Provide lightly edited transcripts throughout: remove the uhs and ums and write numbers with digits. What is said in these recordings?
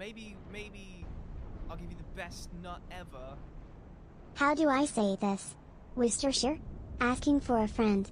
Maybe I'll give you the best nut ever. How do I say this? Worcestershire? Asking for a friend.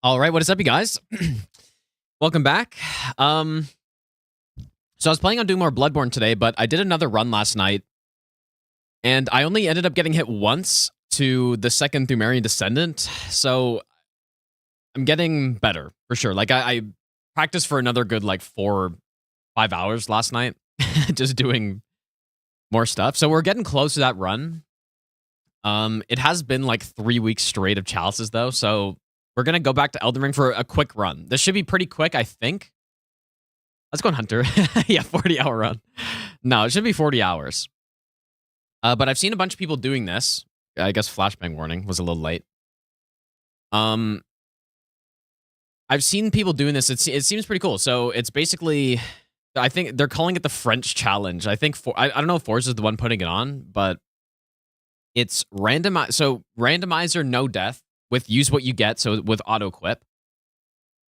All right, what is up, you guys? Welcome back. So I was planning on doing more Bloodborne today, but I did another run last night, and I only ended up getting hit once to the second Thumerian Descendant, so I'm getting better, for sure. Like, I practiced for another good, like, 4 or 5 hours last night, just doing more stuff. So we're getting close to that run. It has been, like, 3 weeks straight of chalices, though, so we're going to go back to Elden Ring for a quick run. This should be pretty quick, I think. Let's go on Hunter. Yeah, 40-hour run. No, it should be 40 hours. But I've seen a bunch of people doing this. I guess flashbang warning was a little late. I've seen people doing this. It seems pretty cool. So it's basically, I think they're calling it the French challenge. I think, I don't know if Forza is the one putting it on, but it's randomizer, no death, with use what you get, so with auto-equip.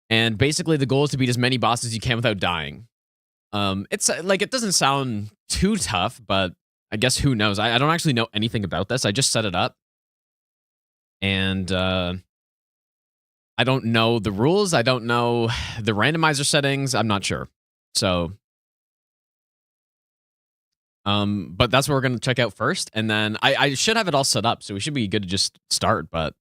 And basically the goal is to beat as many bosses as you can without dying. It's like, it doesn't sound too tough, but I guess who knows? I don't actually know anything about this. I just set it up. And I don't know the rules. I don't know the randomizer settings. I'm not sure. So, but that's what we're going to check out first. And then I should have it all set up, so we should be good to just start, but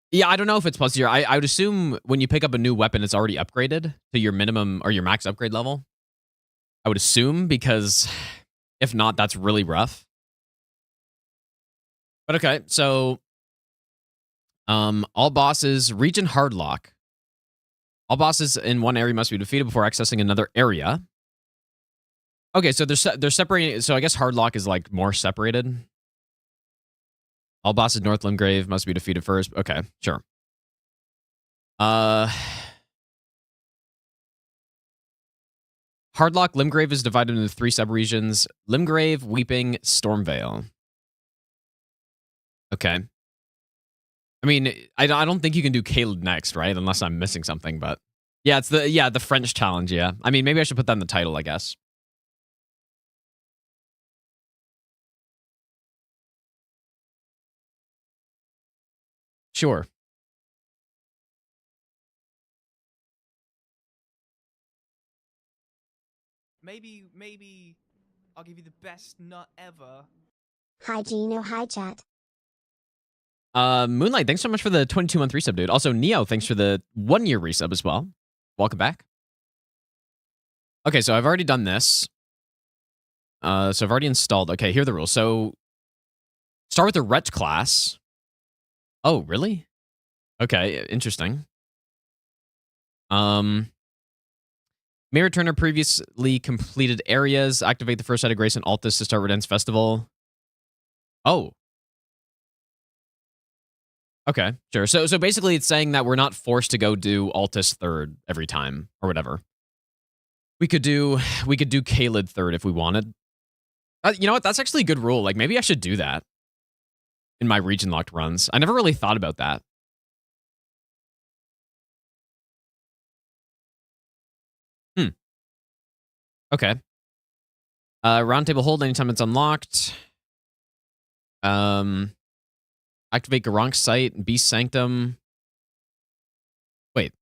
yeah, I don't know if it's possible. I would assume when you pick up a new weapon, it's already upgraded to your minimum or your max upgrade level. I would assume, because if not, that's really rough. But okay, so all bosses, region hardlock. All bosses in one area must be defeated before accessing another area. Okay, so they're separating. So I guess hardlock is like more separated. All bosses North Limgrave must be defeated first. Okay, sure. Hardlock Limgrave is divided into 3 subregions: Limgrave, Weeping, Stormveil. Okay. I mean, I don't think you can do Caelid next, right? Unless I'm missing something, but yeah, it's the French challenge, yeah. I mean, maybe I should put that in the title, I guess. Sure. Maybe I'll give you the best nut ever. Hi Gino, hi chat. Moonlight, thanks so much for the 22-month resub, dude. Also, Neo, thanks for the 1-year resub as well. Welcome back. Okay, so I've already done this. So I've already installed. Okay, here are the rules. So start with the Wretch class. Oh, really? Okay, interesting. May return to previously completed areas. Activate the first side of Grace and Altus to start Redence Festival. Oh. Okay, sure. So basically it's saying that we're not forced to go do Altus third every time or whatever. We could do Caelid third if we wanted. You know what? That's actually a good rule. Like, maybe I should do that in my region locked runs. I never really thought about that. Okay. Roundtable Hold anytime it's unlocked. Activate Garank's Sight, Beast Sanctum. Wait.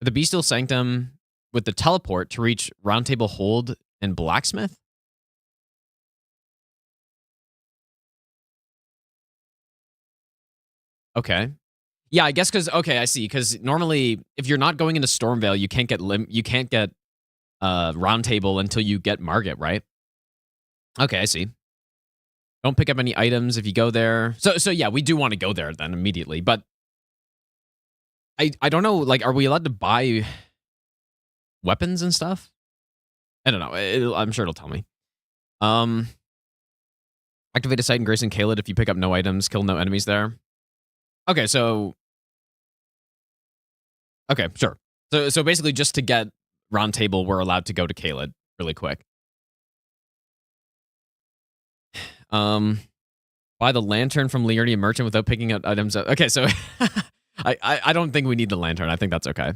The Bestial Sanctum with the teleport to reach Roundtable Hold and Blacksmith? Okay. Yeah, I guess because, okay, I see. Because normally, if you're not going into Stormveil, you can't get Roundtable until you get Margit, right? Okay, I see. Don't pick up any items if you go there. So yeah, we do want to go there then immediately. But I don't know, like, are we allowed to buy weapons and stuff? I don't know. I'm sure it'll tell me. Activate a site in Grayson Kaled if you pick up no items, kill no enemies there. Okay, so... Okay, sure. So basically just to get Roundtable, we're allowed to go to Kaled really quick. Buy the lantern from Liurnia Merchant without picking up items. Okay, so I don't think we need the lantern. I think that's okay.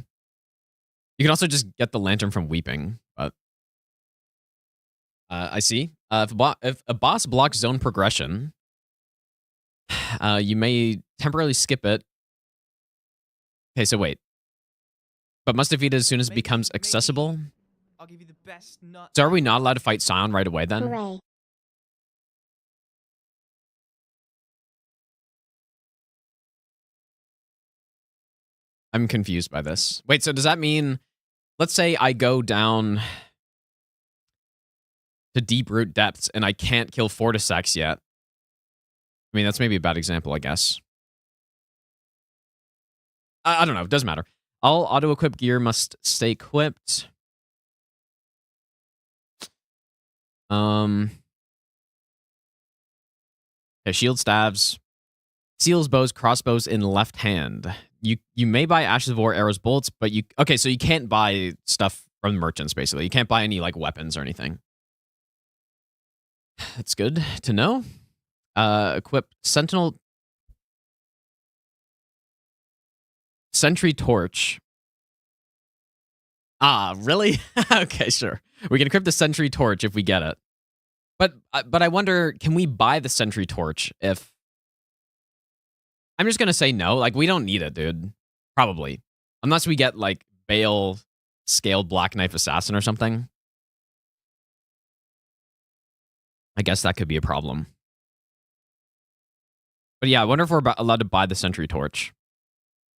You can also just get the lantern from Weeping, but I see. If a boss blocks zone progression, you may temporarily skip it. Okay, so wait. But must defeat it as soon as it becomes accessible. I'll give you the best nut. So are we not allowed to fight Scion right away then? Hooray. I'm confused by this. Wait, so does that mean, let's say I go down to Deep Root Depths and I can't kill Fortisex yet. I mean, that's maybe a bad example, I guess. I don't know. It doesn't matter. All auto-equipped gear must stay equipped. Okay, shield staves. Seals, bows, crossbows in left hand. You may buy Ashes of War, arrows, bolts, but you... Okay, so you can't buy stuff from merchants, basically. You can't buy any, like, weapons or anything. That's good to know. Equip Sentinel... Sentry Torch. Ah, really? Okay, sure. We can equip the Sentry Torch if we get it. But I wonder, can we buy the Sentry Torch if... I'm just going to say no. Like, we don't need it, dude. Probably. Unless we get, like, Bale Scaled Black Knife Assassin or something. I guess that could be a problem. But yeah, I wonder if we're allowed to buy the Sentry Torch.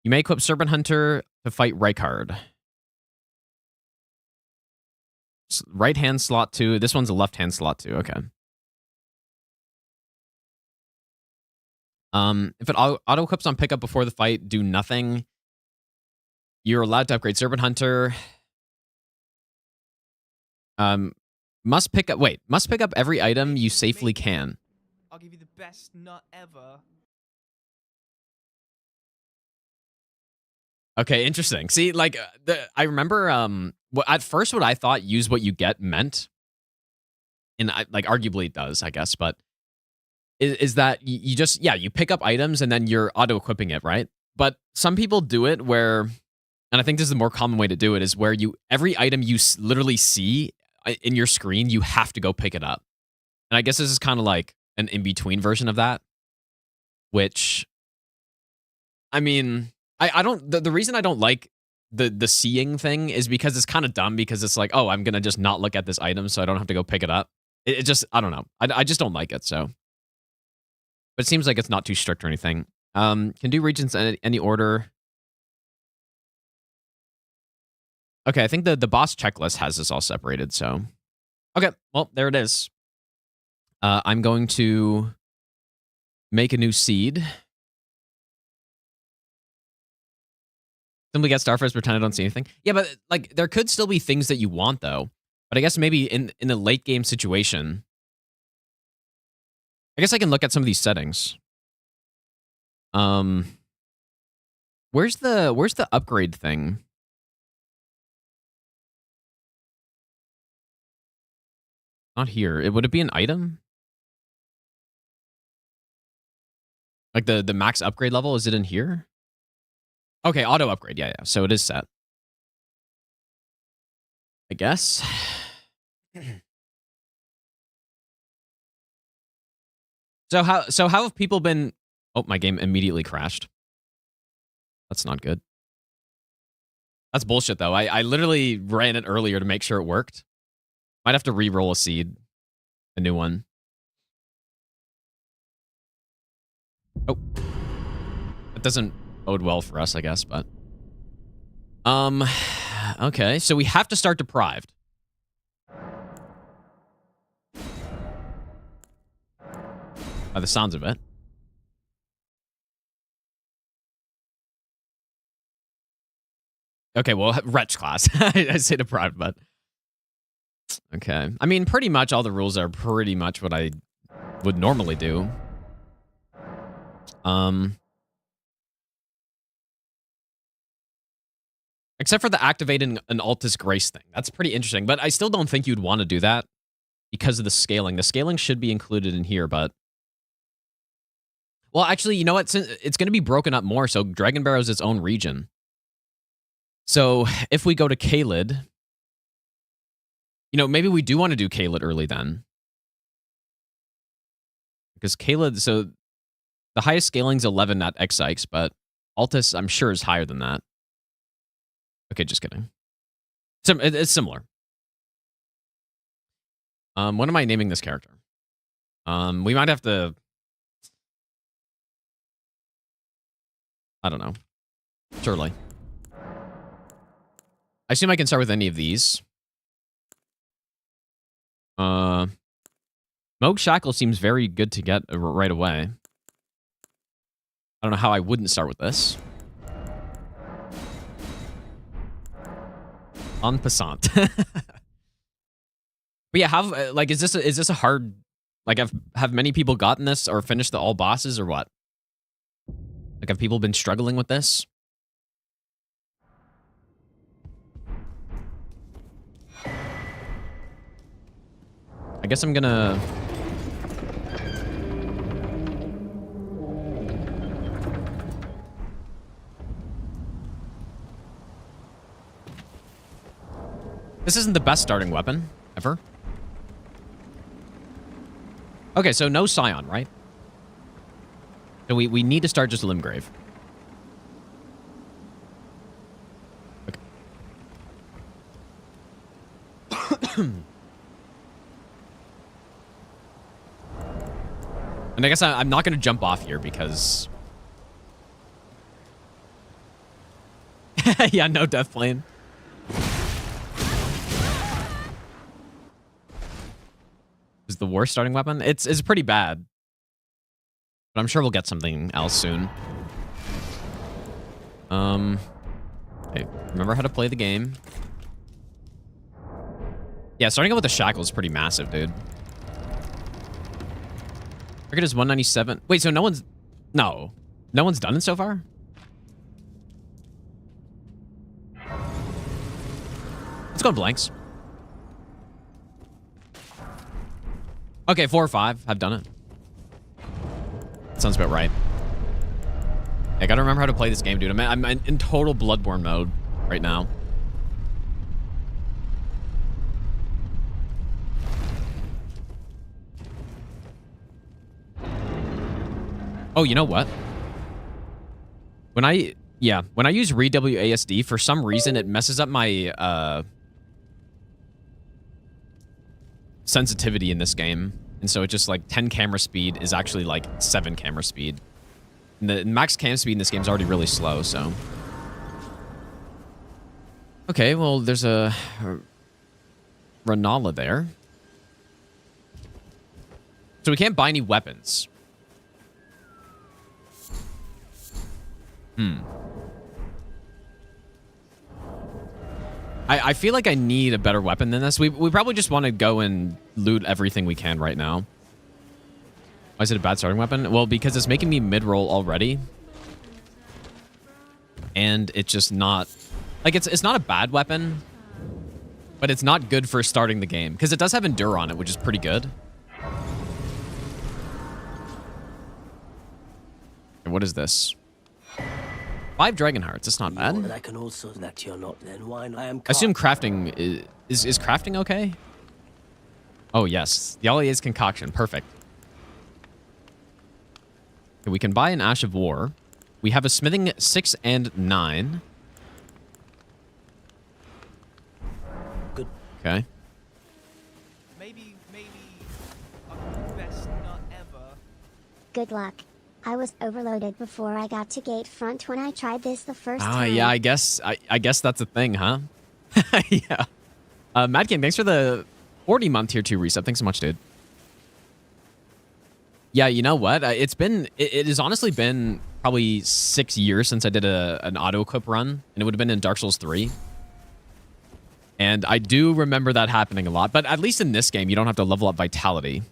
You may equip Serpent Hunter to fight Rykard. Right hand slot 2. This one's a left hand slot 2. Okay. If it auto equips on pickup before the fight, do nothing. You're allowed to upgrade Serpent Hunter. Must pick up every item you safely can. I'll give you the best nut ever. Okay, interesting. See, like, I remember, at first what I thought use what you get meant, and like, arguably it does, I guess, but is that you just, yeah, you pick up items and then you're auto-equipping it, right? But some people do it where, and I think this is the more common way to do it, is where every item you literally see in your screen, you have to go pick it up. And I guess this is kind of like an in-between version of that, which, I mean... I don't... The reason I don't like the seeing thing is because it's kind of dumb, because it's like, oh, I'm going to just not look at this item so I don't have to go pick it up. It just... I don't know. I just don't like it, so... But it seems like it's not too strict or anything. Can do regions in any order. Okay, I think the boss checklist has this all separated, so... Okay, well, there it is. I'm going to make a new seed. Simply get Starfires, pretend I don't see anything. Yeah, but like there could still be things that you want though. But I guess maybe in a late game situation, I guess I can look at some of these settings. Where's the upgrade thing? Not here. Would it be an item? Like the max upgrade level, is it in here? Okay, auto upgrade. Yeah. So it is set. I guess. So how have people been... Oh, my game immediately crashed. That's not good. That's bullshit, though. I literally ran it earlier to make sure it worked. Might have to re-roll a seed. A new one. Oh. That doesn't bode well for us, I guess, but... Okay, so we have to start deprived. by the sounds of it. Okay, well, wretch class. I say deprived, but okay. I mean, pretty much all the rules are pretty much what I would normally do. Except for the activating an Altus Grace thing. That's pretty interesting, but I still don't think you'd want to do that because of the scaling. The scaling should be included in here, but... Well, actually, you know what? It's going to be broken up more, so Dragon Barrow is its own region. So if we go to Caelid, you know, maybe we do want to do Caelid early then. Because Caelid, so the highest scaling's 11 at X-Sykes, but Altus, I'm sure, is higher than that. Okay, just kidding. It's similar. What am I naming this character? We might have to... I don't know. Surely. I assume I can start with any of these. Moog Shackle seems very good to get right away. I don't know how I wouldn't start with this. En passant. But yeah, how like is this a hard, like have many people gotten this or finished the all bosses or what? Like have people been struggling with this? I guess I'm gonna... This isn't the best starting weapon, ever. Okay, so no Scion, right? So we need to start just Limgrave. Okay. And I guess I'm not going to jump off here because... yeah, no death plane. Is the worst starting weapon? It's pretty bad. But I'm sure we'll get something else soon. Okay, remember how to play the game. Yeah, starting out with the shackle is pretty massive, dude. Target is 197. Wait, so no one's done it so far? Let's go blanks. Okay, 4 or 5. I've done it. Sounds about right. I gotta remember how to play this game, dude. I'm in total Bloodborne mode right now. Oh, you know what? When I use ReWASD, for some reason it messes up my sensitivity in this game. And so it just like 10 camera speed is actually like 7 camera speed. And the max cam speed in this game is already really slow, so. Okay, well, there's a Renala there. So we can't buy any weapons. I feel like I need a better weapon than this. We probably just want to go and loot everything we can right now. Why is it a bad starting weapon? Well, because it's making me mid-roll already. And it's just not... Like, it's not a bad weapon, but it's not good for starting the game. Because it does have Endure on it, which is pretty good. Okay, what is this? 5 Dragon Hearts. That's not bad. I can also that you're not. Then why not? I assume crafting is crafting okay? Oh yes, the Allié's concoction. Perfect. Okay, we can buy an Ash of War. We have a smithing 6 and 9. Good. Okay. Maybe best not ever. Good luck. I was overloaded before I got to Gatefront when I tried this the first time. Ah, yeah, I guess that's a thing, huh? Yeah. Mad King, thanks for the 40-month tier 2 reset. Thanks so much, dude. Yeah, you know what? It has honestly been probably 6 years since I did an auto-equip run, and it would have been in Dark Souls 3. And I do remember that happening a lot, but at least in this game, you don't have to level up Vitality.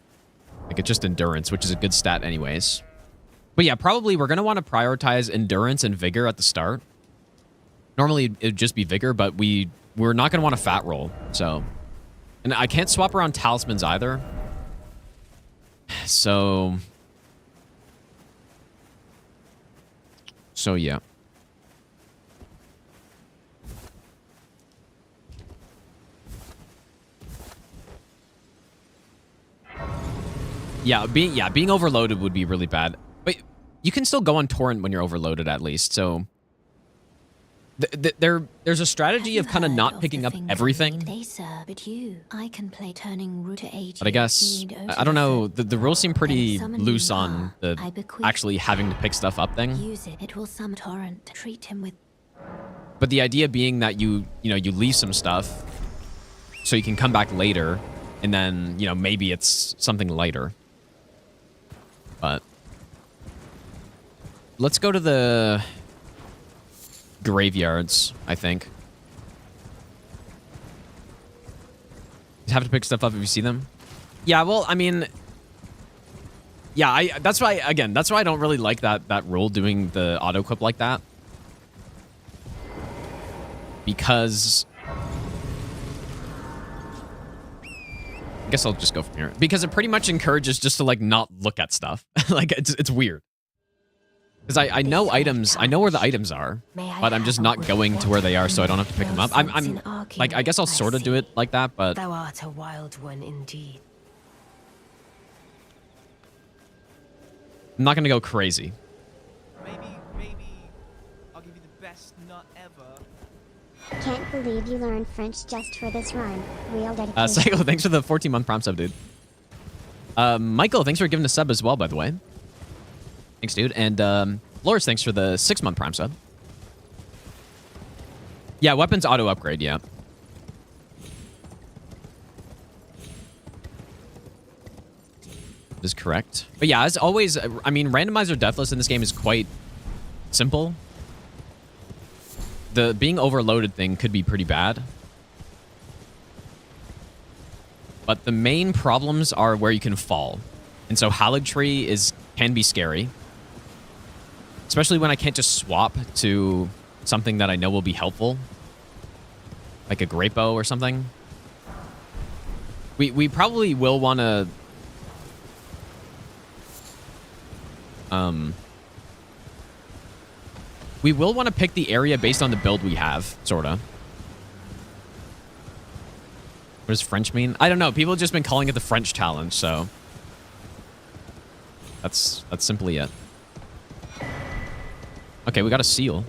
Like, it's just Endurance, which is a good stat anyways. But yeah, probably we're going to want to prioritize Endurance and Vigor at the start. Normally, it would just be Vigor, but we're not going to want a fat roll, so... And I can't swap around Talismans either. So yeah. Being overloaded would be really bad. But you can still go on torrent when you're overloaded at least. So there's a strategy of kind of not picking up everything. But I guess I don't know. The rules seem pretty loose on the actually having to pick stuff up thing. But the idea being that you leave some stuff so you can come back later, and then maybe it's something lighter. But let's go to the graveyards, I think. You have to pick stuff up if you see them. Yeah, well, I mean, yeah, that's why I don't really like that rule, doing the auto equip like that, because I guess I'll just go from here, because it pretty much encourages just to not look at stuff. Like it's weird. Because I know items, I know where the items are, but I'm just not going to where they are, so I don't have to pick them up. I'm like, I guess I'll sort of do it like that, but Thou art a wild one indeed. I'm not gonna go crazy. Maybe I'll give you the best nut ever. Can't believe you learned French just for this run. Real dedication. Psycho, thanks for the 14-month Prime sub, dude. Michael, thanks for giving a sub as well, by the way. Thanks, dude. And Loris, thanks for the 6-month Prime sub. Yeah, weapons auto upgrade, yeah. That is correct. But yeah, as always, I mean, Randomizer Deathless in this game is quite simple. The being overloaded thing could be pretty bad. But the main problems are where you can fall. And so Haligtree can be scary. Especially when I can't just swap to something that I know will be helpful. Like a Great Bow or something. We probably will want to... we will want to pick the area based on the build we have, sorta. What does French mean? I don't know. People have just been calling it the French challenge, so... That's simply it. Okay, we got a seal.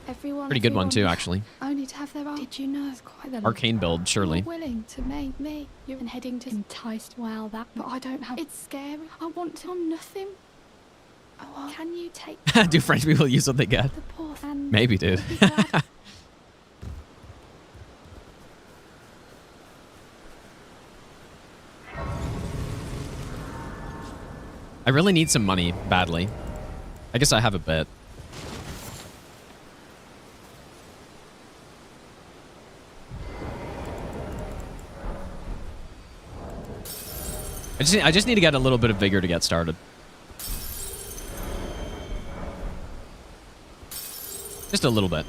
Pretty good one too, actually. Only to have their own. Did you know it's quite the Arcane build, surely. You're willing to make me. You're heading to enticed. Well, that. But I don't have. It's scary. I want to on nothing. Oh, can you take? Do French people use what they get? The poor fan. Maybe, dude. I really need some money badly. I guess I have a bit. I just need to get a little bit of vigor to get started. Just a little bit.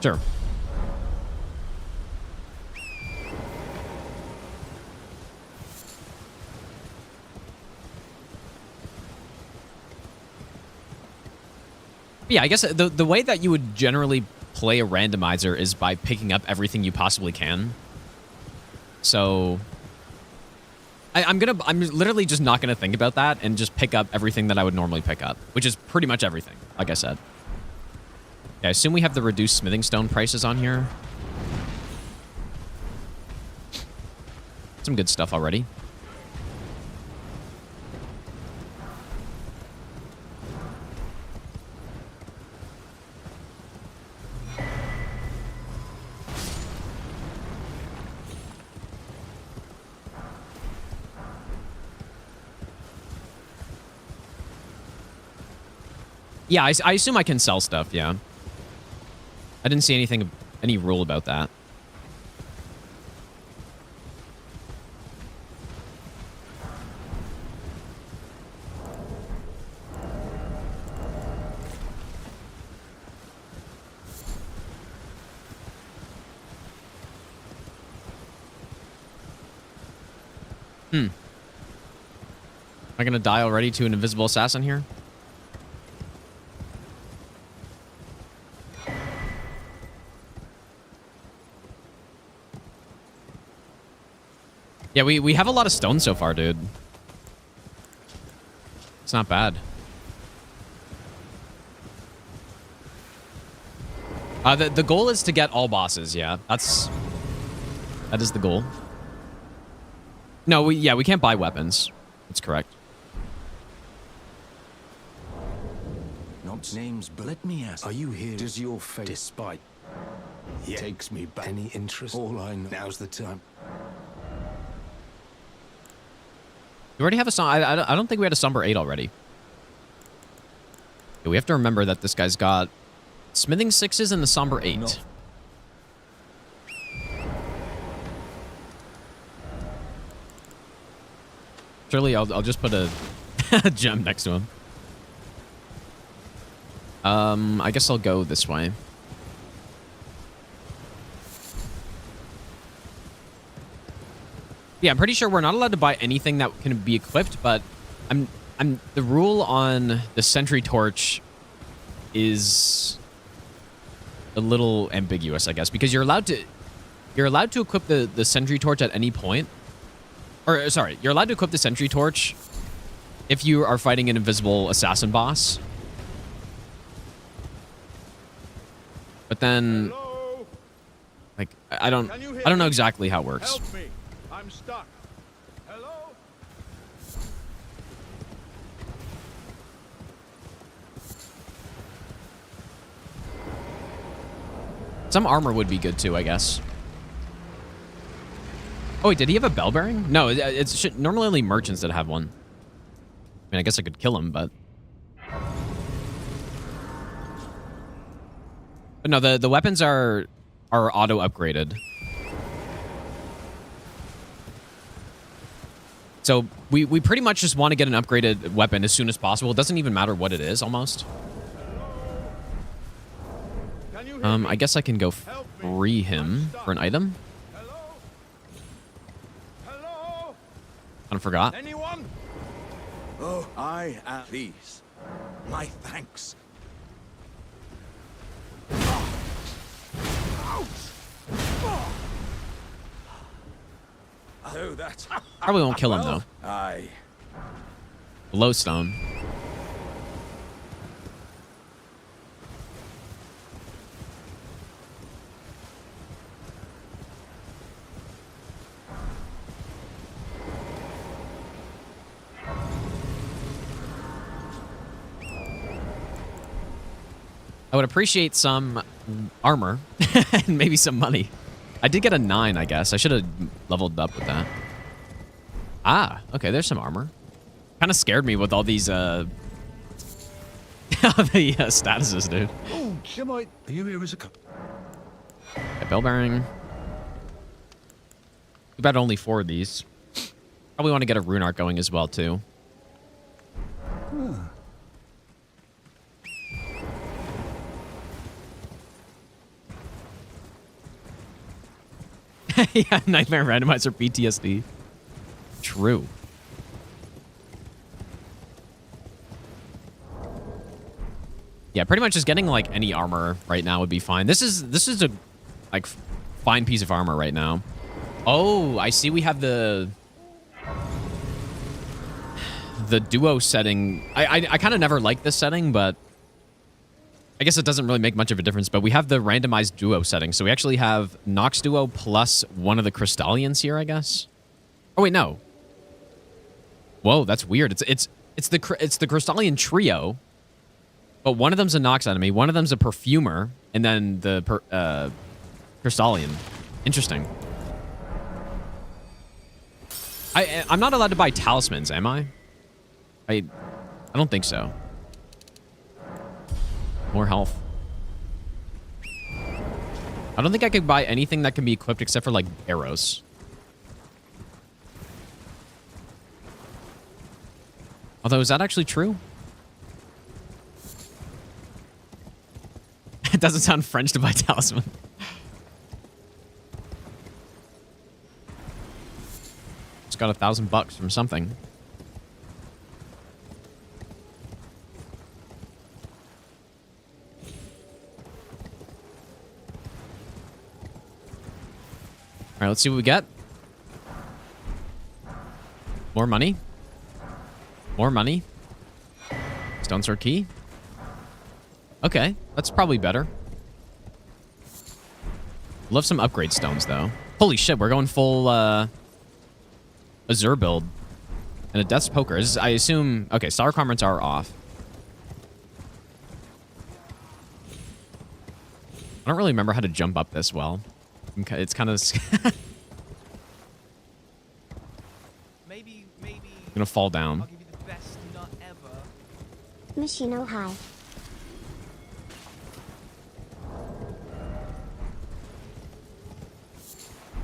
Sure. Yeah, I guess the way that you would generally play a randomizer is by picking up everything you possibly can. So I'm literally just not gonna think about that and just pick up everything that I would normally pick up, which is pretty much everything, like I said. Yeah, I assume we have the reduced smithing stone prices on here. Some good stuff already. Yeah, I assume I can sell stuff, yeah. I didn't see any rule about that. Am I gonna die already to an invisible assassin here? Yeah, we have a lot of stone so far, dude. It's not bad. The goal is to get all bosses, yeah. That is the goal. No, we can't buy weapons. That's correct. Not names, but let me ask. Are you here? Does your fate, despite, takes me back? Any interest? All I know. Now's the time. You already have a I don't think we had a Somber 8 already. Yeah, we have to remember that this guy's got Smithing 6s and the Somber 8. No. Surely I'll just put a gem next to him. I guess I'll go this way. Yeah, I'm pretty sure we're not allowed to buy anything that can be equipped, but the rule on the sentry torch is a little ambiguous, I guess, because you're allowed to equip the sentry torch at any point. Or sorry, you're allowed to equip the sentry torch if you are fighting an invisible assassin boss. But then, like, I don't know exactly how it works. Help me. I'm stuck. Hello? Some armor would be good too, I guess. Oh wait, did he have a bell bearing? No, it's normally only merchants that have one. I mean, I guess I could kill him, but no, the weapons are auto upgraded. So we pretty much just want to get an upgraded weapon as soon as possible. It doesn't even matter what it is, almost. I guess I can go free him for an item. Kind of forgot. Anyone? Oh, I am these. My thanks. Oh, that's Probably won't kill him though. Aye. Glowstone. I would appreciate some armor and maybe some money. I did get a 9, I guess. I should have leveled up with that. Ah, okay, there's some armor. Kind of scared me with all these the statuses, dude. Oh, Shemite, are you here as a Okay, bell bearing. Too bad only 4 of these. Probably want to get a rune art going as well, too. Yeah, Nightmare Randomizer PTSD. True. Yeah, pretty much just getting like any armor right now would be fine. This is a like fine piece of armor right now. Oh, I see we have the duo setting. I kind of never liked this setting, but I guess it doesn't really make much of a difference, but we have the randomized duo setting. So we actually have Nox duo plus one of the Crystallians here, I guess. Oh wait, no. Whoa, that's weird. It's the Crystallian trio, but one of them's a Nox enemy, one of them's a perfumer, and then the Crystallian. Interesting. I'm not allowed to buy talismans, am I? I don't think so. More health. I don't think I could buy anything that can be equipped except for, like, arrows. Although, is that actually true? It doesn't sound French to buy talisman. Just got $1,000 from something. All right, let's see what we get. More money. More money. Stone sword key. Okay, that's probably better. Love some upgrade stones, though. Holy shit, we're going full Azure build. And a Death's Poker. I assume... Okay, Star Requirements are off. I don't really remember how to jump up this well. It's kind of... Maybe. I'm gonna fall down. I'll give you the best nut ever. Machino high.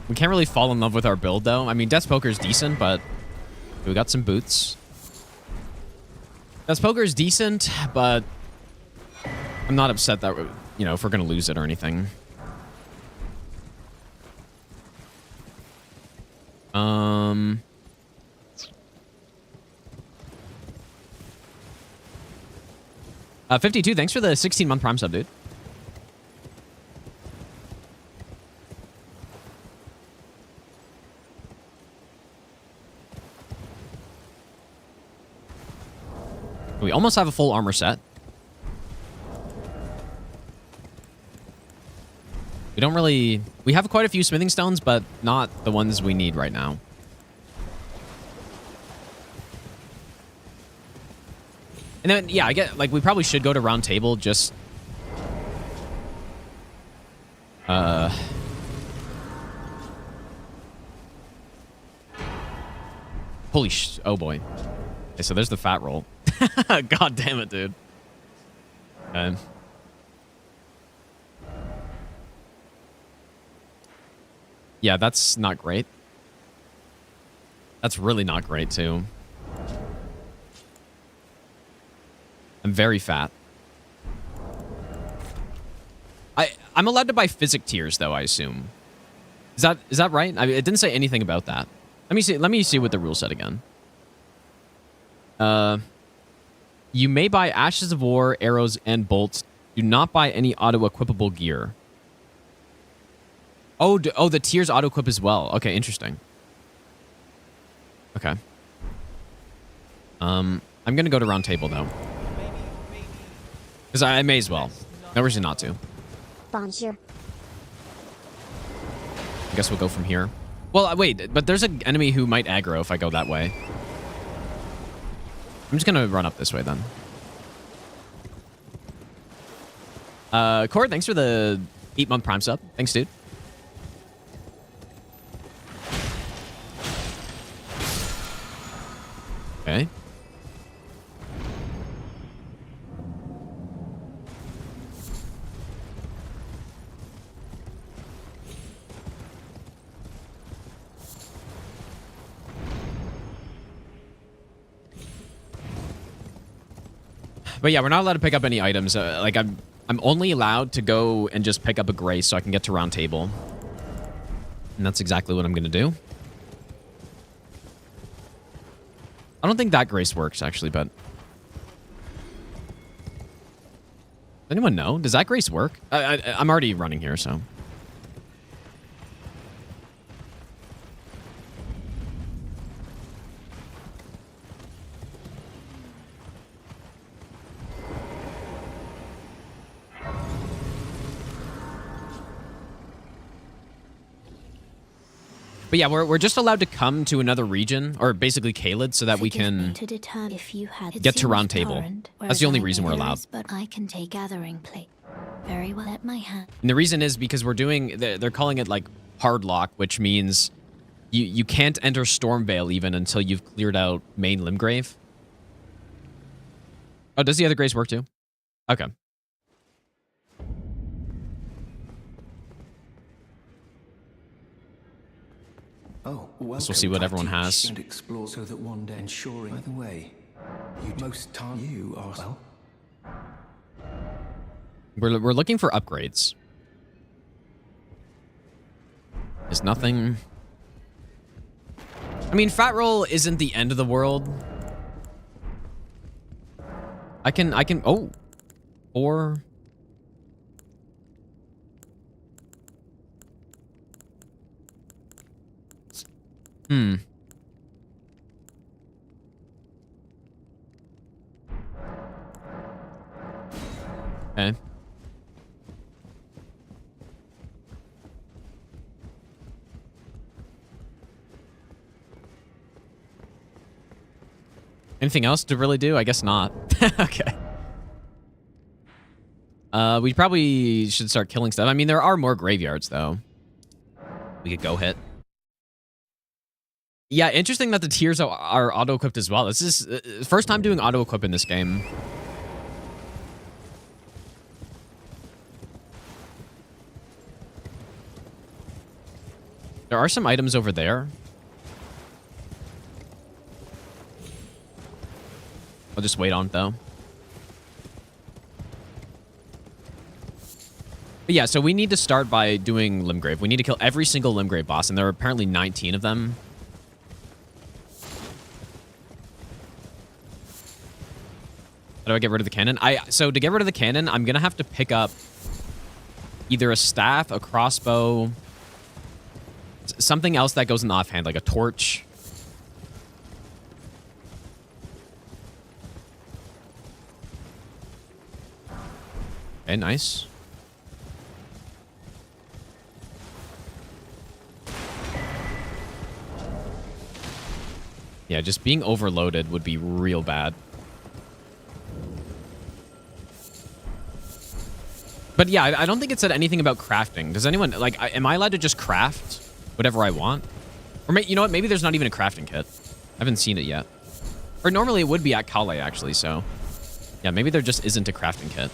We can't really fall in love with our build, though. I mean, Death's Poker is decent, but we got some boots. Death's Poker is decent, but I'm not upset that, you know, if we're going to lose it or anything. 52, thanks for the 16-month Prime sub, dude. We almost have a full armor set. We don't really... We have quite a few smithing stones, but not the ones we need right now. And then, yeah, I get... Like, we probably should go to Roundtable just... Holy sh... Oh, boy. Okay, so there's the fat roll. God damn it, dude. Yeah, that's not great. That's really not great, too. I'm very fat. I'm allowed to buy physic tiers, though, I assume. Is that right? I mean, it didn't say anything about that. Let me see what the rule said again. You may buy Ashes of War, arrows, and bolts. Do not buy any auto-equipable gear. Oh, the tiers auto-equip as well. Okay, interesting. Okay. I'm gonna go to Roundtable, though. Because I may as well. No reason not to. Bonjour. I guess we'll go from here. Well, wait, but there's an enemy who might aggro if I go that way. I'm just gonna run up this way then. Cord, thanks for the 8-month Prime sub. Thanks, dude. Okay. But yeah, we're not allowed to pick up any items. Like I'm only allowed to go and just pick up a grace so I can get to Roundtable. And that's exactly what I'm going to do. I don't think that grace works, actually, but... Does anyone know? Does that grace work? I'm already running here, so... But yeah, we're just allowed to come to another region, or basically Caelid, so that we can get to Roundtable. That's the only reason we're allowed. But I can take gathering plate. Very well at my hand. And the reason is because we're doing, they're calling it like hard lock, which means you can't enter Stormveil even until you've cleared out main Limgrave. Oh, does the other grace work too? Okay. Oh, Guess we'll see what everyone has. And explore so that one day ensuring. By the way, most time you are well. We're looking for upgrades. There's nothing. I mean, fat roll isn't the end of the world. I can. Oh, 4. Okay. Anything else to really do? I guess not. Okay. We probably should start killing stuff. I mean, there are more graveyards, though. We could go hit. Yeah, interesting that the tiers are auto-equipped as well. This is first time doing auto-equip in this game. There are some items over there. I'll just wait on it, though. But yeah, so we need to start by doing Limgrave. We need to kill every single Limgrave boss, and there are apparently 19 of them. How do I get rid of the cannon? So to get rid of the cannon, I'm going to have to pick up either a staff, a crossbow, something else that goes in the offhand, like a torch. Okay, nice. Yeah, just being overloaded would be real bad. But yeah, I don't think it said anything about crafting. Does anyone, like, am I allowed to just craft whatever I want? Or, you know what, maybe there's not even a crafting kit. I haven't seen it yet. Or normally it would be at Calais, actually, so. Yeah, maybe there just isn't a crafting kit.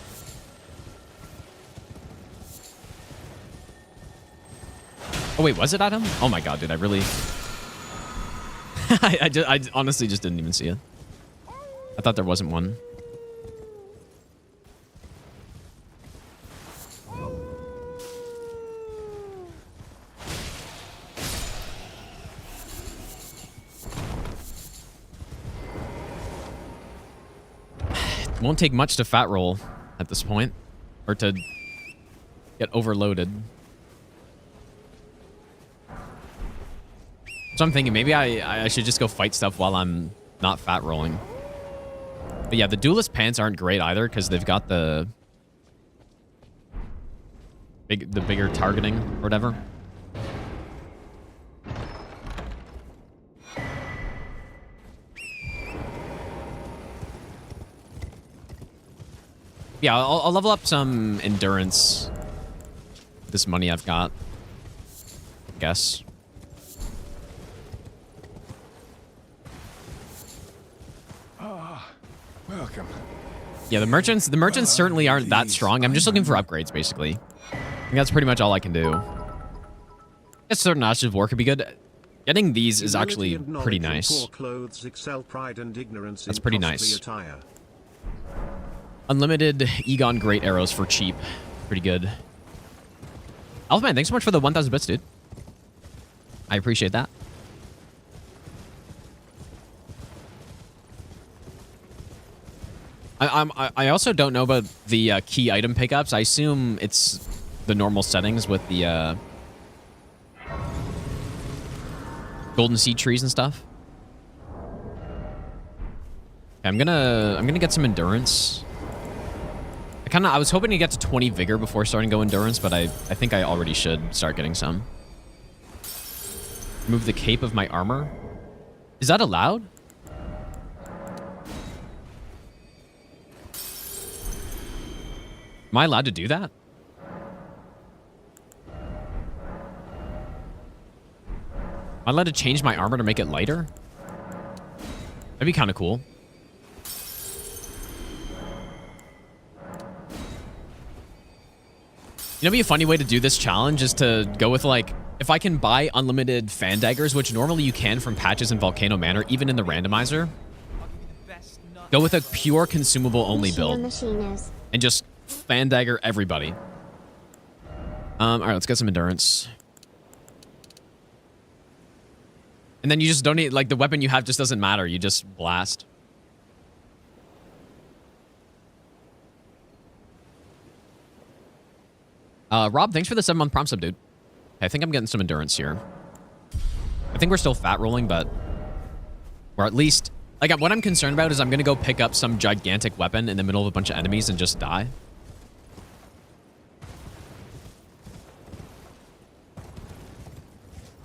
Oh, wait, was it Adam? Oh my god, dude, I really... I honestly just didn't even see it. I thought there wasn't one. It won't take much to fat roll at this point, or to get overloaded. So I'm thinking maybe I should just go fight stuff while I'm not fat rolling. But yeah, the duelist pants aren't great either because they've got the bigger targeting or whatever. Yeah, I'll level up some endurance with this money I've got, I guess. Welcome. Yeah, the merchants certainly aren't that strong. I'm just looking for upgrades, basically. I think that's pretty much all I can do. A certain Ashes of War could be good. Getting these is actually pretty nice. That's pretty nice. Unlimited Egon Great Arrows for cheap. Pretty good. Elfman, thanks so much for the 1,000 bits, dude. I appreciate that. I also don't know about the key item pickups. I assume it's the normal settings with the golden seed trees and stuff. Okay, I'm gonna get some endurance. I was hoping to get to 20 vigor before starting to go endurance, but I think I already should start getting some. Remove the cape of my armor. Is that allowed? Am I allowed to do that? Am I allowed to change my armor to make it lighter? That'd be kind of cool. You know, be a funny way to do this challenge is to go with, like, if I can buy unlimited fan daggers, which normally you can from patches in Volcano Manor, even in the randomizer, go with a pure consumable only build and just fan dagger everybody. All right, let's get some endurance. And then you just don't need, like, the weapon you have just doesn't matter. You just blast. Rob, thanks for the 7-month prom sub, dude. I think I'm getting some endurance here. I think we're still fat rolling, but... Or at least... Like, what I'm concerned about is I'm going to go pick up some gigantic weapon in the middle of a bunch of enemies and just die.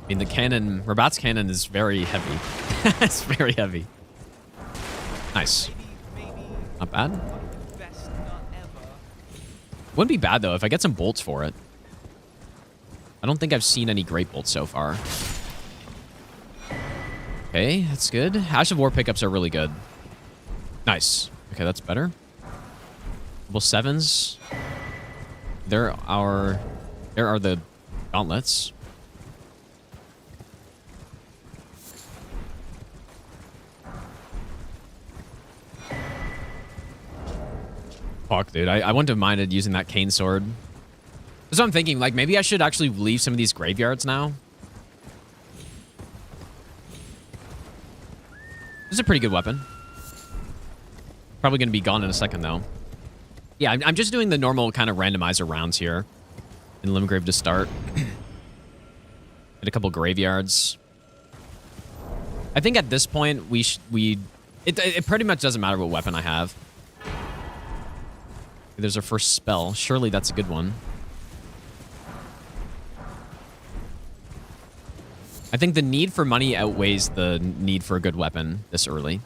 I mean, the cannon... Rabat's cannon is very heavy. It's very heavy. Nice. Not bad. Wouldn't be bad, though, if I get some bolts for it. I don't think I've seen any great bolts so far. Okay, that's good. Ash of War pickups are really good. Nice. Okay, that's better. Level 7s. There are the gauntlets. Fuck, dude. I wouldn't have minded using that cane sword. That's what I'm thinking. Like, maybe I should actually leave some of these graveyards now. This is a pretty good weapon. Probably going to be gone in a second, though. Yeah, I'm just doing the normal kind of randomizer rounds here in Limgrave to start. Hit a couple graveyards. I think at this point, it pretty much doesn't matter what weapon I have. There's our first spell. Surely that's a good one. I think the need for money outweighs the need for a good weapon this early.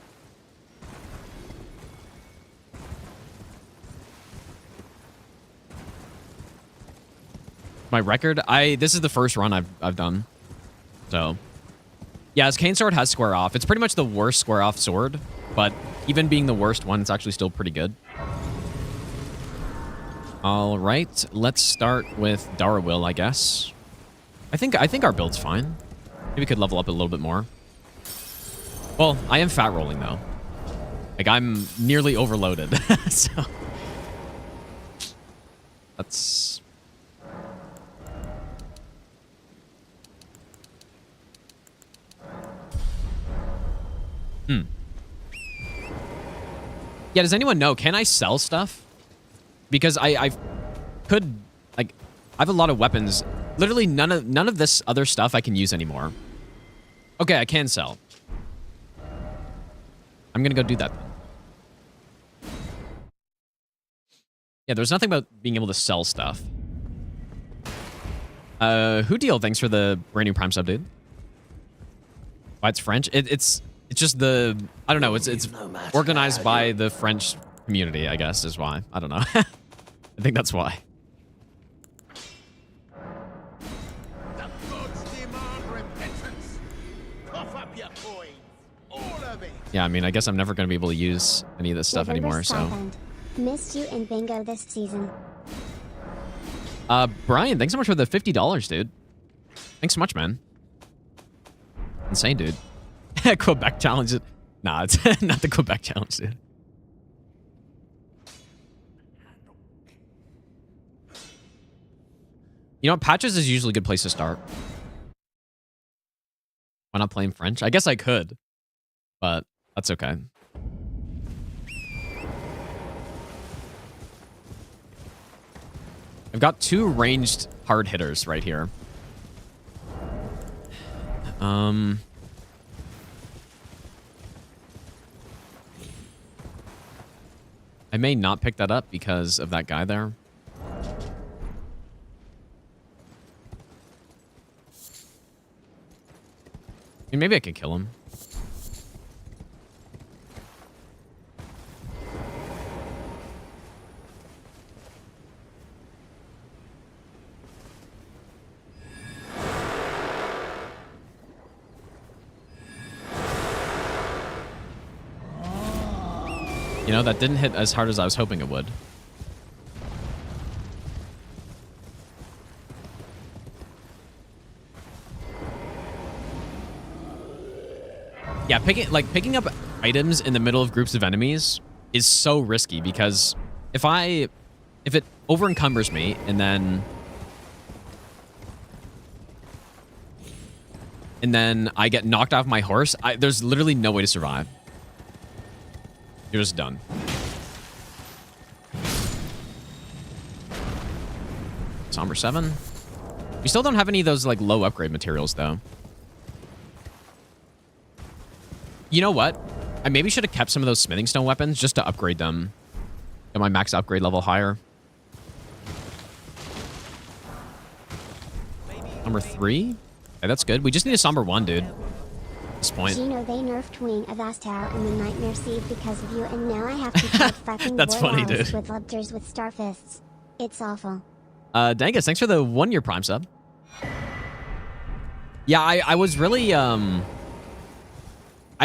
My record, this is the first run I've done. So, yeah, his cane sword has square off. It's pretty much the worst square off sword, but even being the worst one, it's actually still pretty good. All right, let's start with Darawil, I guess. I think our build's fine. Maybe we could level up a little bit more. Well, I am fat rolling, though. Like, I'm nearly overloaded. So... Let's... Yeah, does anyone know? Can I sell stuff? Because I could... Like, I have a lot of weapons... Literally none of this other stuff I can use anymore. Okay, I can sell. I'm gonna go do that then. Yeah, there's nothing about being able to sell stuff. Who deal? Thanks for the brand new Prime sub, dude. Why it's French? It's just the... I don't know. It's organized by the French community, I guess, is why. I don't know. I think that's why. Yeah, I mean, I guess I'm never going to be able to use any of this stuff anymore, so... Missed you in bingo this season. Brian, thanks so much for the $50, dude. Thanks so much, man. Insane, dude. Quebec challenge. Nah, it's not the Quebec challenge, dude. You know what? Patches is usually a good place to start. Why not playing French? I guess I could, but that's okay. I've got 2 ranged hard hitters right here. I may not pick that up because of that guy there. I mean, maybe I could kill him. You know, that didn't hit as hard as I was hoping it would. Yeah, picking up items in the middle of groups of enemies is so risky because if it over encumbers me and then I get knocked off my horse, there's literally no way to survive. You're just done. Somber 7. We still don't have any of those like low upgrade materials though. You know what? I maybe should have kept some of those smithing stone weapons just to upgrade them. Get my max upgrade level higher. Number 3? Okay, that's good. We just need a somber 1, dude. At this point. You know they nerfed Wing of Astar in the Nightmare Sieve because of you, and now I have to fight fucking That's funny, dude. with Lubters with Starfists. It's awful. Dangus, thanks for the 1-year Prime sub. Yeah, I was really, I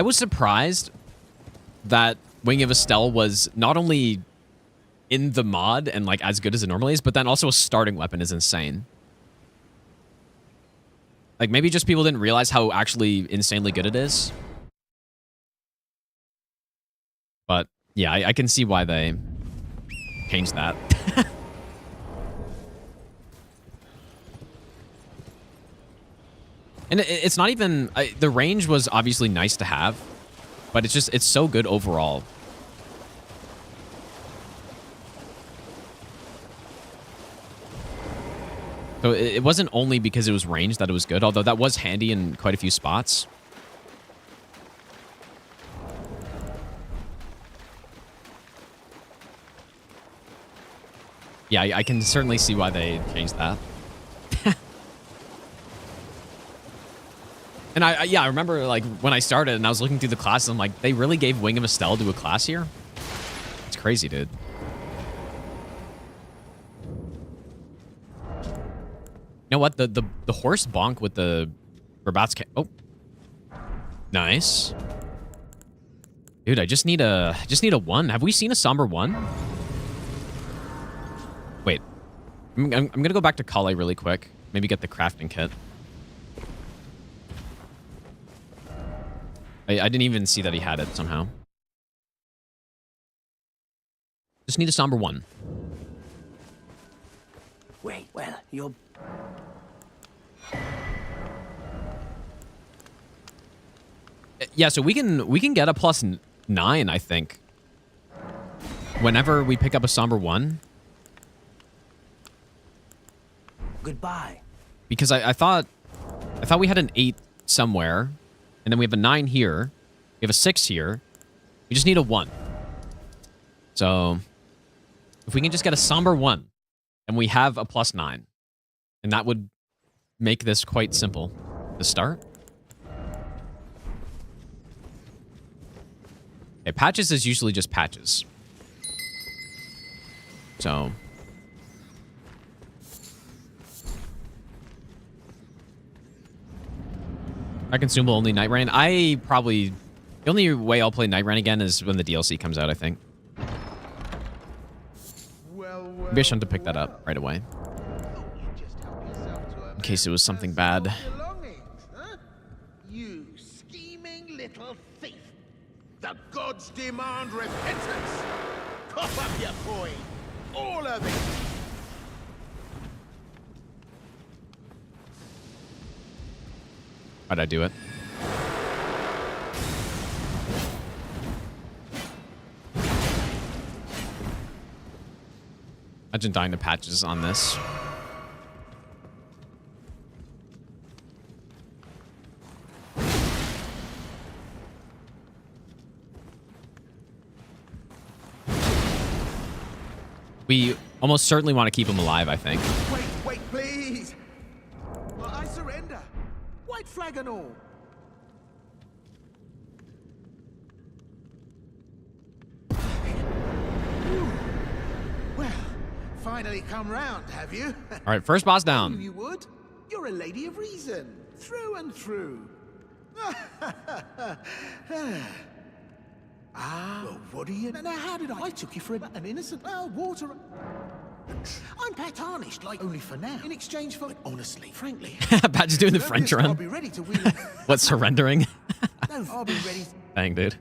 was surprised that Wing of Astel was not only in the mod and like as good as it normally is, but then also a starting weapon is insane. Like maybe just people didn't realize how actually insanely good it is. But yeah, I can see why they changed that. And it's not even... the range was obviously nice to have, but it's so good overall. So it wasn't only because it was range that it was good, although that was handy in quite a few spots. Yeah, I can certainly see why they changed that. And I remember like when I started and I was looking through the classes, I'm like, they really gave Wing of Astel to a class here? It's crazy, dude. You know what? The horse bonk with the Rabat's oh. Nice. Dude, I just need a 1. Have we seen a somber 1? Wait. I'm gonna go back to Kale really quick. Maybe get the crafting kit. I didn't even see that he had it somehow. Just need a somber 1. Wait, well, you're... Yeah, so we can get a +9, I think. Whenever we pick up a somber 1. Goodbye. Because I thought we had an 8 somewhere. And then we have a 9 here. We have a 6 here. We just need a 1. So if we can just get a somber 1, and we have a +9, and that would make this quite simple to start. Okay, patches is usually just patches. So... I consumable only Night Rain. The only way I'll play Night Rain again is when the DLC comes out, I think. Maybe I shouldn't have picked that up right away. In case it was something bad. You scheming little thief. The gods demand repentance. Cough up your coin. All of it. How'd I do it? Imagine dying to patches on this. We almost certainly want to keep him alive, I think. Wait, please. I surrender. White flag and all. Well, finally come round, have you? All right, first boss down. You would? You're a lady of reason, through and through. Well, what do you... Now, how did I took you for an innocent... Well, water... I'm tarnished, like, only for now. In exchange for... Honestly, frankly... Pat's doing the French run. I'll be ready to wheel... What, surrendering? Now, yourself. I'll be ready. Dang, dude.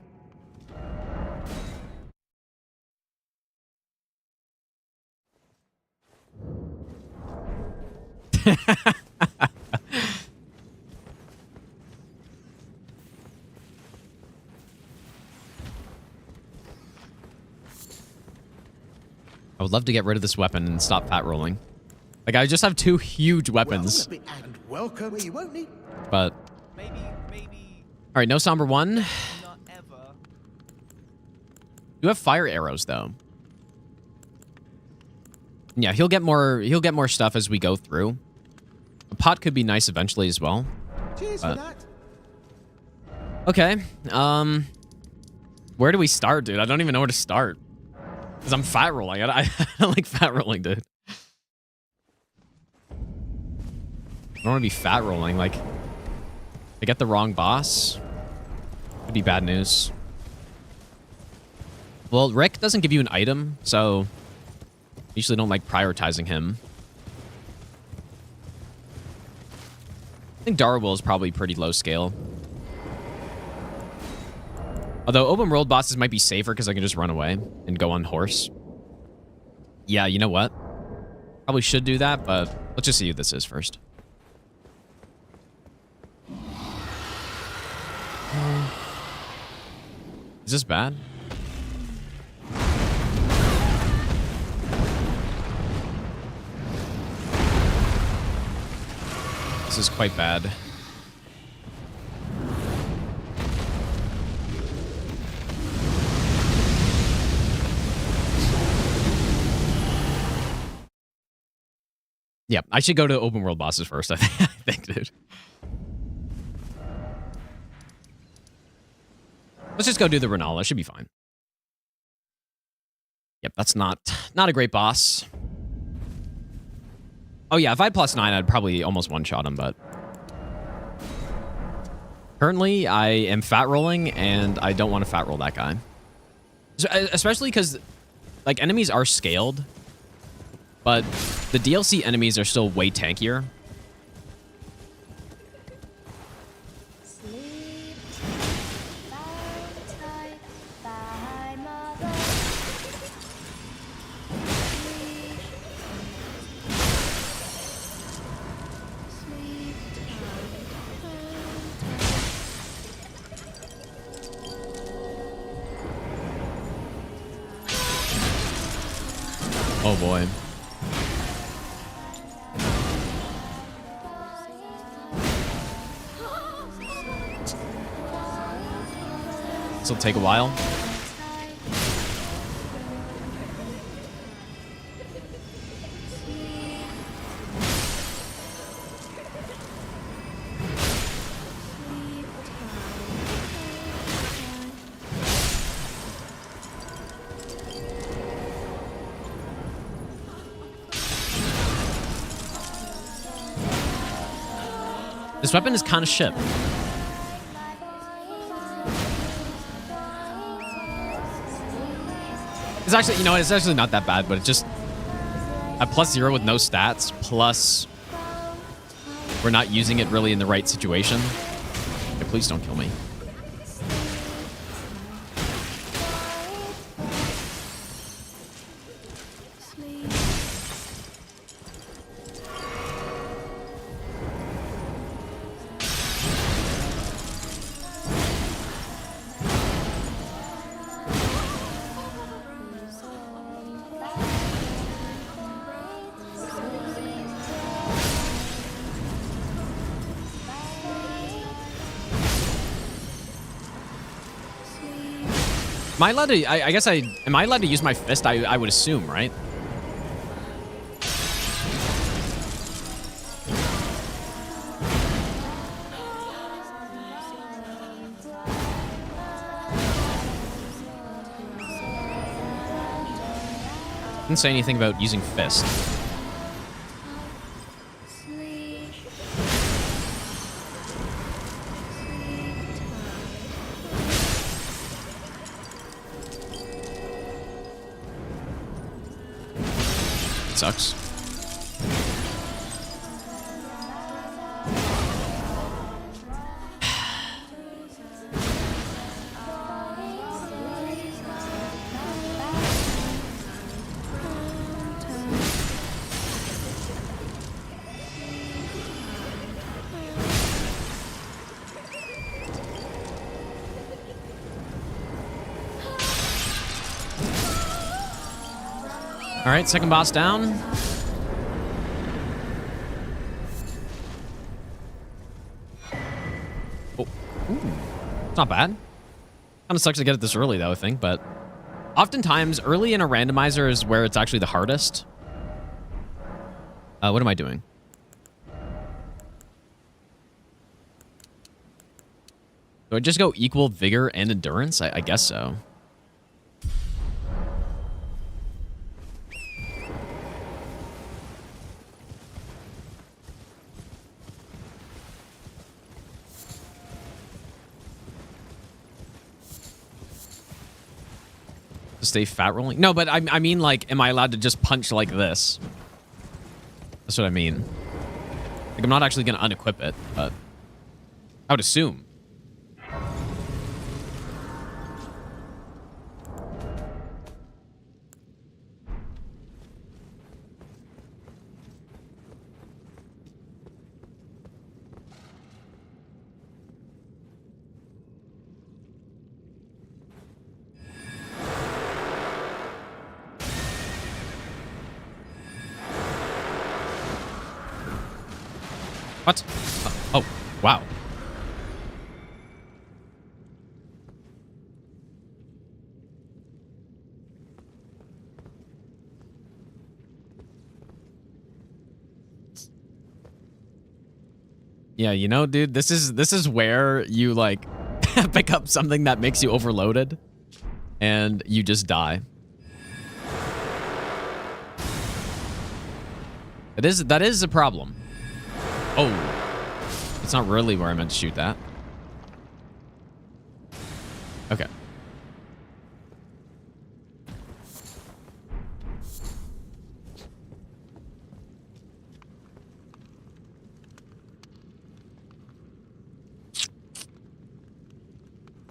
I would love to get rid of this weapon and stop fat rolling. Like, I just have 2 huge weapons. And welcome. Well, you won't need. But, Maybe. all right, no somber 1. Not ever. You have fire arrows, though. Yeah, he'll get more stuff as we go through. A pot could be nice eventually as well. Cheers for that. Okay. Where do we start, dude? I don't even know where to start. Because I'm fat rolling. I don't like fat rolling, dude. I don't want to be fat rolling. Like, I get the wrong boss. Could be bad news. Well, Rick doesn't give you an item, so usually don't like prioritizing him. I think Darwell is probably pretty low scale. Although open world bosses might be safer because I can just run away and go on horse. Yeah, you know what? Probably should do that, but let's just see who this is first. Is this bad? This is quite bad. Yeah, I should go to open world bosses first, I think, dude. Let's just go do the Renala. Should be fine. Yep, that's not a great boss. Oh yeah, if I had +9, I'd probably almost one-shot him, but currently I am fat rolling, and I don't want to fat roll that guy. Especially because, like, enemies are scaled, but the DLC enemies are still way tankier. Oh boy. This will take a while. This weapon is kind of shit. It's actually, you know, it's actually not that bad, but it's just a +0 with no stats, plus we're not using it really in the right situation. Okay, please don't kill me. Am I allowed to, I guess am I allowed to use my fist? I would assume, right? Didn't say anything about using fist. Sucks. All right, second boss down. Oh, ooh. It's not bad. Kind of sucks to get it this early, though, I think, but oftentimes early in a randomizer is where it's actually the hardest. What am I doing? Do I just go equal vigor and endurance? I guess so. To stay fat rolling? No, but I mean, like, am I allowed to just punch like this? That's what I mean. Like, I'm not actually going to unequip it, but I would assume. What? Oh, wow. Yeah, you know, dude, this is where you like pick up something that makes you overloaded and you just die. That is a problem. Oh, it's not really where I meant to shoot that. Okay.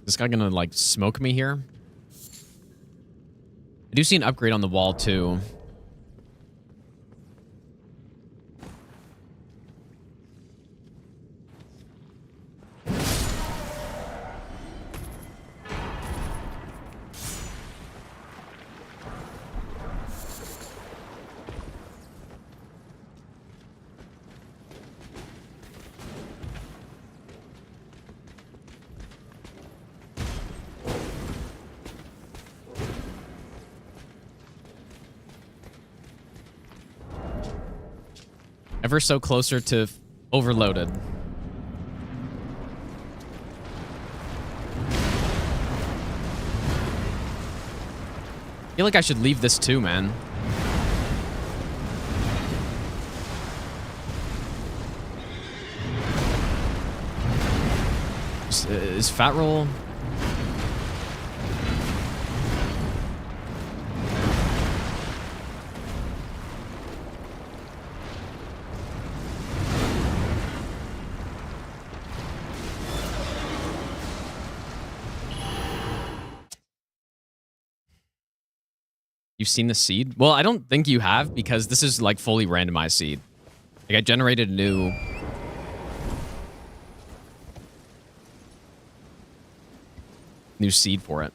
This guy gonna like smoke me here? I do see an upgrade on the wall too. Ever so closer to overloaded. I feel like I should leave this too, man. Is fat roll? You've seen the seed? Well, I don't think you have because this is like fully randomized seed. Like I generated a new seed for it.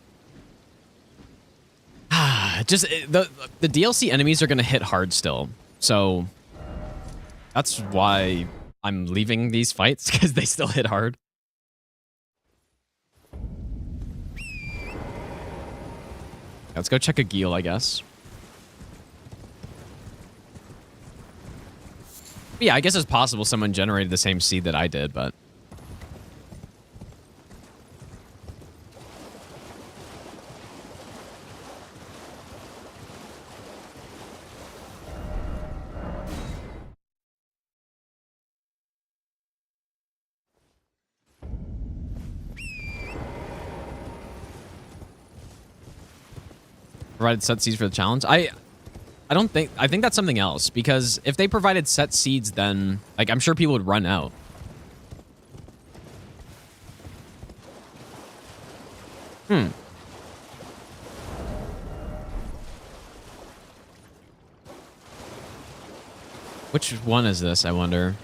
Just the DLC enemies are going to hit hard still. So that's why I'm leaving these fights because they still hit hard. Let's go check a Geel, I guess. Yeah, I guess it's possible someone generated the same seed that I did, but... Provided set seeds for the challenge. I think that's something else, because if they provided set seeds, then like I'm sure people would run out. Which one is this, I wonder?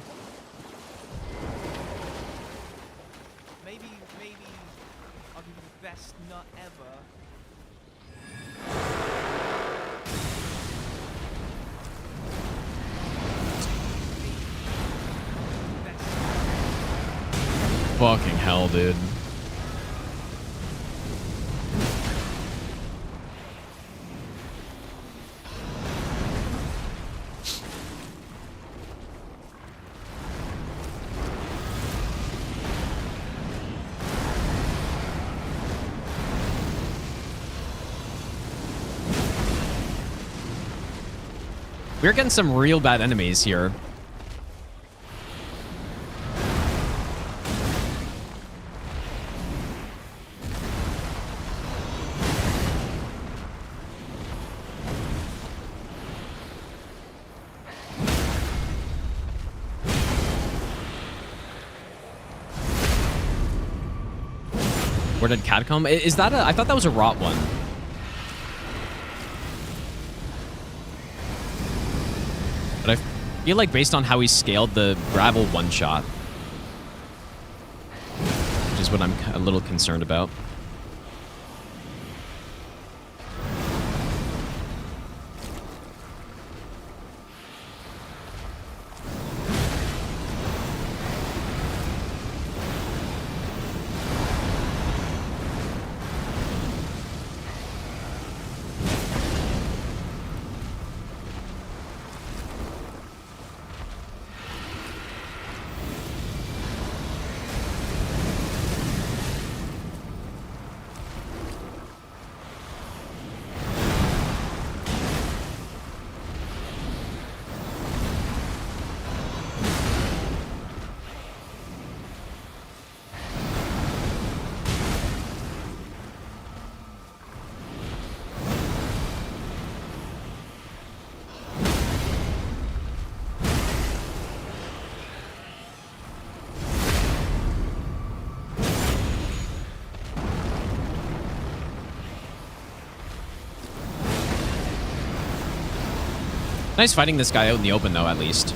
Maybe I'll give you the best nut ever. Fucking hell, dude. We're getting some real bad enemies here. Where did Catacomb? Is that a... I thought that was a rot one. But I feel like based on how he scaled the gravel one-shot, which is what I'm a little concerned about. Nice fighting this guy out in the open, though, at least.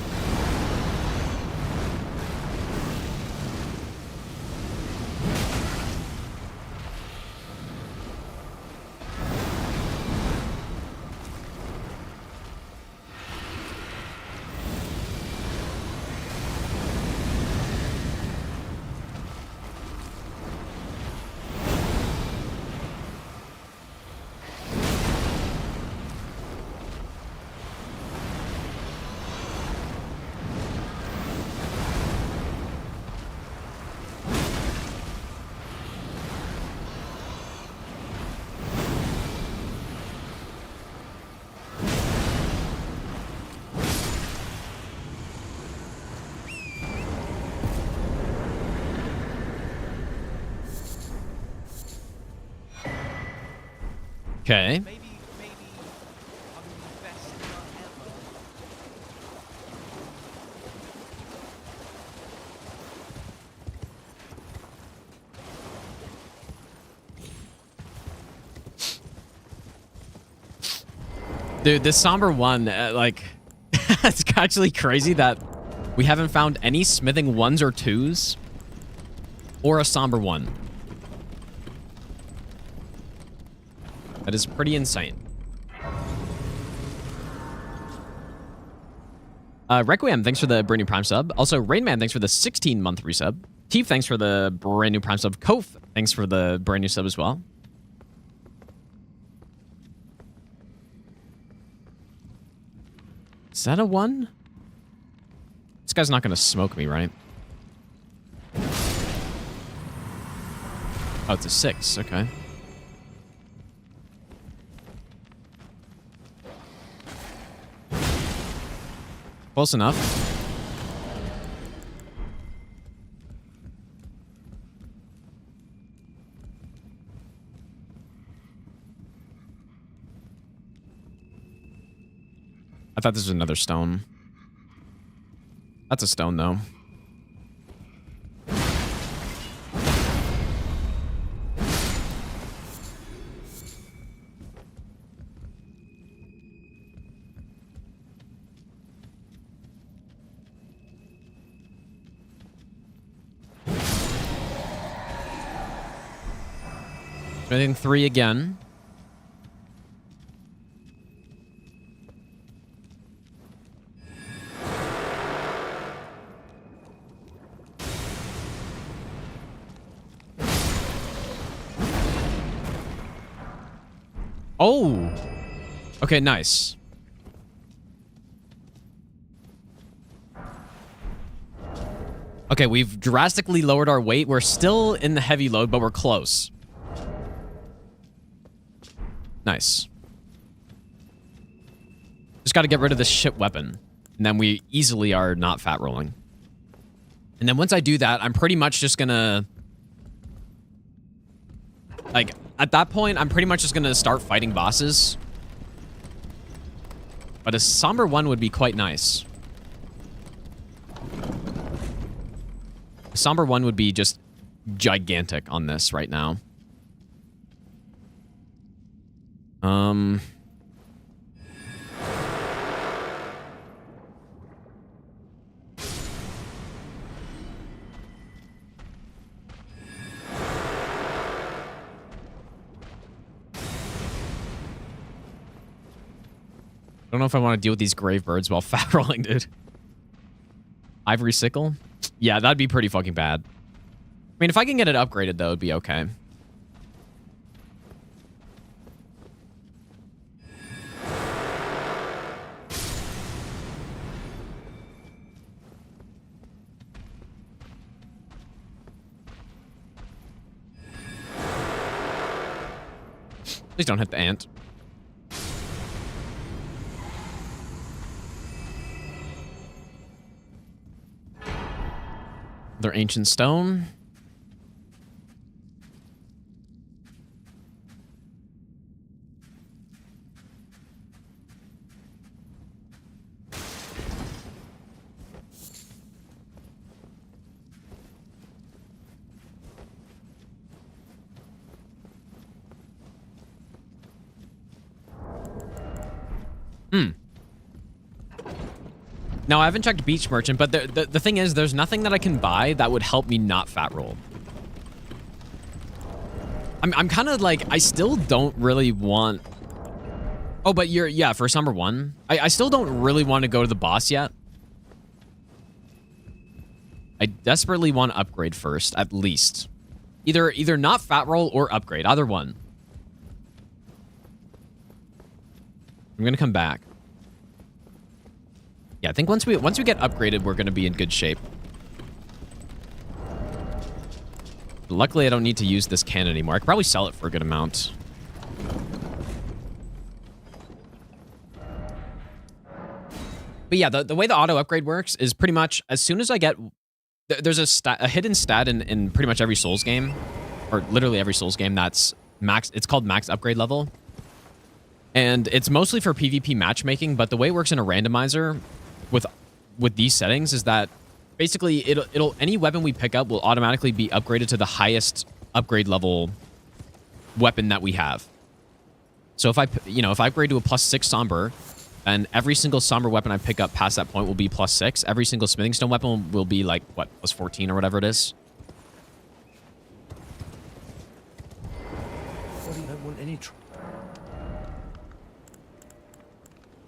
Okay. Maybe I'll give you the best nut ever. Dude, this somber one, like, it's actually crazy that we haven't found any smithing 1s or 2s or a somber one. That is pretty insane. Requiem, thanks for the brand new Prime sub. Also, Rainman, thanks for the 16-month resub. Teef, thanks for the brand new Prime sub. Kof, thanks for the brand new sub as well. Is that a 1? This guy's not going to smoke me, right? Oh, it's a 6. Okay. Close enough. I thought this was another stone. That's a stone, though. Smithing 3 again. Oh! Okay, nice. Okay, we've drastically lowered our weight. We're still in the heavy load, but we're close. Nice. Just got to get rid of this shit weapon. And then we easily are not fat rolling. And then once I do that, I'm pretty much just gonna... Like, at that point, I'm pretty much just gonna start fighting bosses. But a somber one would be quite nice. A somber one would be just gigantic on this right now. I don't know if I want to deal with these grave birds while fat rolling, dude. Ivory sickle? Yeah, that'd be pretty fucking bad. I mean, if I can get it upgraded, though, it'd be okay. Please don't hit the ant. Their ancient stone. Now, I haven't checked Beach Merchant, but the thing is, there's nothing that I can buy that would help me not fat roll. I'm kind of like, I still don't really want... Oh, but yeah, for Summer 1. I still don't really want to go to the boss yet. I desperately want to upgrade first, at least. Either not fat roll or upgrade, either one. I'm going to come back. Yeah, I think once we get upgraded, we're going to be in good shape. Luckily, I don't need to use this can anymore. I could probably sell it for a good amount. But yeah, the way the auto upgrade works is pretty much as soon as I get... There's a hidden stat in pretty much every Souls game, or literally every Souls game that's max. It's called max upgrade level. And it's mostly for PvP matchmaking, but the way it works in a randomizer with these settings is that basically it'll any weapon we pick up will automatically be upgraded to the highest upgrade level weapon that we have. So if I upgrade to a +6 somber, and every single somber weapon I pick up past that point will be +6. Every single smithing stone weapon will be like what, +14 or whatever it is.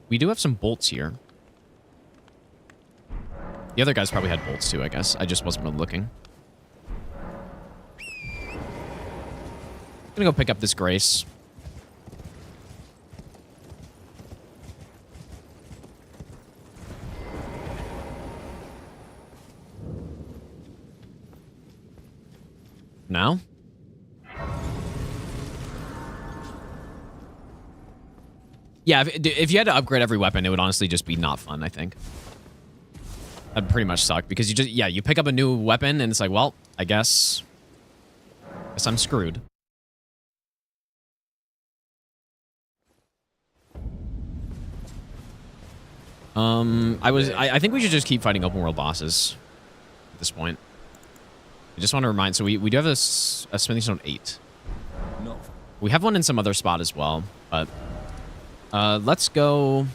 We do have some bolts here. The other guys probably had bolts too, I guess. I just wasn't really looking. I'm gonna go pick up this Grace. Now? Yeah, if you had to upgrade every weapon, it would honestly just be not fun, I think. That'd pretty much suck, because you pick up a new weapon, and it's like, well, I guess I'm screwed. I think we should just keep fighting open world bosses at this point. I just want to remind, so we do have a smithing stone 8. No. We have one in some other spot as well, but let's go.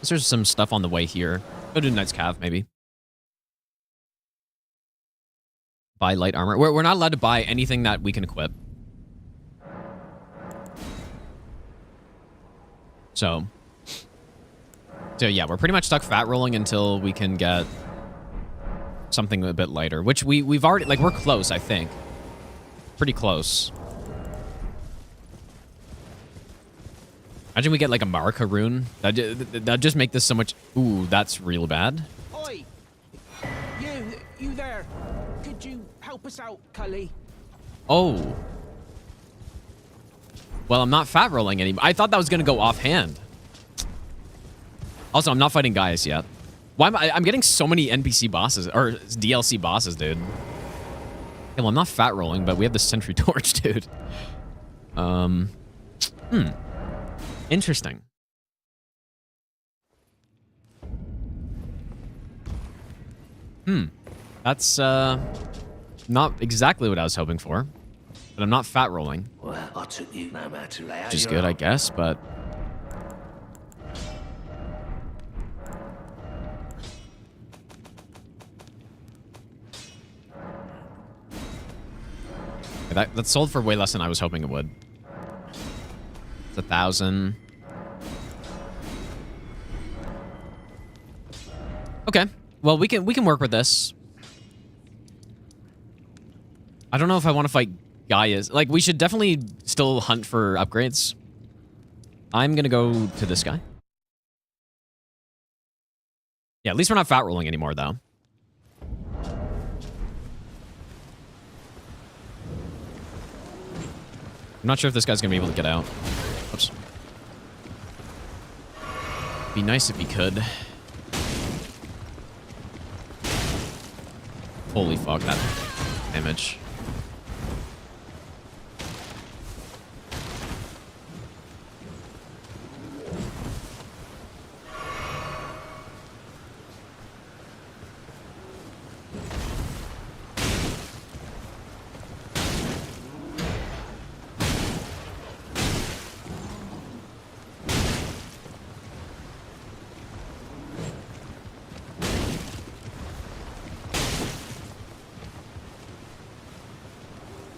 There's some stuff on the way here. Go to Knight's Cave, maybe. Buy light armor. We're not allowed to buy anything that we can equip. So yeah, we're pretty much stuck fat rolling until we can get something a bit lighter, which we've already, like, we're close, I think. Pretty close. Imagine we get like a Marika rune. That'd just make this so much... Ooh, that's real bad. Oi! You there? Could you help us out, Cully? Oh. Well, I'm not fat rolling anymore. I thought that was going to go offhand. Also, I'm not fighting Gaius yet. Why am I'm getting so many NPC bosses, or DLC bosses, dude. Okay, well, I'm not fat rolling, but we have the Sentry Torch, dude. Interesting. That's, not exactly what I was hoping for. But I'm not fat rolling. Well, I took you no matter how. Which is good, I guess, but... That sold for way less than I was hoping it would. It's 1,000. Okay. Well, we can work with this. I don't know if I want to fight Gaius. Like, we should definitely still hunt for upgrades. I'm gonna go to this guy. Yeah, at least we're not fat rolling anymore, though. I'm not sure if this guy's gonna be able to get out. Oops. Be nice if he could. Holy fuck, that damage.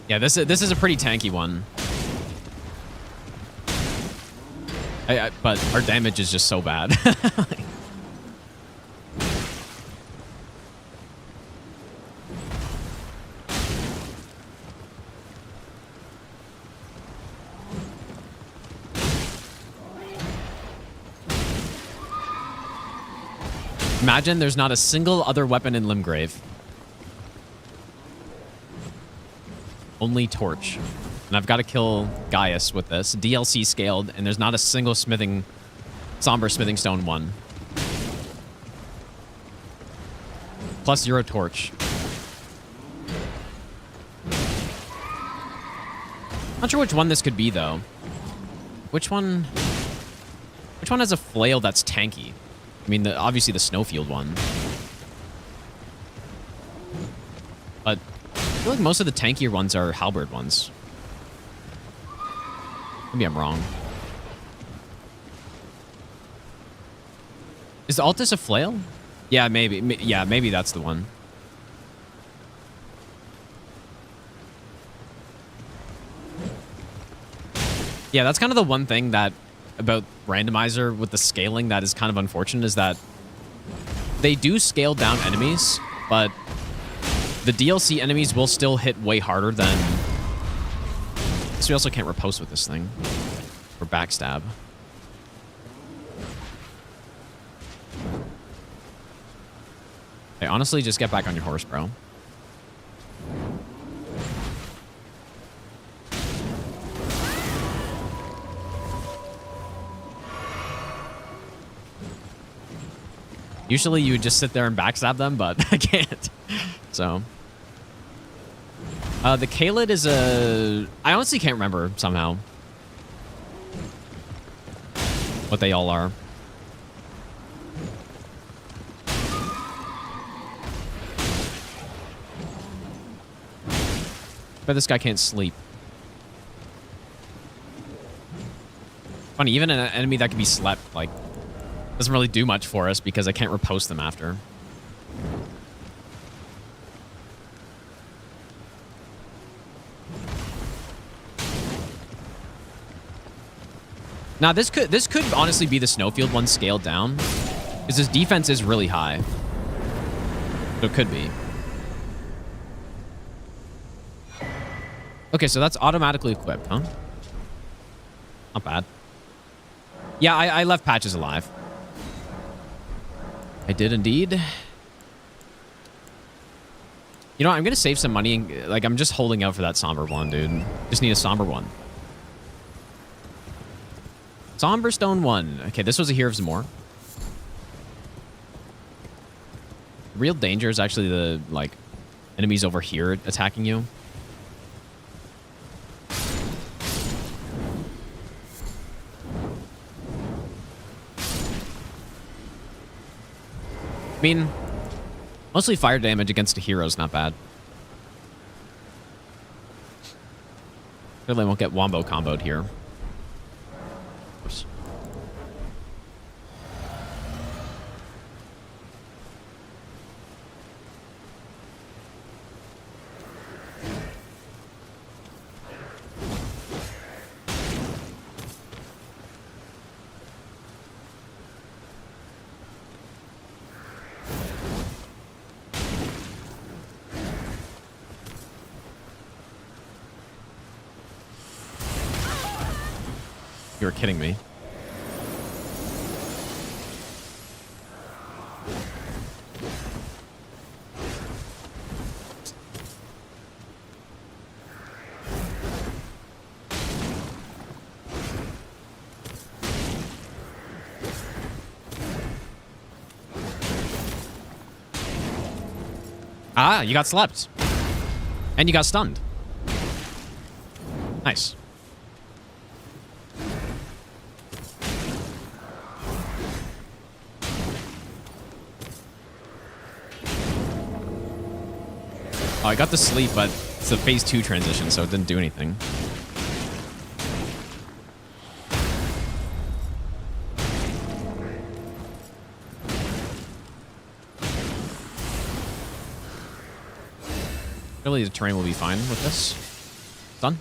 Yeah, this is a pretty tanky one. But our damage is just so bad. Imagine there's not a single other weapon in Limgrave. Only torch. And I've got to kill Gaius with this. DLC scaled, and there's not a single somber smithing stone one. Plus 0 torch. Not sure which one this could be, though. Which one has a flail that's tanky? I mean, obviously the snowfield one. But I feel like most of the tankier ones are halberd ones. Maybe I'm wrong. Is the Altus a flail? Yeah, maybe. Yeah, maybe that's the one. Yeah, that's kind of the one thing that about Randomizer with the scaling that is kind of unfortunate is that they do scale down enemies, but the DLC enemies will still hit way harder than... So we also can't riposte with this thing. Or backstab. Hey, honestly, just get back on your horse, bro. Usually you would just sit there and backstab them, but I can't. So... the Kaled is a... I honestly can't remember, somehow. What they all are. Bet this guy can't sleep. Funny, even an enemy that can be slept, like, doesn't really do much for us because I can't riposte them after. Now, this could honestly be the Snowfield one scaled down, because his defense is really high. So it could be. Okay, so that's automatically equipped, huh? Not bad. Yeah, I left Patches alive. I did indeed. You know what? I'm going to save some money. Like, I'm just holding out for that somber one, dude. Just need a somber one. Somber stone 1. Okay, this was a Here of Zamor. Real danger is actually the, like, enemies over here attacking you. I mean, mostly fire damage against a hero is not bad. Clearly I won't get wombo comboed here. Oops. You were kidding me. Ah, you got slept. And you got stunned. Nice. Oh, I got to sleep, but it's a phase 2 transition, so it didn't do anything. Really, the terrain will be fine with this. Done.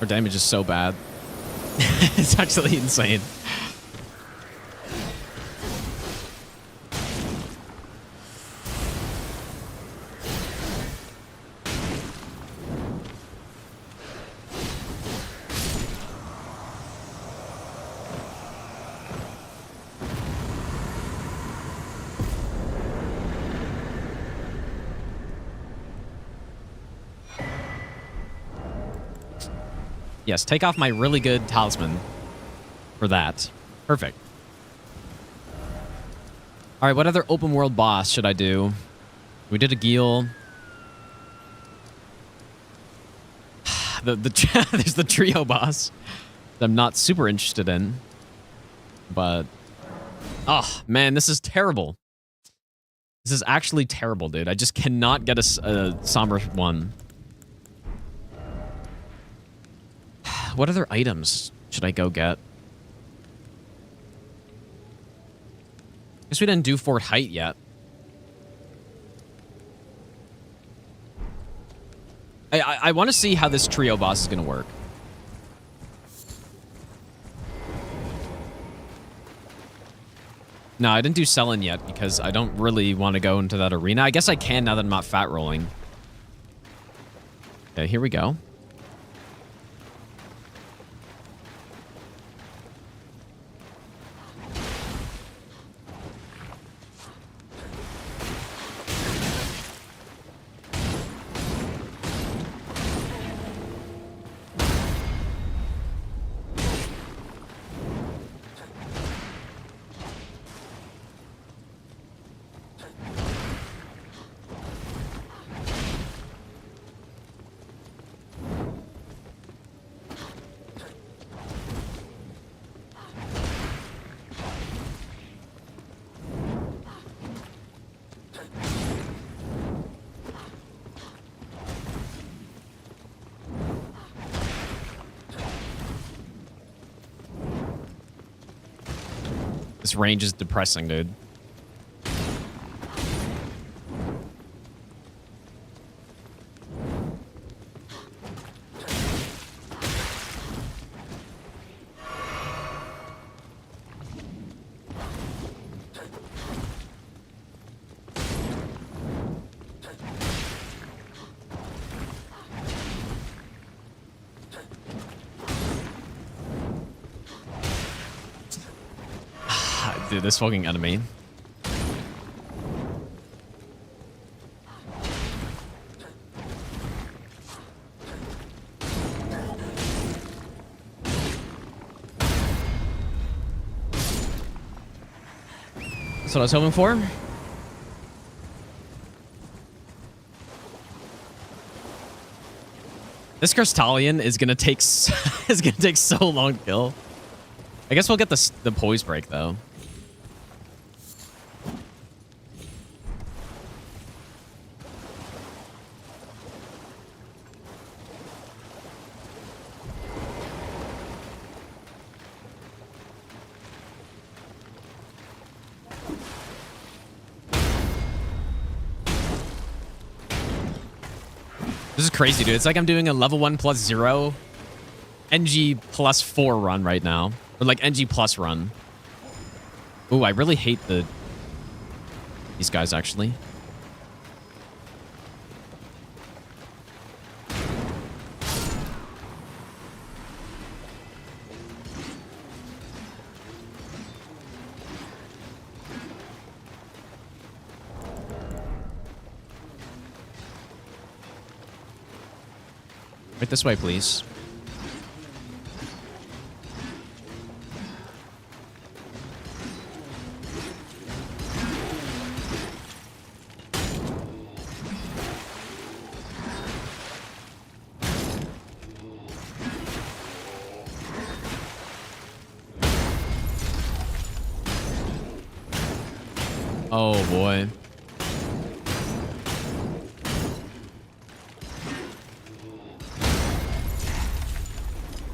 Our damage is so bad. It's actually insane. Yes, take off my really good talisman for that. Perfect. All right, what other open world boss should I do? We did a Geel. There's the trio boss that I'm not super interested in. But, oh, man, this is terrible. This is actually terrible, dude. I just cannot get a somber one. What other items should I go get? Guess we didn't do Fort Height yet. I want to see how this trio boss is going to work. No, I didn't do Selin yet because I don't really want to go into that arena. I guess I can now that I'm not fat rolling. Okay, here we go. This range is depressing, dude. Dude, this fucking enemy. That's what I was hoping for. This Crystallion is gonna take is gonna take so long to kill. I guess we'll get the poise break though. This is crazy, dude. It's like I'm doing a level 1 plus 0 NG plus 4 run right now. Or like NG plus run. Ooh, I really hate these guys, actually. Right this way, please. Oh boy.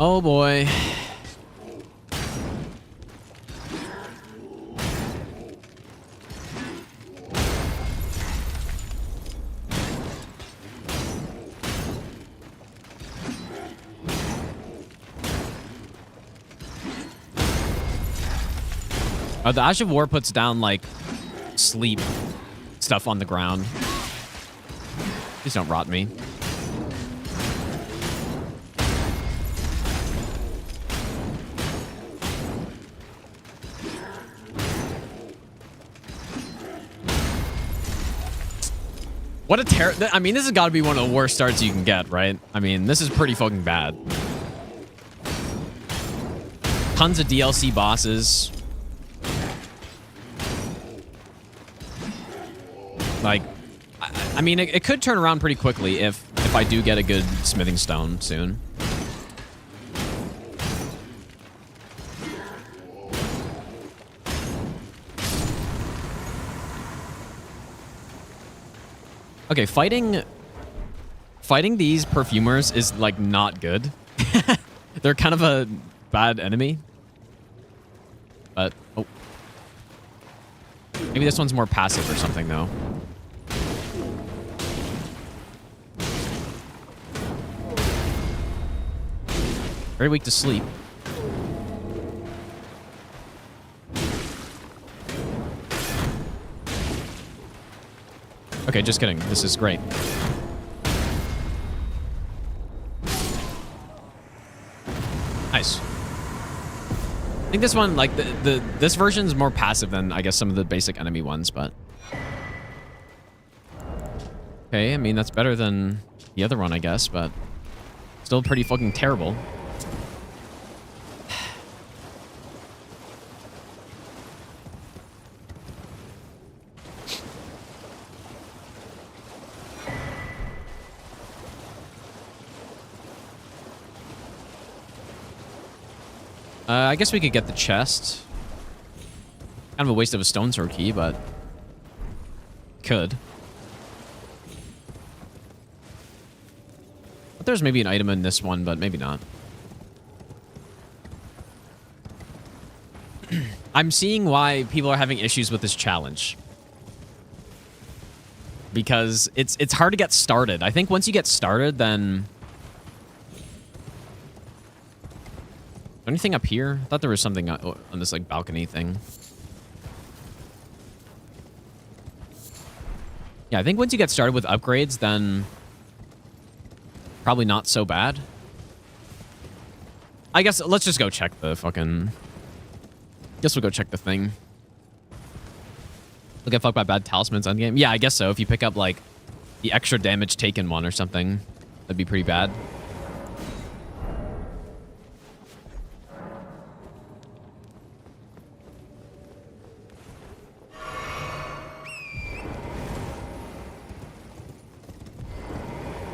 Oh boy. The Ash of War puts down like sleep stuff on the ground. Please don't rot me. What a I mean, this has got to be one of the worst starts you can get, right? I mean, this is pretty fucking bad. Tons of DLC bosses. Like, I mean, it could turn around pretty quickly if I do get a good smithing stone soon. Okay, fighting these perfumers is like not good. They're kind of a bad enemy. But oh. Maybe this one's more passive or something though. Very weak to sleep. Okay, just kidding. This is great. Nice. I think this one, like, this version is more passive than, I guess, some of the basic enemy ones, but... Okay, I mean, that's better than the other one, I guess, but... Still pretty fucking terrible. I guess we could get the chest. Kind of a waste of a stone sword key, but... Could. But there's maybe an item in this one, but maybe not. I'm seeing why people are having issues with this challenge. Because it's hard to get started. I think once you get started, then... Anything up here? I thought there was something on this like balcony thing. Yeah, I think once you get started with upgrades, then probably not so bad. I guess let's just go check the fucking... Guess we'll go check the thing. We'll get fucked by bad talismans on game. Yeah, I guess so. If you pick up like the extra damage taken one or something, that'd be pretty bad.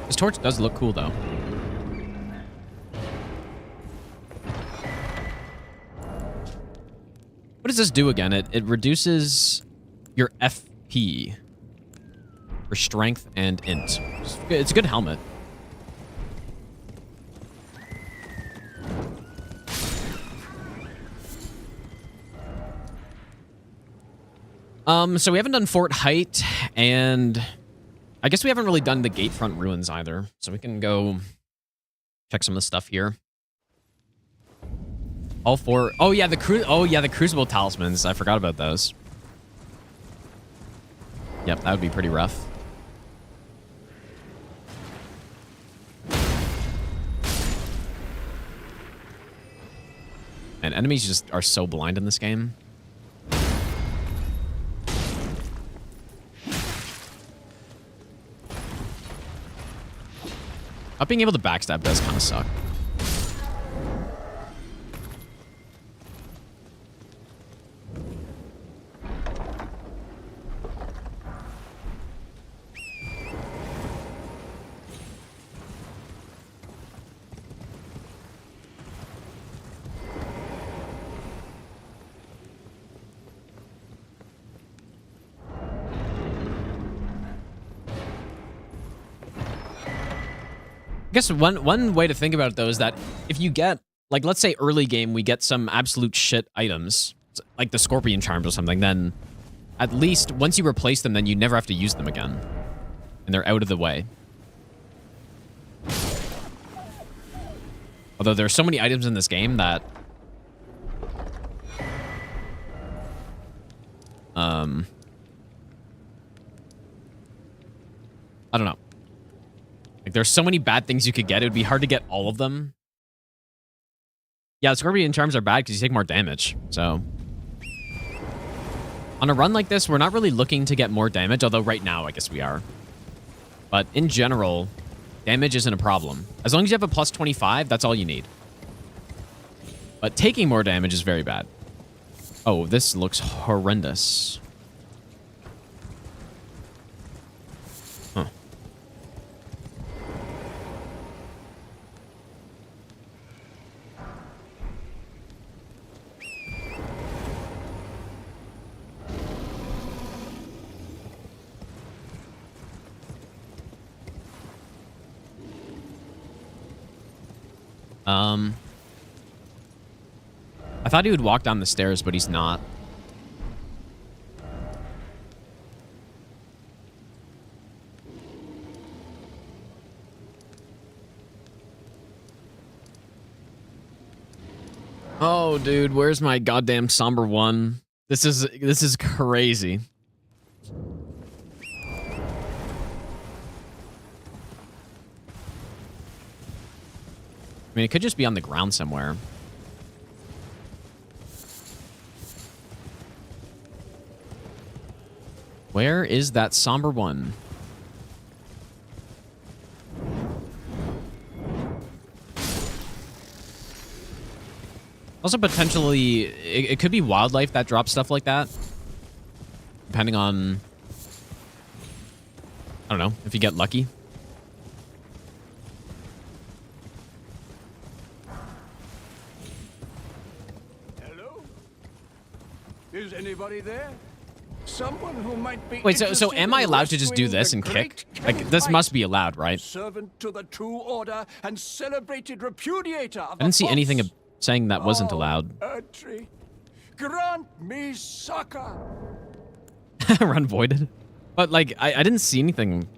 This torch does look cool, though. What does this do again? It reduces your FP for strength and int. It's a good helmet. So we haven't done Fort Height, and I guess we haven't really done the Gatefront Ruins either. So we can go check some of the stuff here. All four. Oh yeah, the Crucible talismans. I forgot about those. Yep, that would be pretty rough. And enemies just are so blind in this game. Not being able to backstab does kind of suck. I guess one way to think about it, though, is that if you get, like, let's say early game, we get some absolute shit items, like the Scorpion Charms or something, then at least once you replace them, then you never have to use them again. And they're out of the way. Although there are so many items in this game that... I don't know. Like, there's so many bad things you could get. It would be hard to get all of them. Yeah, the Scorpion Charms are bad because you take more damage. So, on a run like this, we're not really looking to get more damage. Although right now, I guess we are. But in general, damage isn't a problem. As long as you have a plus 25, that's all you need. But taking more damage is very bad. Oh, this looks horrendous. Huh. I thought he would walk down the stairs, but he's not. Oh, dude, where's my goddamn somber one? This is crazy. I mean, it could just be on the ground somewhere. Where is that somber one? Also, potentially, it could be wildlife that drops stuff like that. Depending on... I don't know, if you get lucky. Hello? Is anybody there? Someone who might be... Wait, so am I allowed to just do this and kick? Like, this must be allowed, right? Servant to the true order and celebrated repudiator of I didn't see anything saying that wasn't allowed. grant me succor. Run voided. But like, I didn't see anything.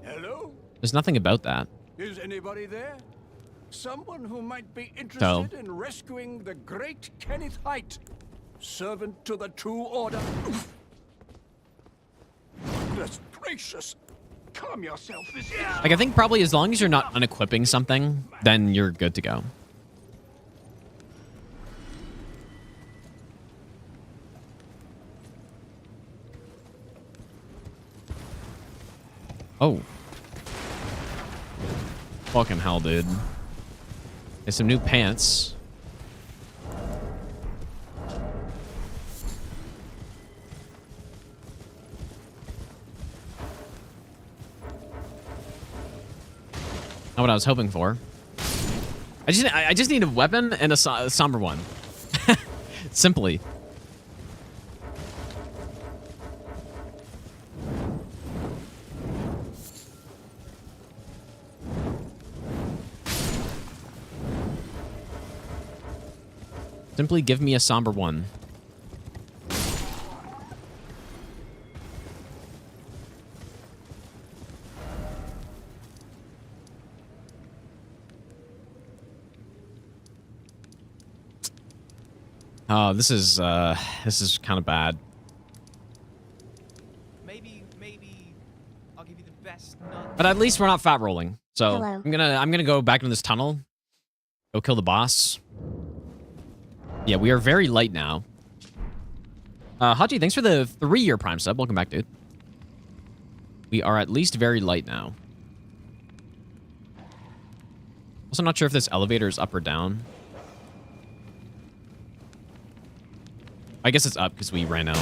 Hello? There's nothing about that. Is anybody there? Someone who might be interested in rescuing the great Kenneth Height, servant to the True Order. Goodness gracious. Calm yourself. This is... Like, I think probably as long as you're not unequipping something, then you're good to go. Oh. Fucking hell, dude. There's some new pants. Not what I was hoping for. I just need a weapon and a somber one. Simply. Simply give me a somber one. Oh, this is kind of bad. Maybe I'll give you the best nut. But at least we're not fat rolling. So Hello. I'm gonna go back into this tunnel. Go kill the boss. Yeah, we are very light now. Haji, thanks for the 3-year Prime sub. Welcome back, dude. We are at least very light now. Also not sure if this elevator is up or down. I guess it's up because we ran out.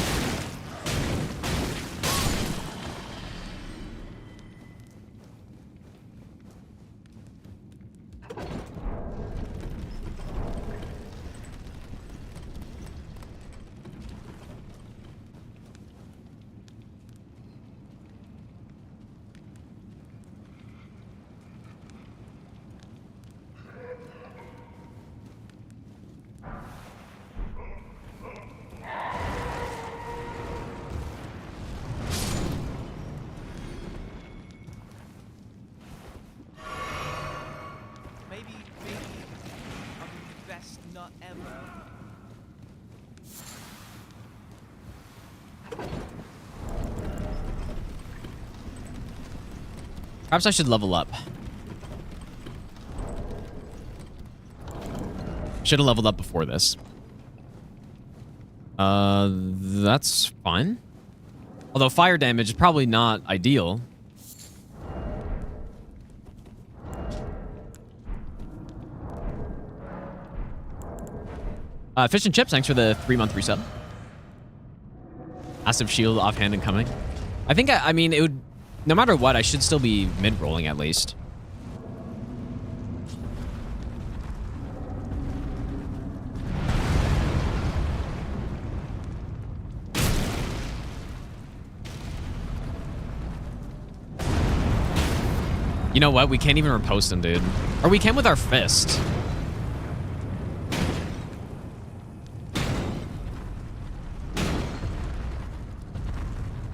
Maybe I'll give you the best nut ever. Perhaps I should level up. Should have leveled up before this. That's fine. Although fire damage is probably not ideal. Fish and Chips, thanks for the 3-month resub. Massive shield offhand and coming. I think, I mean, it would... No matter what, I should still be mid-rolling at least. You know what? We can't even riposte him, dude. Or we can with our fist.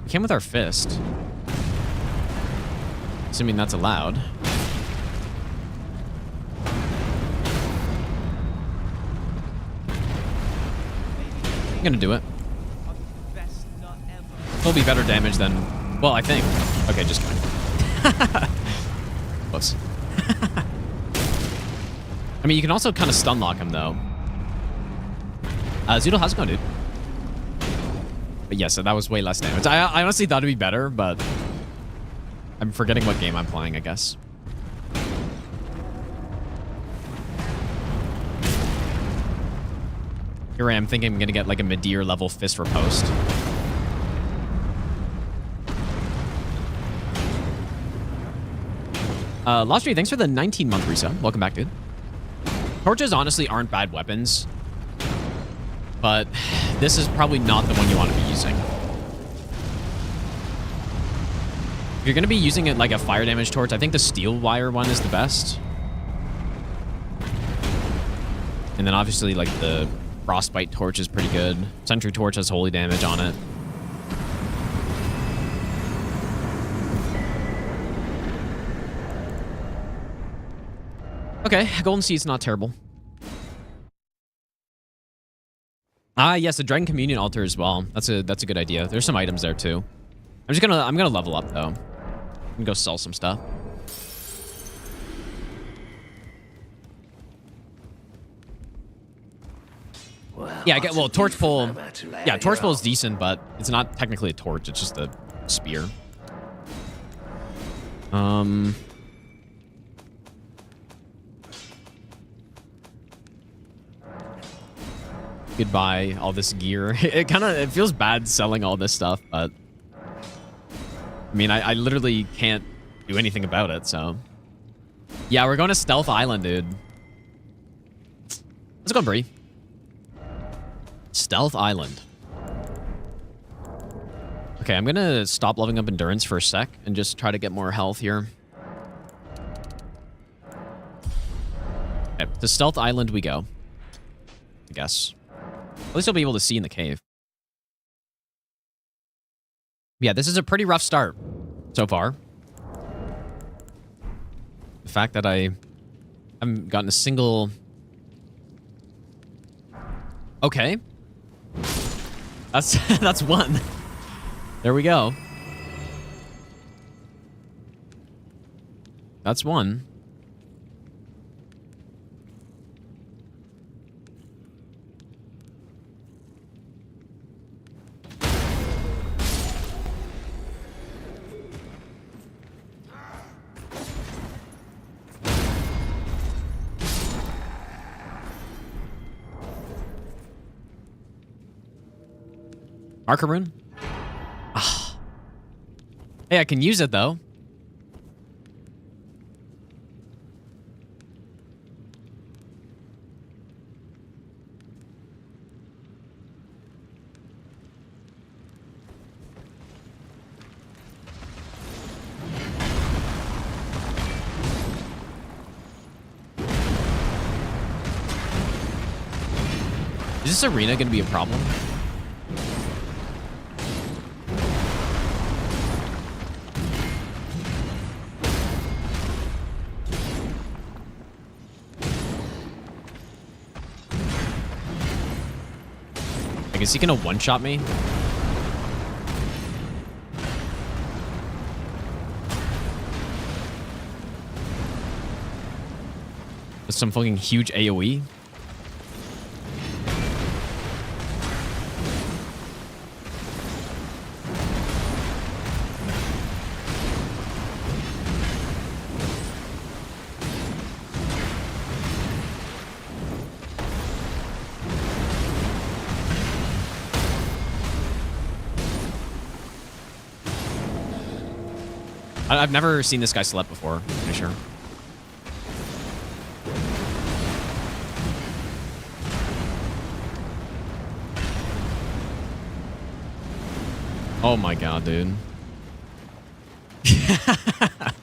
We can with our fist. Assuming that's allowed. I'm gonna do it. I'll give you the best nut ever. It'll be better damage than... Well, I think. Okay, just kidding. Close. I mean, you can also kind of stun lock him, though. Zoodle, how's it going, dude? But yeah, so that was way less damage. I honestly thought it'd be better, but... I'm forgetting what game I'm playing, I guess. Here I am thinking I'm gonna get like a mid-tier level fist riposte. Lost Tree, thanks for the 19-month resub. Welcome back, dude. Torches honestly aren't bad weapons, but this is probably not the one you want to be using. If you're going to be using it like a fire damage torch, I think the steel wire one is the best. And then obviously like the Frostbite Torch is pretty good. Sentry Torch has holy damage on it. Okay, Golden Seed's not terrible. Ah, yes, a Dragon Communion Altar as well. That's a good idea. There's some items there too. I'm gonna level up though. I'm gonna go sell some stuff. Yeah, torch pull. Yeah, torch pull is decent, but it's not technically a torch. It's just a spear. Goodbye, all this gear. It feels bad selling all this stuff, but I mean, I literally can't do anything about it. So yeah, we're going to Stealth Island, dude. Let's go, Bree. Stealth Island. Okay, I'm gonna stop leveling up endurance for a sec and just try to get more health here. Okay, to Stealth Island we go. I guess. At least I'll be able to see in the cave. Yeah, this is a pretty rough start so far. The fact that I haven't gotten a single... Okay. That's one. There we go. That's one. Marker rune? Ah. Hey, I can use it though. Is this arena gonna be a problem? Is he gonna one-shot me? With some fucking huge AoE? I've never seen this guy select before, I'm pretty sure. Oh my god, dude. At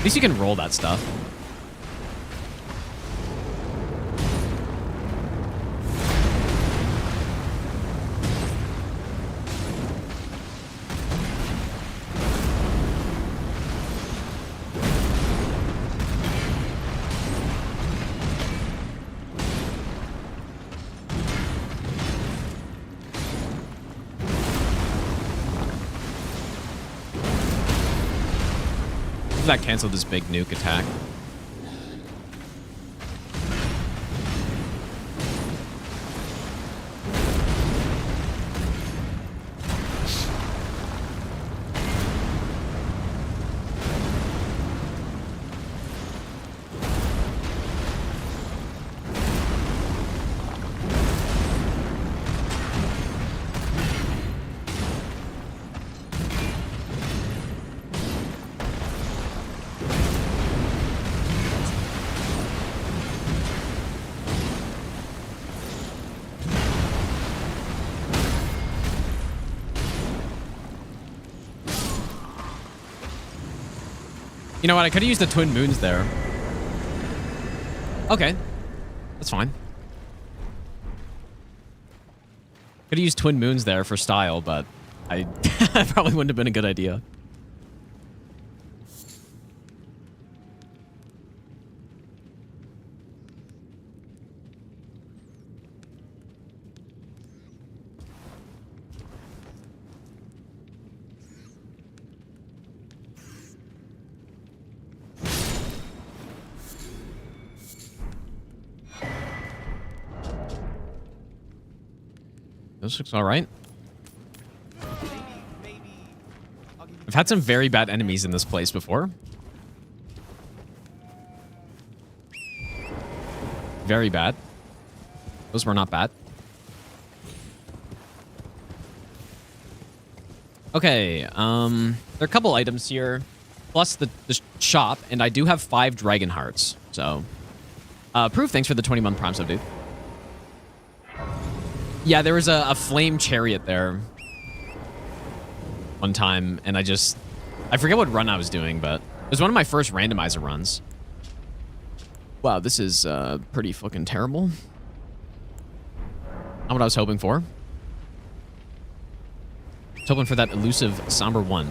least you can roll that stuff. That canceled this big nuke attack. You know what? I could have used the twin moons there. Okay. That's fine. Could have used Twin Moons there for style, but I probably wouldn't have been a good idea. This looks all right. Maybe I'll give you I've had some very bad enemies in this place before. Very bad. Those were not bad. Okay, there are a couple items here, plus the shop, and I do have 5 dragon hearts. So, Proof, thanks for the 20-month Prime sub, dude. Yeah, there was a flame chariot there one time, and I forget what run I was doing, but it was one of my first randomizer runs. Wow, this is pretty fucking terrible. Not what I was hoping for. I was hoping for that elusive somber 1.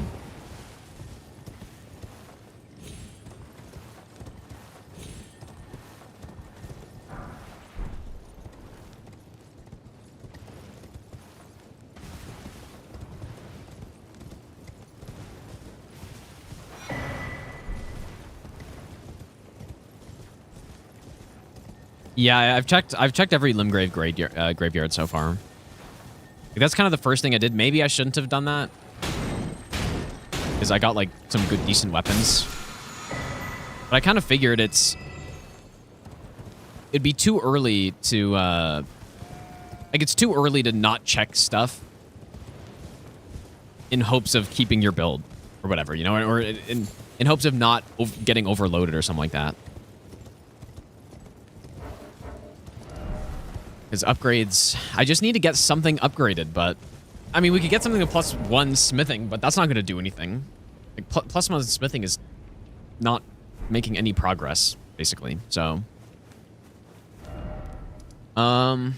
Yeah, I've checked every Limgrave graveyard so far. Like, that's kind of the first thing I did. Maybe I shouldn't have done that, because I got like some good, decent weapons. But I kind of figured it'd be too early to like, it's too early to not check stuff in hopes of keeping your build or whatever, you know, or in hopes of not getting overloaded or something like that. Because upgrades, I just need to get something upgraded, but I mean, we could get something to +1 smithing, but that's not going to do anything. Like, +1 smithing is not making any progress, basically. So, there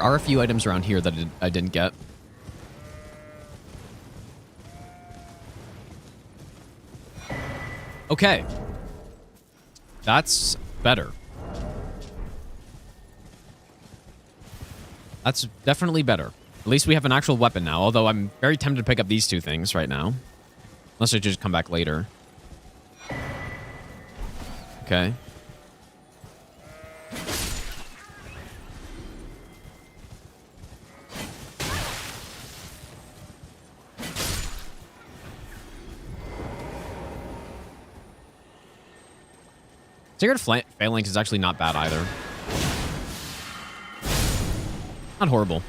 are a few items around here that I didn't get. Okay. That's better. That's definitely better. At least we have an actual weapon now, although I'm very tempted to pick up these 2 things right now. Unless I just come back later. Okay. Sacred Phalanx is actually not bad either. Not horrible.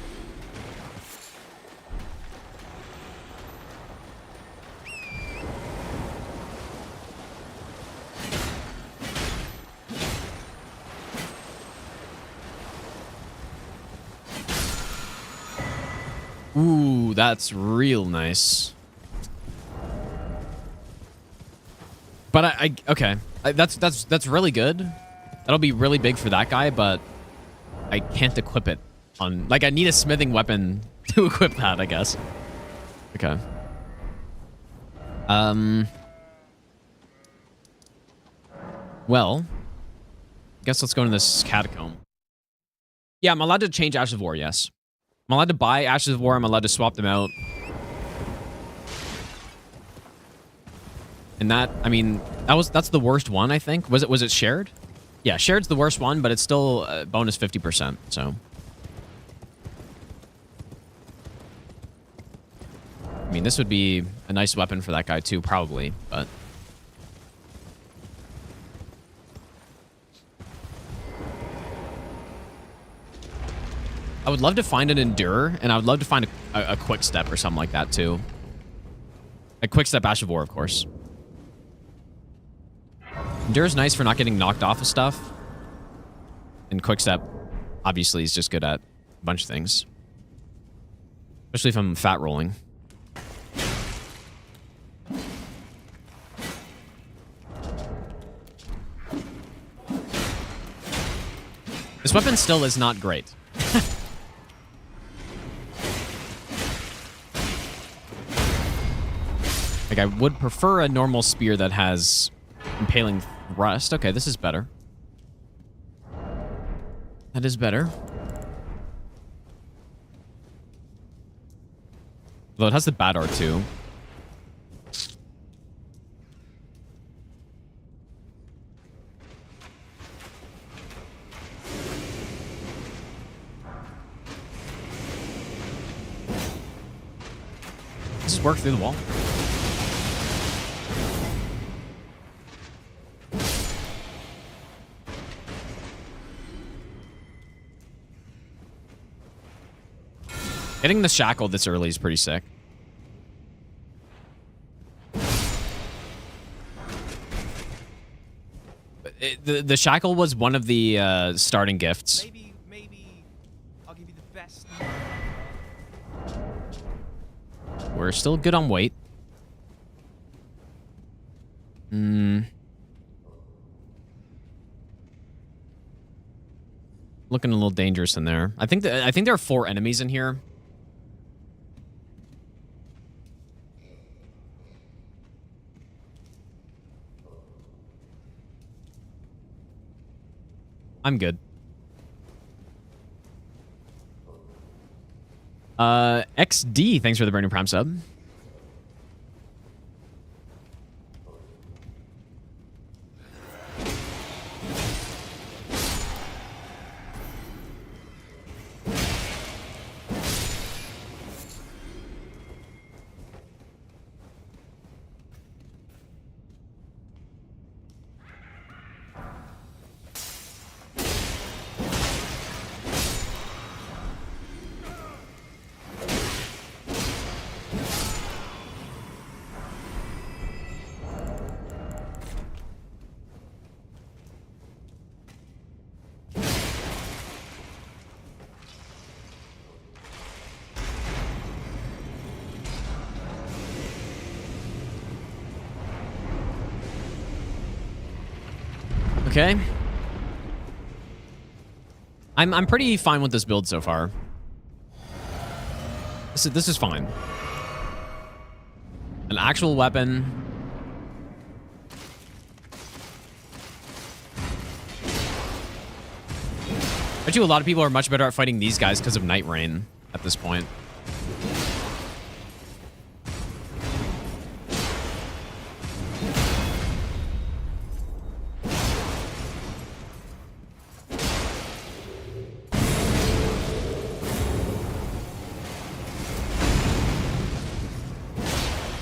Ooh, that's real nice. But okay. That's really good. That'll be really big for that guy, but I can't equip it on, like, I need a smithing weapon to equip that, I guess. Okay. Well, I guess let's go into this catacomb. Yeah, I'm allowed to change Ashes of War, yes. I'm allowed to buy Ashes of War, I'm allowed to swap them out. And that, I mean, that's the worst one, I think. Was it shared? Yeah, shared's the worst one, but it's still bonus 50%, so. I mean, this would be a nice weapon for that guy too, probably, but. I would love to find an Endurer, and I would love to find a Quick Step or something like that too. A Quick Step Ash of War, of course. Endurer's nice for not getting knocked off of stuff. And Quickstep, obviously, is just good at a bunch of things. Especially if I'm fat rolling. This weapon still is not great. Like, I would prefer a normal spear that has impaling thrust. Okay, this is better. That is better. Though it has the bad art too. Does this work through the wall? Getting the shackle this early is pretty sick. The shackle was one of the starting gifts. Maybe I'll give you the best. We're still good on weight. Looking a little dangerous in there. I think there are 4 enemies in here. I'm good. XD, thanks for the brand new Prime sub. Okay. I'm pretty fine with this build so far. This is fine. An actual weapon. I bet you a lot of people are much better at fighting these guys because of Night Rain at this point.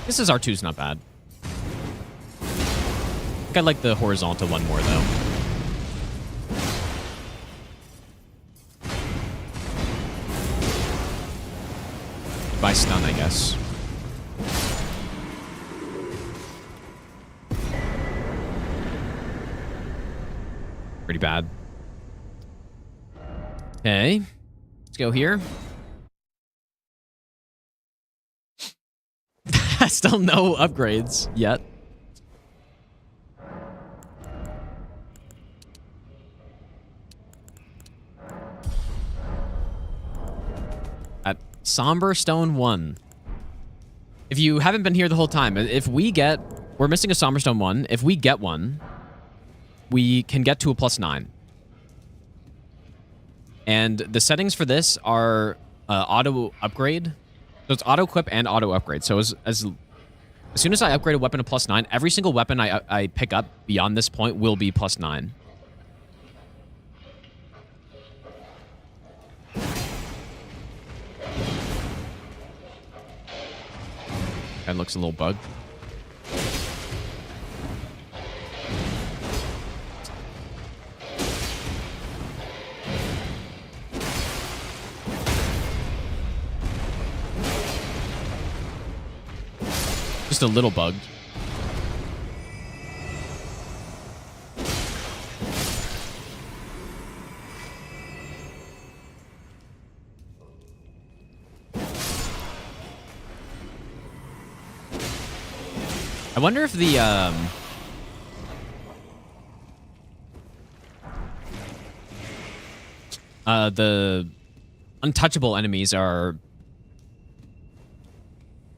This is R2's not bad. I think I like the horizontal one more, though. By stun, I guess. Pretty bad. Okay. Let's go here. Still no upgrades yet. At Somber Stone 1. If you haven't been here the whole time, if we get... We're missing a Somber Stone 1. If we get one, we can get to a +9. And the settings for this are auto upgrade. So it's auto equip and auto upgrade. So as soon as I upgrade a weapon to +9, every single weapon I pick up beyond this point will be +9. That looks a little bugged. Just a little bugged. I wonder if the untouchable enemies are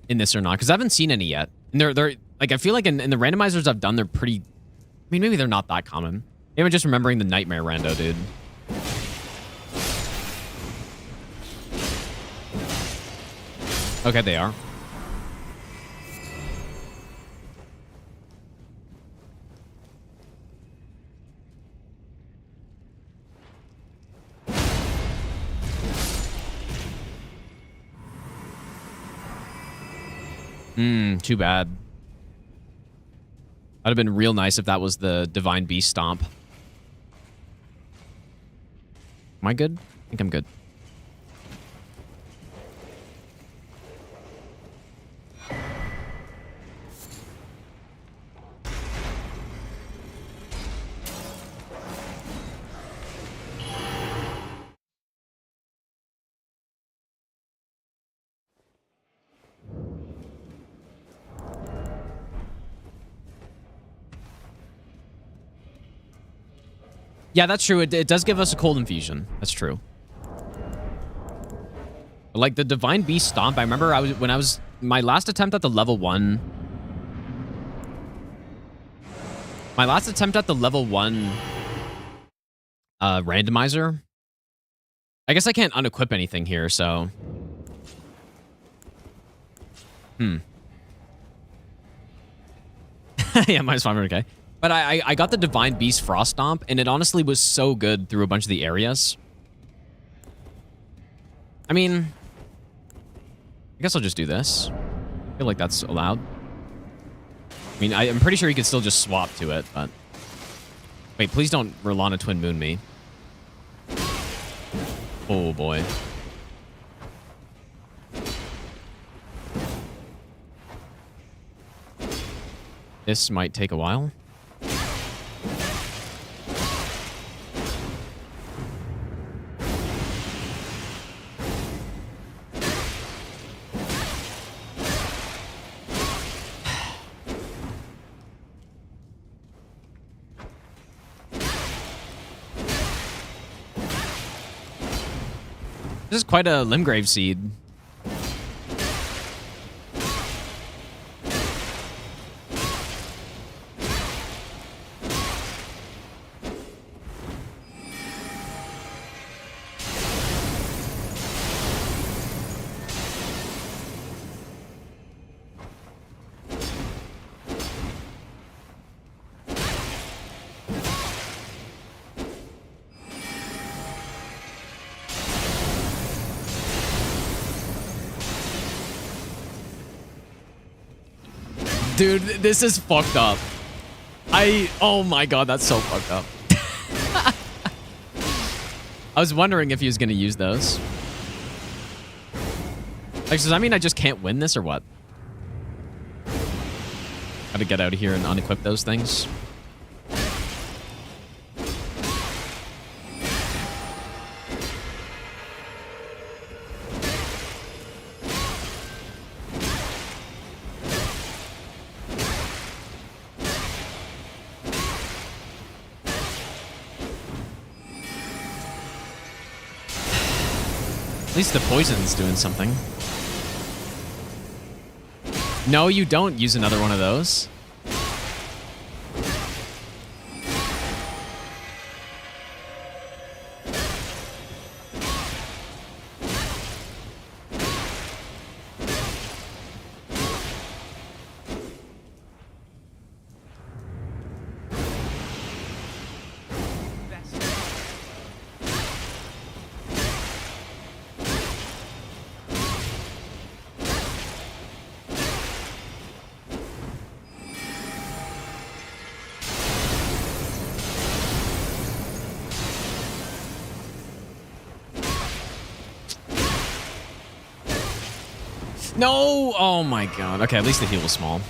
in this or not, because I haven't seen any yet. And they're like, I feel like in the randomizers I've done, they're pretty. I mean, maybe they're not that common. Maybe I'm just remembering the nightmare rando, dude. Okay, they are. Too bad. That'd have been real nice if that was the Divine Beast Stomp. Am I good? I think I'm good. Yeah, that's true. It does give us a cold infusion. That's true. Like the Divine Beast Stomp, I remember when I was my last attempt at the level 1. My last attempt at the level 1 randomizer. I guess I can't unequip anything here, so. Yeah, minus 500k. But I got the Divine Beast Frost Stomp, and it honestly was so good through a bunch of the areas. I mean, I guess I'll just do this. I feel like that's allowed. I mean, I'm pretty sure you could still just swap to it, but... Wait, please don't Rolana Twin Moon me. Oh, boy. This might take a while. This is quite a Limgrave seed. Dude, this is fucked up. Oh my god, that's so fucked up. I was wondering if he was gonna use those. Like, does that mean I just can't win this or what? Gotta get out of here and unequip those things. At least the poison's doing something. No, you don't use another one of those. No! Oh my god. Okay, at least the heal was small.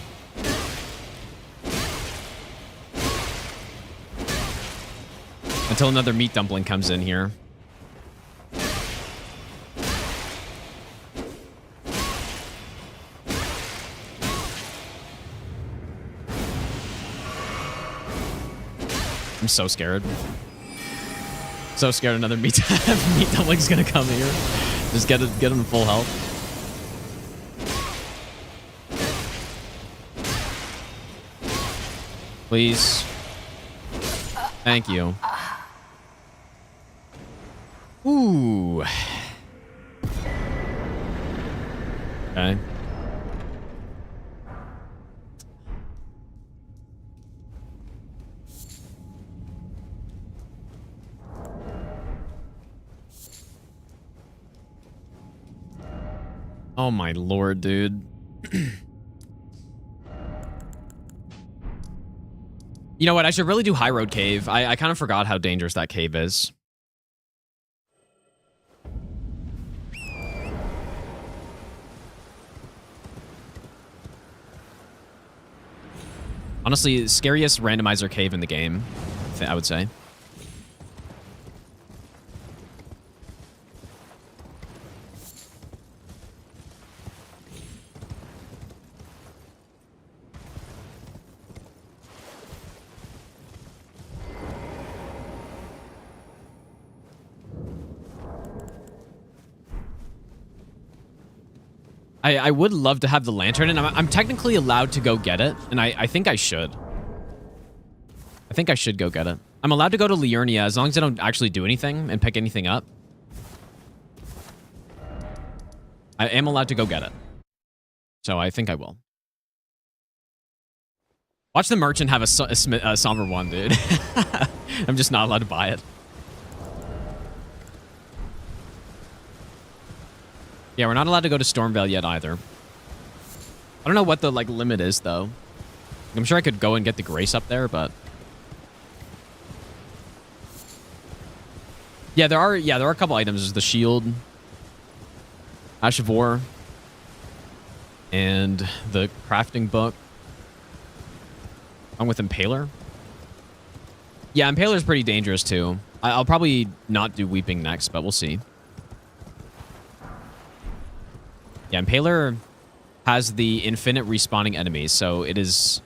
Until another meat dumpling comes in here. I'm so scared. So scared another meat dumpling's gonna come here. Just get him full health. Please. Thank you. Ooh. Okay. Oh my lord, dude. You know what? I should really do High Road Cave. I kind of forgot how dangerous that cave is. Honestly, scariest randomizer cave in the game, I would say. I would love to have the lantern, and I'm technically allowed to go get it, and I think I should. I think I should go get it. I'm allowed to go to Liurnia as long as I don't actually do anything and pick anything up. I am allowed to go get it. So I think I will. Watch the merchant have a somber one, dude. I'm just not allowed to buy it. Yeah, we're not allowed to go to Stormveil yet either. I don't know what the limit is though. I'm sure I could go and get the grace up there, but yeah, there are a couple items. There's the shield, Ash of War, and the crafting book. I'm with Impaler. Yeah, Impaler's pretty dangerous too. I'll probably not do Weeping next, but we'll see. Yeah, Impaler has the infinite respawning enemies, so it is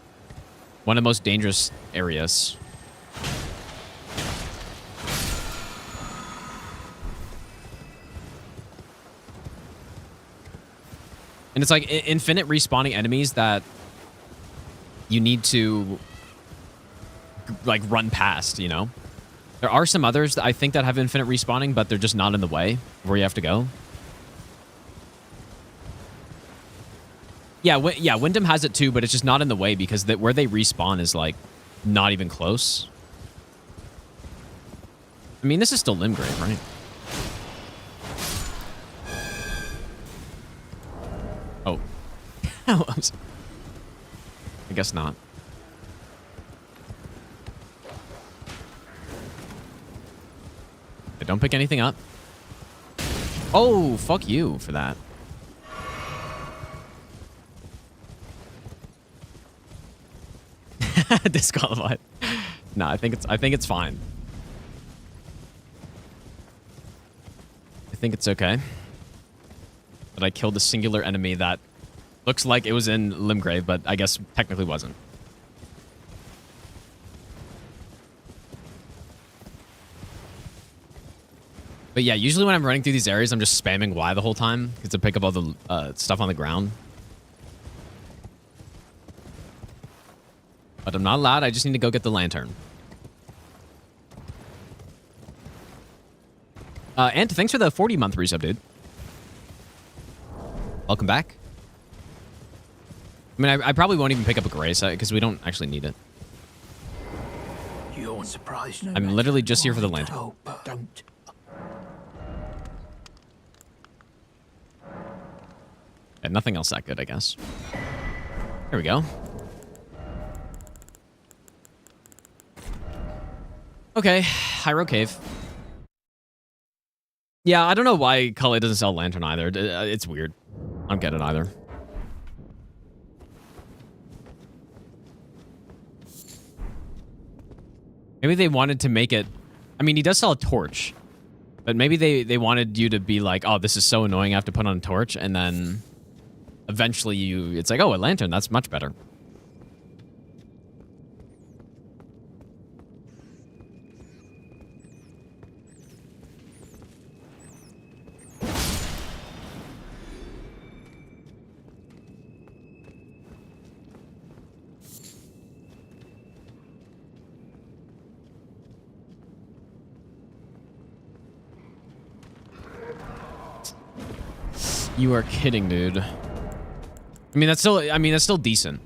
one of the most dangerous areas. And it's like infinite respawning enemies that you need to run past, you know? There are some others that I think that have infinite respawning, but they're just not in the way where you have to go. Yeah, Wyndham has it too, but it's just not in the way because where they respawn is not even close. I mean, this is still Limgrave, right? Oh. I guess not. Don't pick anything up. Oh, fuck you for that. Disqualified. No, I think it's fine. I think it's okay. But I killed a singular enemy that looks like it was in Limgrave, but I guess technically wasn't. But yeah, usually when I'm running through these areas, I'm just spamming Y the whole time to pick up all the stuff on the ground. But I'm not allowed. I just need to go get the lantern. And thanks for the 40-month resub, dude. Welcome back. I mean, I probably won't even pick up a grace because we don't actually need it. You're surprised. I'm literally just here for the lantern. Oh, don't. And nothing else that good, I guess. Here we go. Okay, High Road Cave. Yeah, I don't know why Cully doesn't sell lantern either. It's weird. I don't get it either. Maybe they wanted to make it... I mean, he does sell a torch. But maybe they wanted you to be like, oh, this is so annoying, I have to put on a torch. And then eventually it's like, oh, a lantern, that's much better. You are kidding, dude. I mean, that's still decent.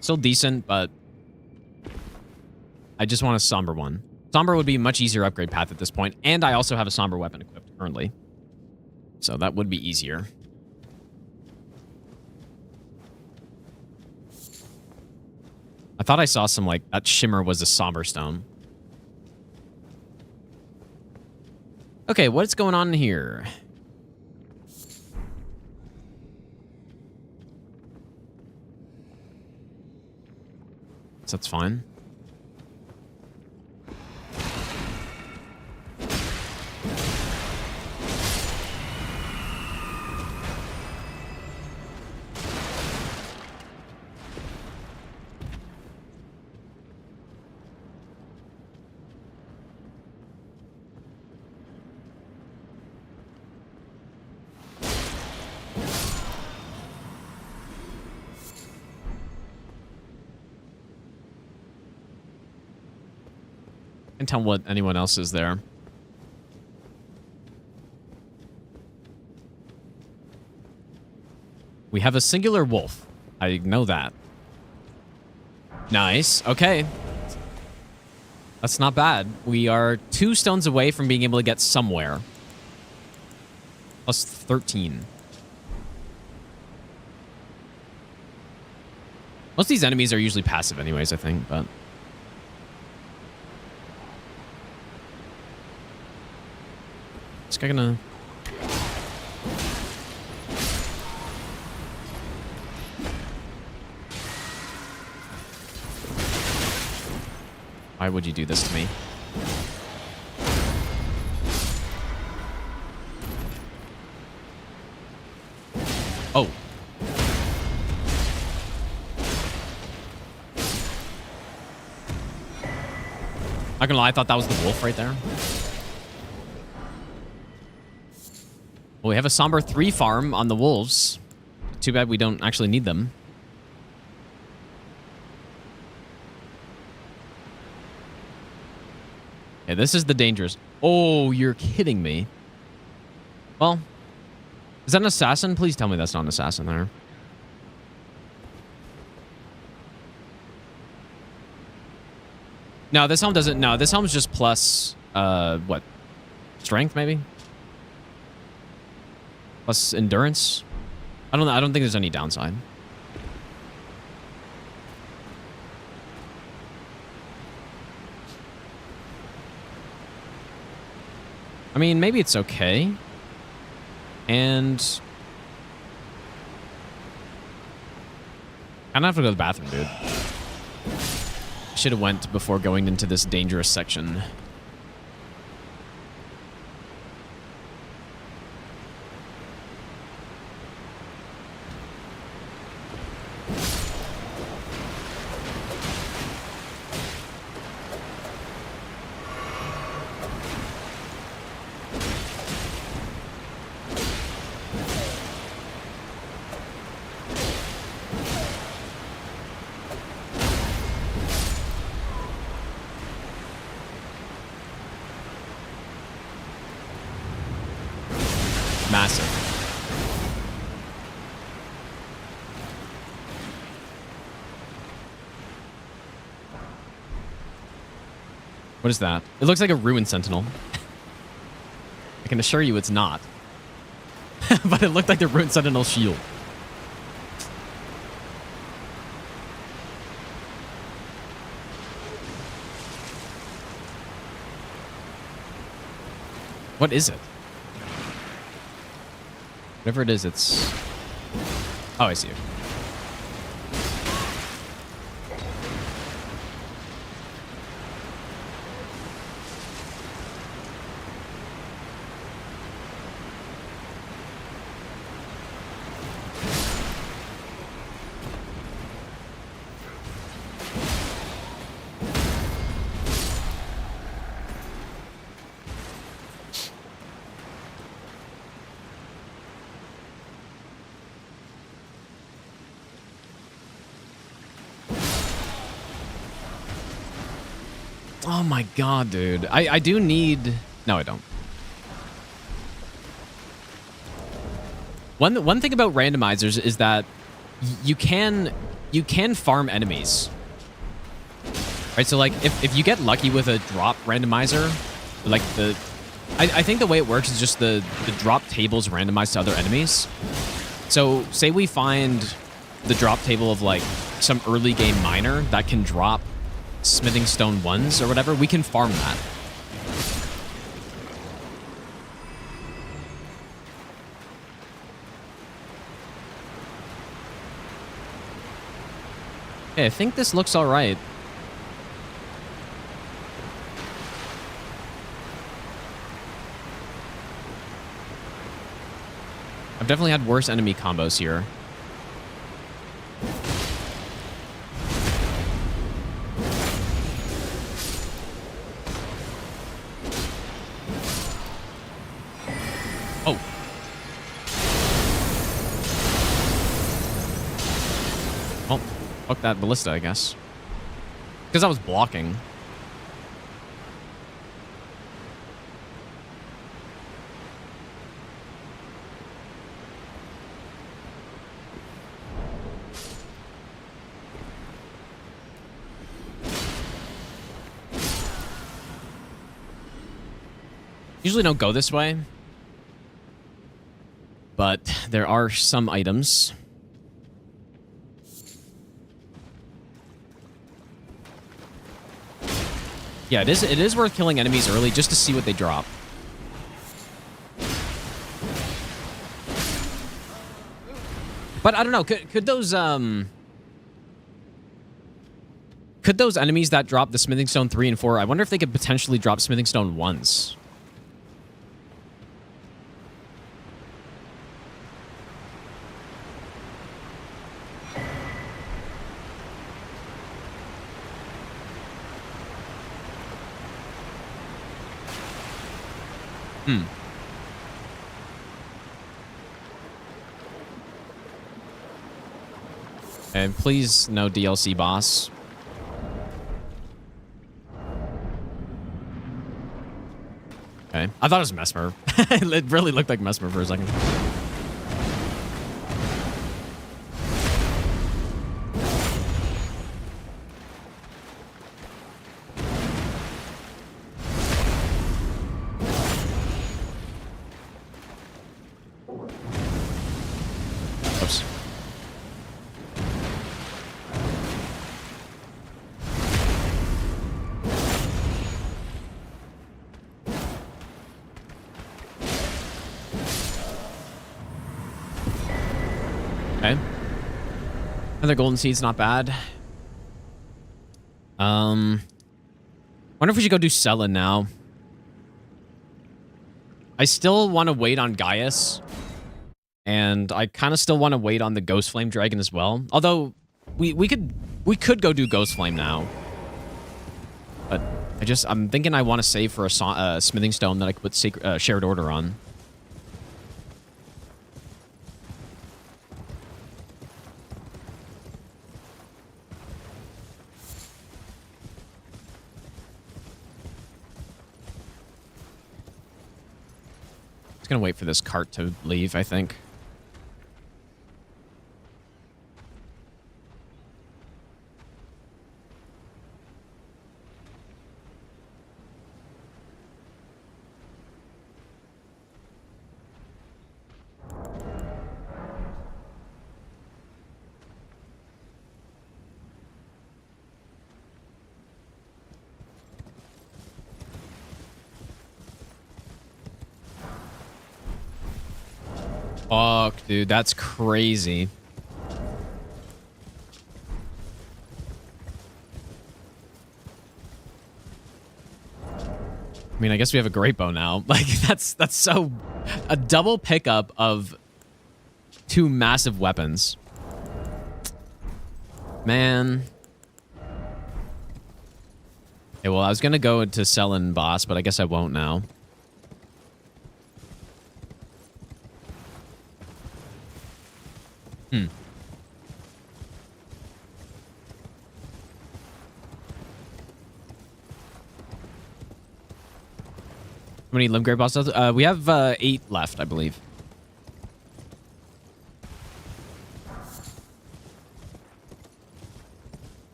Still decent, but I just want a somber one. Somber would be a much easier upgrade path at this point, and I also have a somber weapon equipped currently. So that would be easier. I thought I saw some, like, that shimmer was a somber stone. Okay, what's going on here? So that's fine. Can't tell what anyone else is there. We have a singular wolf. I know that. Nice. Okay. That's not bad. We are 2 stones away from being able to get somewhere. Plus 13. Most of these enemies are usually passive anyways, I think, but... This guy gonna... Why would you do this to me? Oh. Not gonna lie, I thought that was the wolf right there. Well, we have a Somber 3 farm on the wolves. Too bad we don't actually need them. Okay, this is the dangerous... Oh, you're kidding me. Well, is that an assassin? Please tell me that's not an assassin there. No, this helm doesn't... No, this helm's just plus... what? Strength, maybe? Plus endurance? I don't think there's any downside. I mean, maybe it's okay. And... I don't have to go to the bathroom, dude. Should have went before going into this dangerous section. Massive. What is that? It looks like a ruined sentinel. I can assure you it's not. But it looked like the ruined sentinel shield. What is it? Whatever it is, it's... Oh, I see it. Oh my god, dude. I do need... No, I don't. One thing about randomizers is that you can farm enemies. Right, so like if you get lucky with a drop randomizer, like I think the way it works is just the drop tables randomized to other enemies. So say we find the drop table of like some early game miner that can drop smithing stone 1s or whatever, we can farm that. Okay, I think this looks all right. I've definitely had worse enemy combos here. Oh. Well, fuck that ballista, I guess. Because I was blocking. Usually don't go this way, but there are some items. Yeah, it is worth killing enemies early just to see what they drop. But I don't know, could those enemies that drop the smithing stone 3 and 4, I wonder if they could potentially drop smithing stone 1s. And please, no DLC boss. Okay. I thought it was Mesmer. It really looked like Mesmer for a second. Oops. Okay. Another golden seed's not bad. Wonder if we should go do Sella now. I still want to wait on Gaius. And I kind of still want to wait on the Ghost Flame Dragon as well. Although we could go do Ghost Flame now. But I'm thinking I want to save for a smithing stone that I could put shared order on. Gonna wait for this cart to leave, I think. Fuck, dude, that's crazy. I mean, I guess we have a great bow now. Like, that's so... A double pickup of 2 massive weapons. Man. Okay, well, I was gonna go into Selin boss, but I guess I won't now. many Limgrave bosses? We have 8 left, I believe.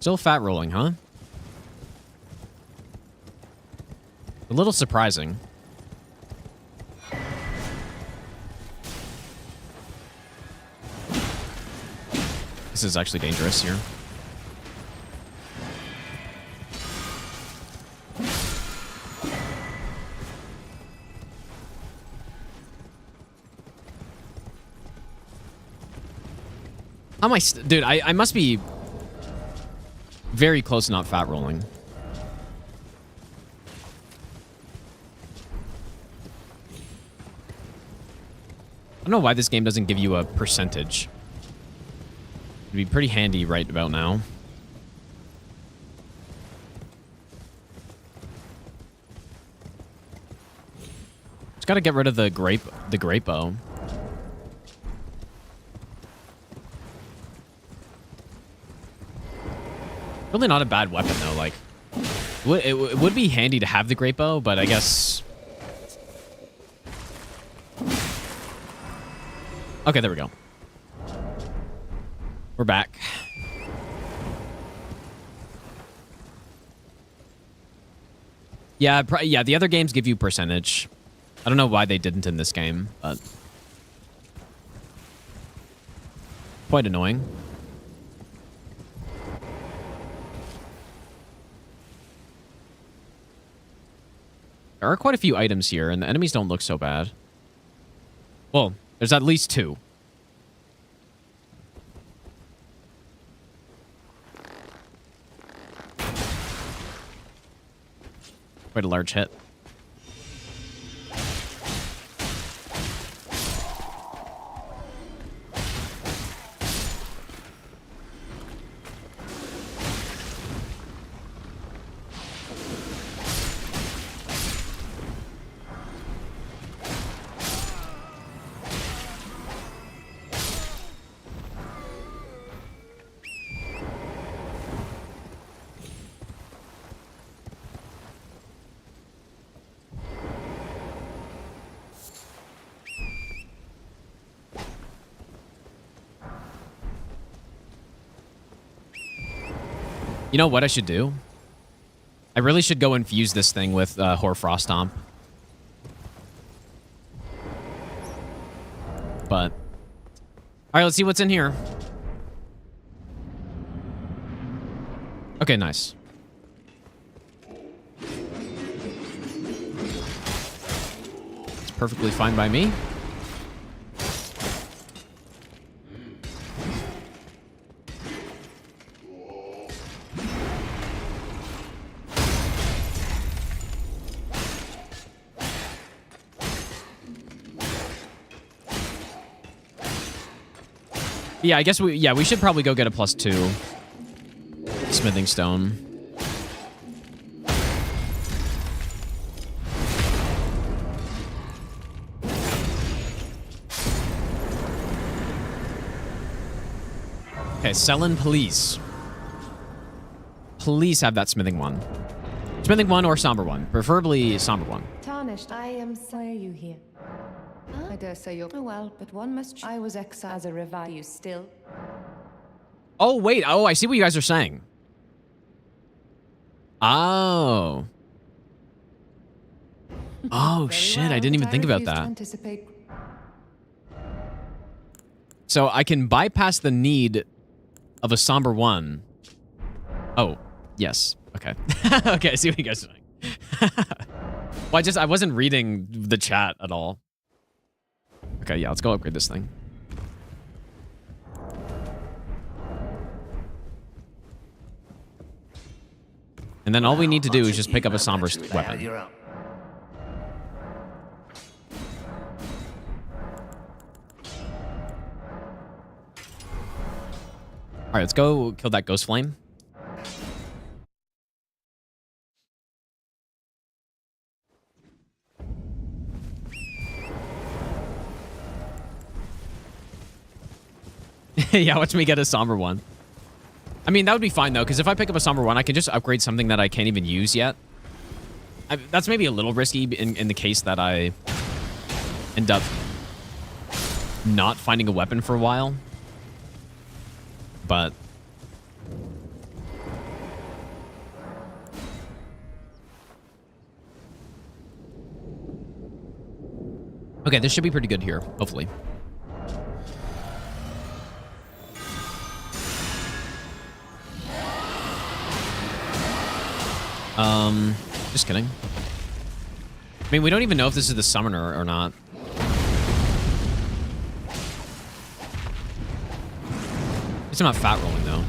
Still fat rolling, huh? A little surprising. This is actually dangerous here. How am I... Dude, I must be very close to not fat rolling. I don't know why this game doesn't give you a percentage. It'd be pretty handy right about now. Just gotta get rid of the grape bow. Really not a bad weapon though. Like, it would be handy to have the grape bow, but I guess. Okay, there we go. We're back. Yeah, yeah. The other games give you percentage. I don't know why they didn't in this game, but quite annoying. There are quite a few items here, and the enemies don't look so bad. Well, there's at least 2. Quite a large hit. You know what I should do? I really should go infuse this thing with Hoarfrost Stomp. But... Alright, let's see what's in here. Okay, nice. It's perfectly fine by me. Yeah, I guess we should probably go get a +2 smithing stone. Okay, Selin, please. Please have that smithing one. Smithing one or somber one. Preferably somber one. Tarnished, I am sorry you here. I dare say you're... Oh well, but one must... I was exiled as a revive. You still? Oh, wait. Oh, I see what you guys are saying. Oh. Oh, shit. I didn't even think about that. So I can bypass the need of a somber one. Oh, yes. Okay. Okay, I see what you guys are saying. Well, I wasn't reading the chat at all. Okay, yeah, let's go upgrade this thing. And then all we need to do is just pick up a somber weapon. All right, let's go kill that ghost flame. Yeah, watch me get a somber one. I mean, that would be fine, though, because if I pick up a Somber 1, I can just upgrade something that I can't even use yet. That's maybe a little risky in the case that I end up not finding a weapon for a while. But... okay, this should be pretty good here, hopefully. Just kidding. I mean, we don't even know if this is the summoner or not. It's not fat rolling, though.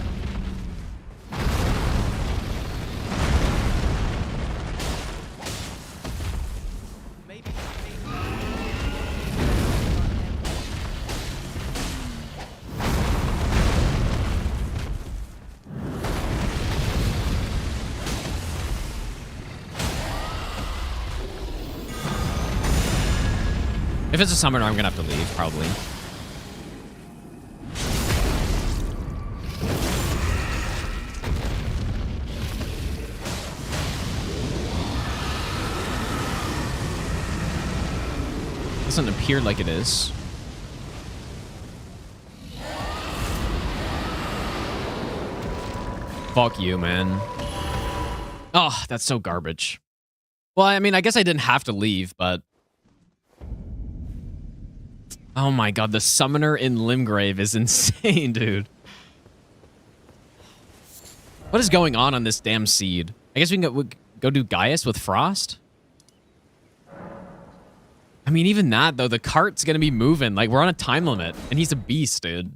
If it's a summoner, I'm gonna have to leave, probably. Doesn't appear like it is. Fuck you, man. Oh, that's so garbage. Well, I mean, I guess I didn't have to leave, but... oh my god, the summoner in Limgrave is insane, dude. What is going on this damn seed? I guess we can go do Gaius with Frost? I mean, even that, though, the cart's gonna be moving. Like, we're on a time limit, and he's a beast, dude.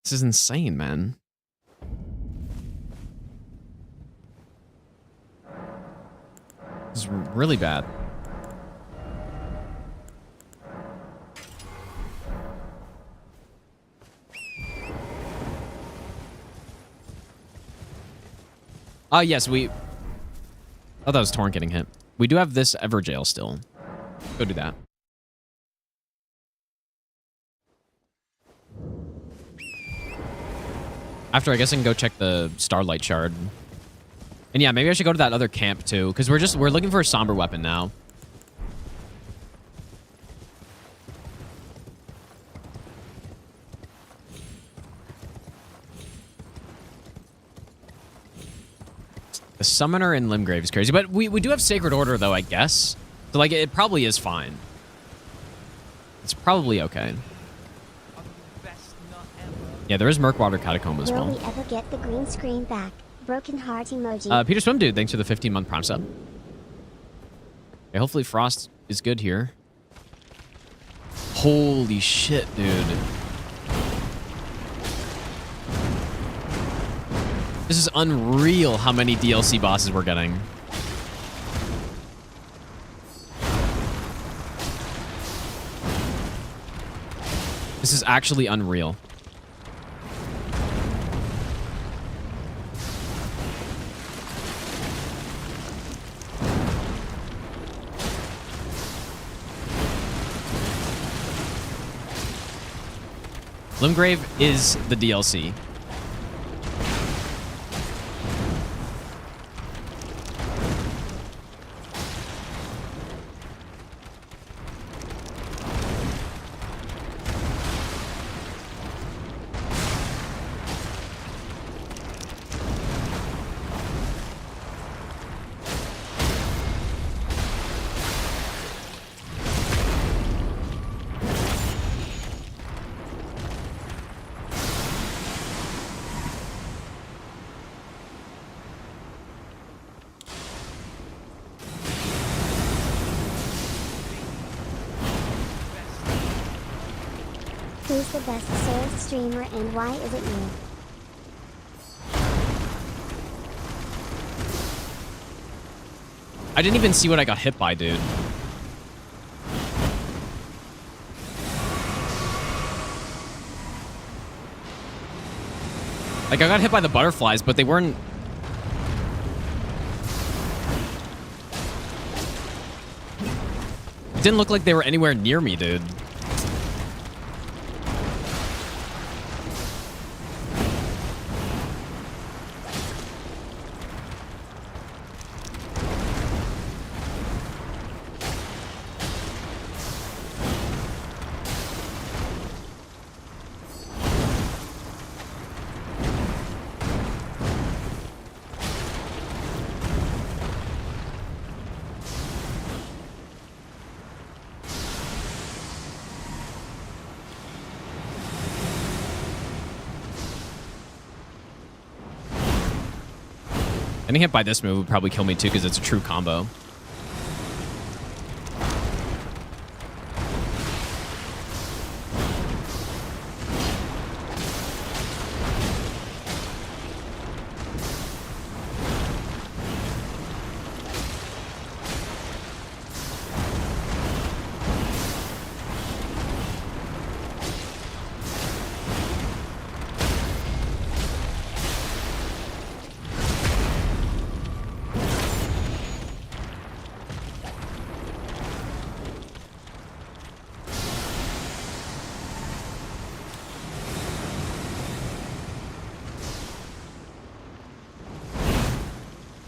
This is insane, man. This is really bad. Yes, we... oh, that was Torrent getting hit. We do have this Everjail still. Go do that. After, I guess I can go check the Starlight Shard. And yeah, maybe I should go to that other camp too, because we're looking for a somber weapon now. The summoner in Limgrave is crazy, but we do have Sacred Order though, I guess. So like, it probably is fine. It's probably okay. Yeah, there is Murkwater Catacomb as well. Will we ever get the green screen back? Broken heart emoji. Peter Swim Dude, thanks for the 15-month Prime sub. Okay, hopefully Frost is good here. Holy shit, dude. This is unreal how many DLC bosses we're getting. This is actually unreal. Limgrave is the DLC. Who's the best Souls streamer and why is it you? I didn't even see what I got hit by, dude. Like, I got hit by the butterflies, but they weren't... it didn't look like they were anywhere near me, dude. Getting hit by this move would probably kill me too because it's a true combo.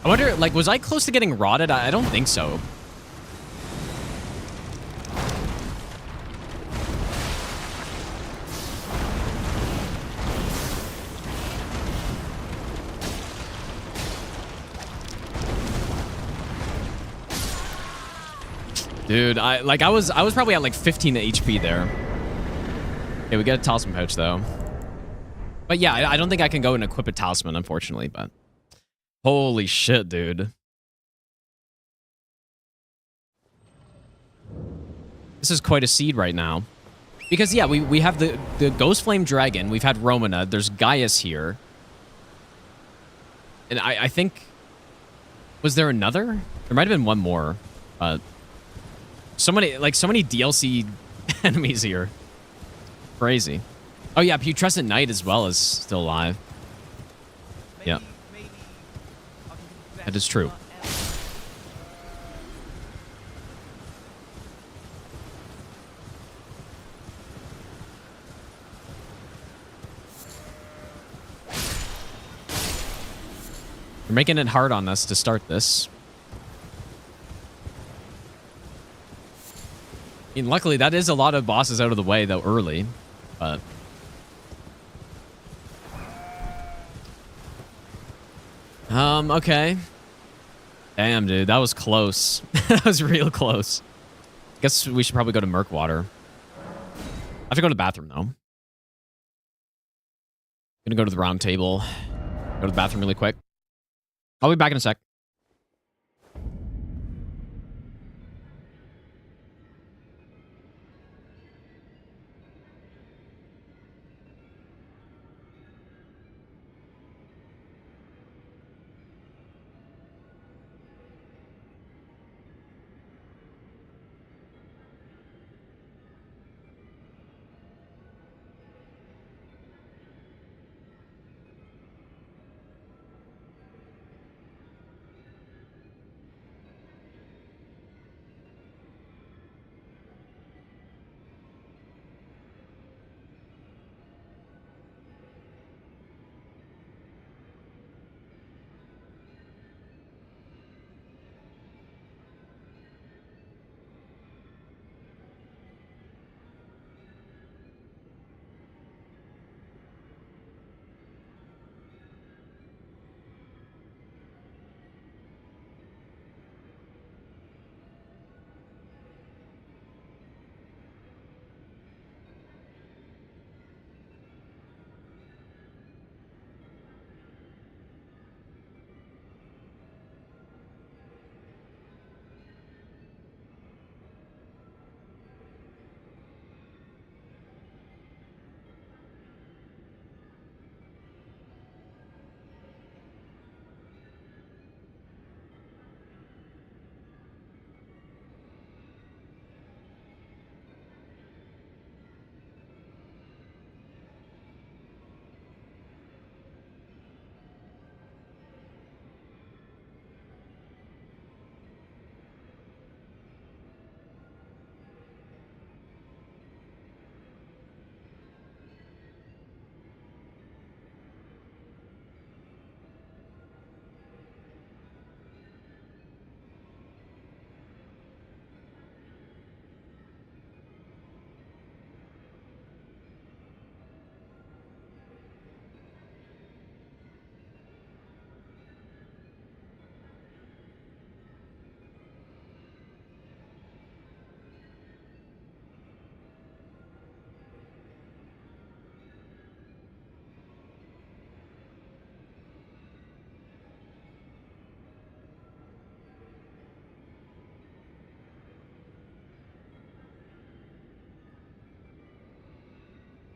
I wonder, like, was I close to getting rotted? I don't think so. Dude, I was probably at like 15 HP there. Okay, we get a talisman pouch though. But yeah, I don't think I can go and equip a talisman, unfortunately, but holy shit, dude. This is quite a seed right now. Because yeah, we have the Ghost Flame Dragon, we've had Romana, there's Gaius here. And I think, was there another? There might have been one more. So many DLC enemies here. Crazy. Oh yeah, Putrescent Knight as well is still alive. Maybe, Yeah. maybe I'll give you the That best is true. nut ever. You're making it hard on us to start this. I mean, luckily, that is a lot of bosses out of the way, though, early. But... okay. Damn, dude. That was close. That was real close. Guess we should probably go to Murkwater. I have to go to the bathroom, though. Gonna go to the round table. Go to the bathroom really quick. I'll be back in a sec.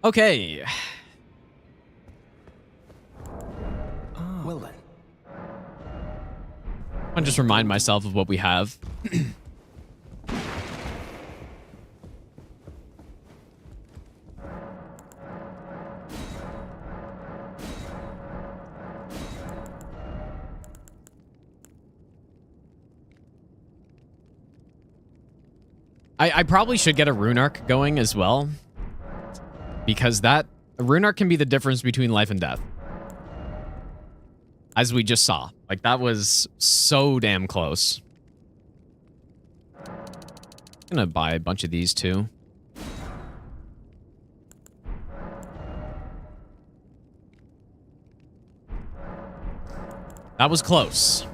Okay. Well then. I'll just remind myself of what we have. I probably should get a rune arc going as well, because a rune arc can be the difference between life and death. As we just saw. Like, that was so damn close. I'm gonna buy a bunch of these too. That was close.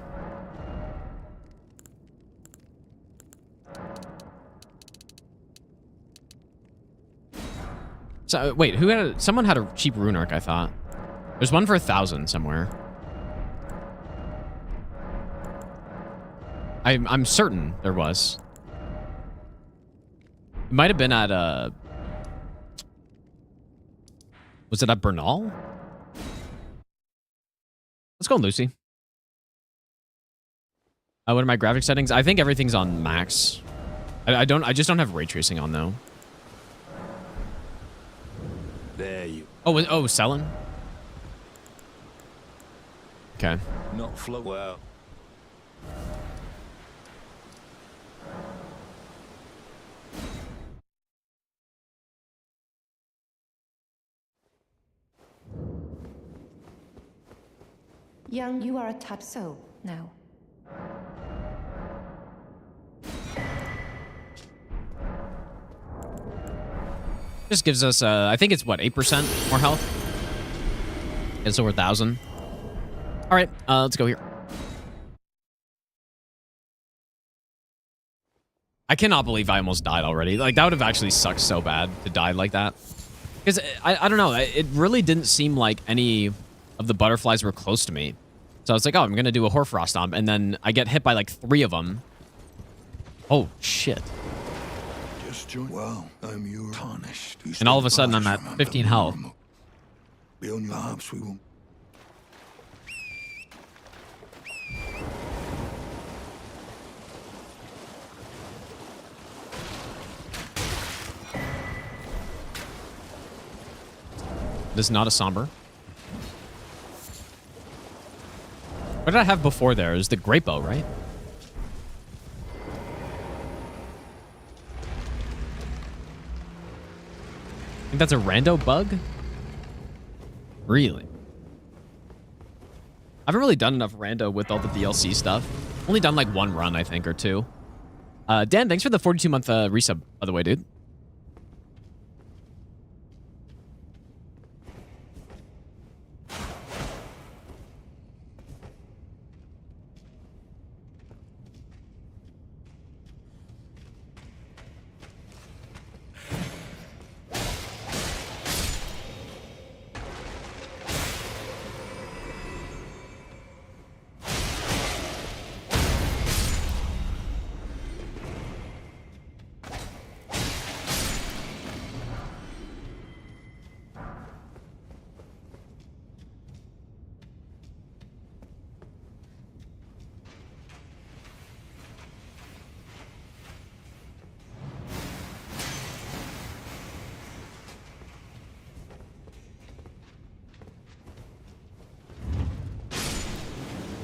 So, wait, someone had a cheap rune arc, I thought. There's one for 1,000 somewhere. I'm certain there was. It might have been at, was it at Bernal? Let's go, Lucy. What are my graphic settings? I think everything's on max. I just don't have ray tracing on, though. There you. Oh, selling? Okay. Not flow well. Young, you are a tad so now. Just gives us, I think it's what, 8% more health? It's over 1,000. All right, let's go here. I cannot believe I almost died already. Like, that would have actually sucked so bad to die like that. Because, I don't know, it really didn't seem like any of the butterflies were close to me. So I was like, oh, I'm going to do a Hoarfrost Stomp, and then I get hit by like 3 of them. Oh, shit. Well, I'm your tarnished. And all of a sudden, I'm at 15 health. Beyond your hopes, we won't. This is not a somber. What did I have before there? It was the Great Bow, right? I think that's a rando bug? Really? I haven't really done enough rando with all the DLC stuff. Only done like 1 run, I think, or 2. Dan, thanks for the 42-month resub, by the way, dude.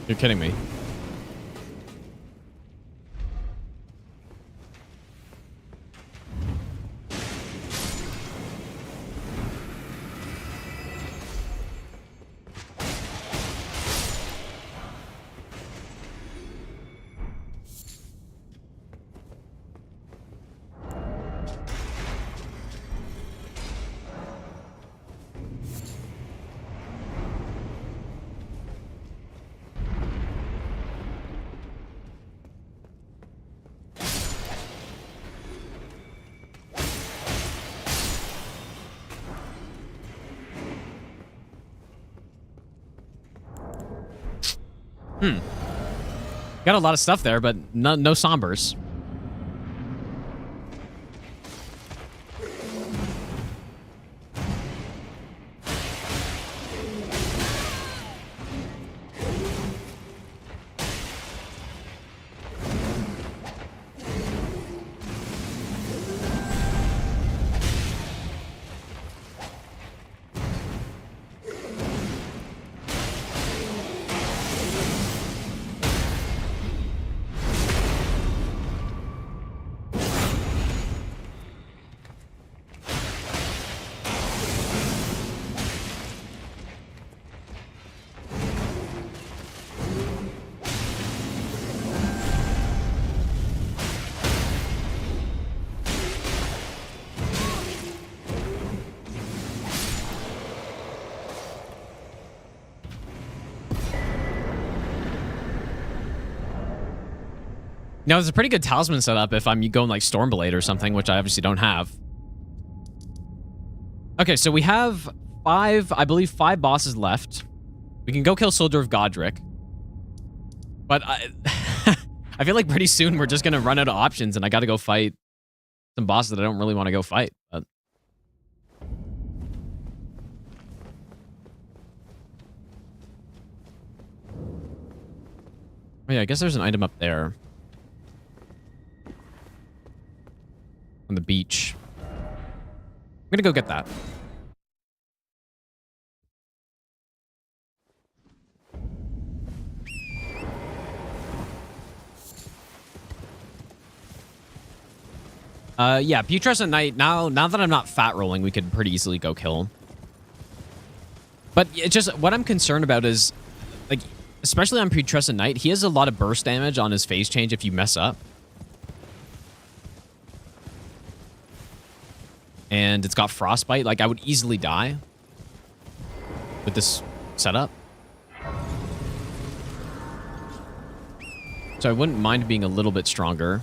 You're kidding me. Got a lot of stuff there, but no sombers. Now, there's a pretty good talisman setup if I'm going like Stormblade or something, which I obviously don't have. Okay, so we have I believe five bosses left. We can go kill Soldier of Godric. But I feel like pretty soon we're just going to run out of options and I got to go fight some bosses that I don't really want to go fight. But... Oh yeah, I guess there's an item up there. On the beach. I'm gonna go get that. Yeah, putrescent night. Now that I'm not fat rolling, we could pretty easily go kill him. But it's just what I'm concerned about is, like, especially on putrescent night, he has a lot of burst damage on his phase change if you mess up. And it's got frostbite. Like, I would easily die with this setup. So I wouldn't mind being a little bit stronger.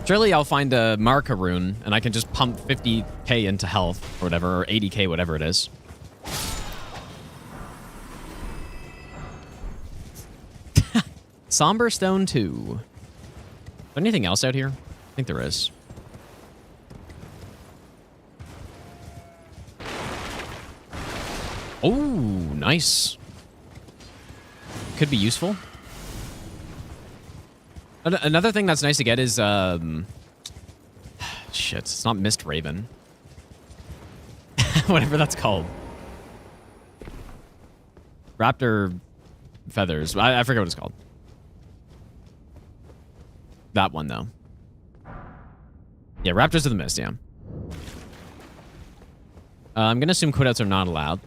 Surely I'll find a Marka rune, and I can just pump 50k into health, or whatever, or 80k, whatever it is. Somber Stone 2. Is there anything else out here? I think there is. Oh, nice. Could be useful. Another thing that's nice to get is, shit, it's not Mist Raven. Whatever that's called. Raptor feathers. I forget what it's called. That one, though. Yeah, Raptors of the Mist, yeah. I'm going to assume quitouts are not allowed.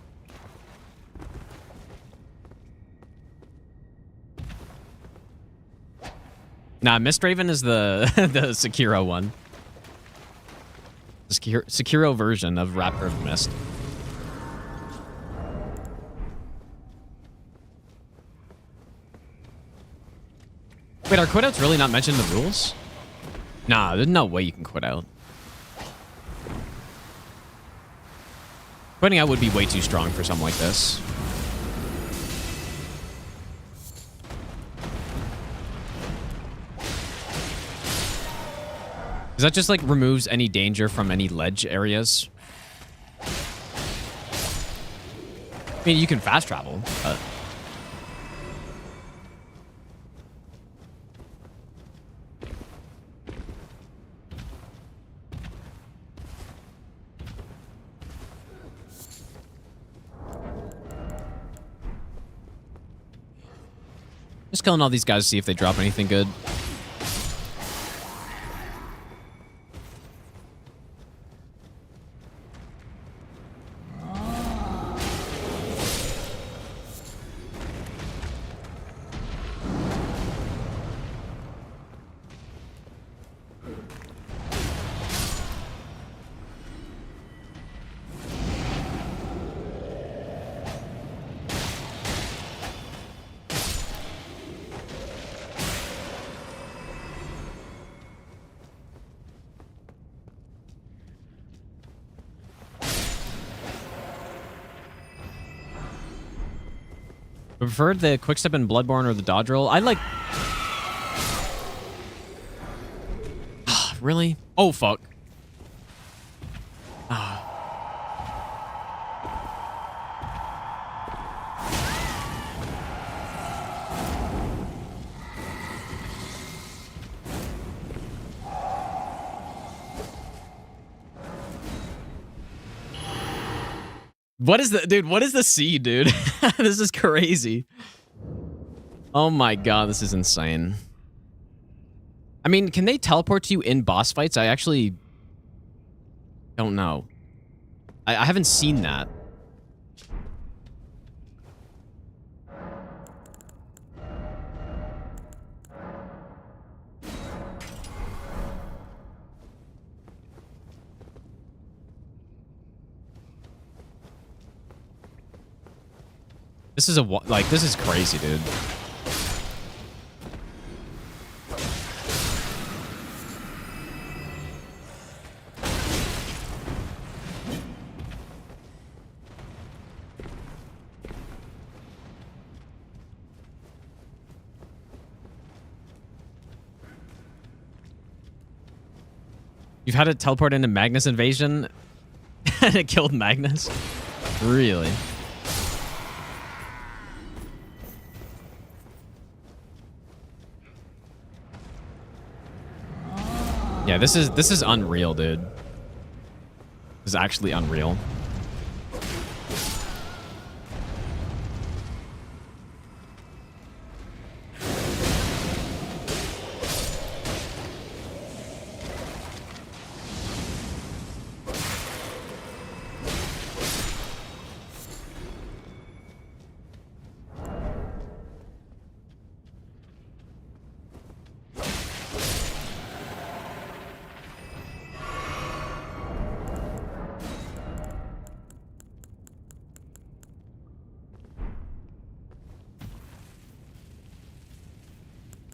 Nah, Mistraven is the the Sekiro one. The Sekiro version of Raptor of the Mist. Wait, are quitouts really not mentioned in the rules? Nah, there's no way you can quit out. Quitting out would be way too strong for something like this. Is that just like removes any danger from any ledge areas? I mean, you can fast travel, but... Just killing all these guys to see if they drop anything good. I preferred the quickstep in Bloodborne or the dodge roll. I like... Really? Oh, fuck. What is the... Dude, what is the seed, dude? This is crazy. Oh my god, this is insane. I mean, can they teleport to you in boss fights? I actually don't know. I haven't seen that. This is this is crazy, dude. You've had it teleport into Magnus Invasion and it killed Magnus? Really? Yeah, this is unreal, dude. This is actually unreal.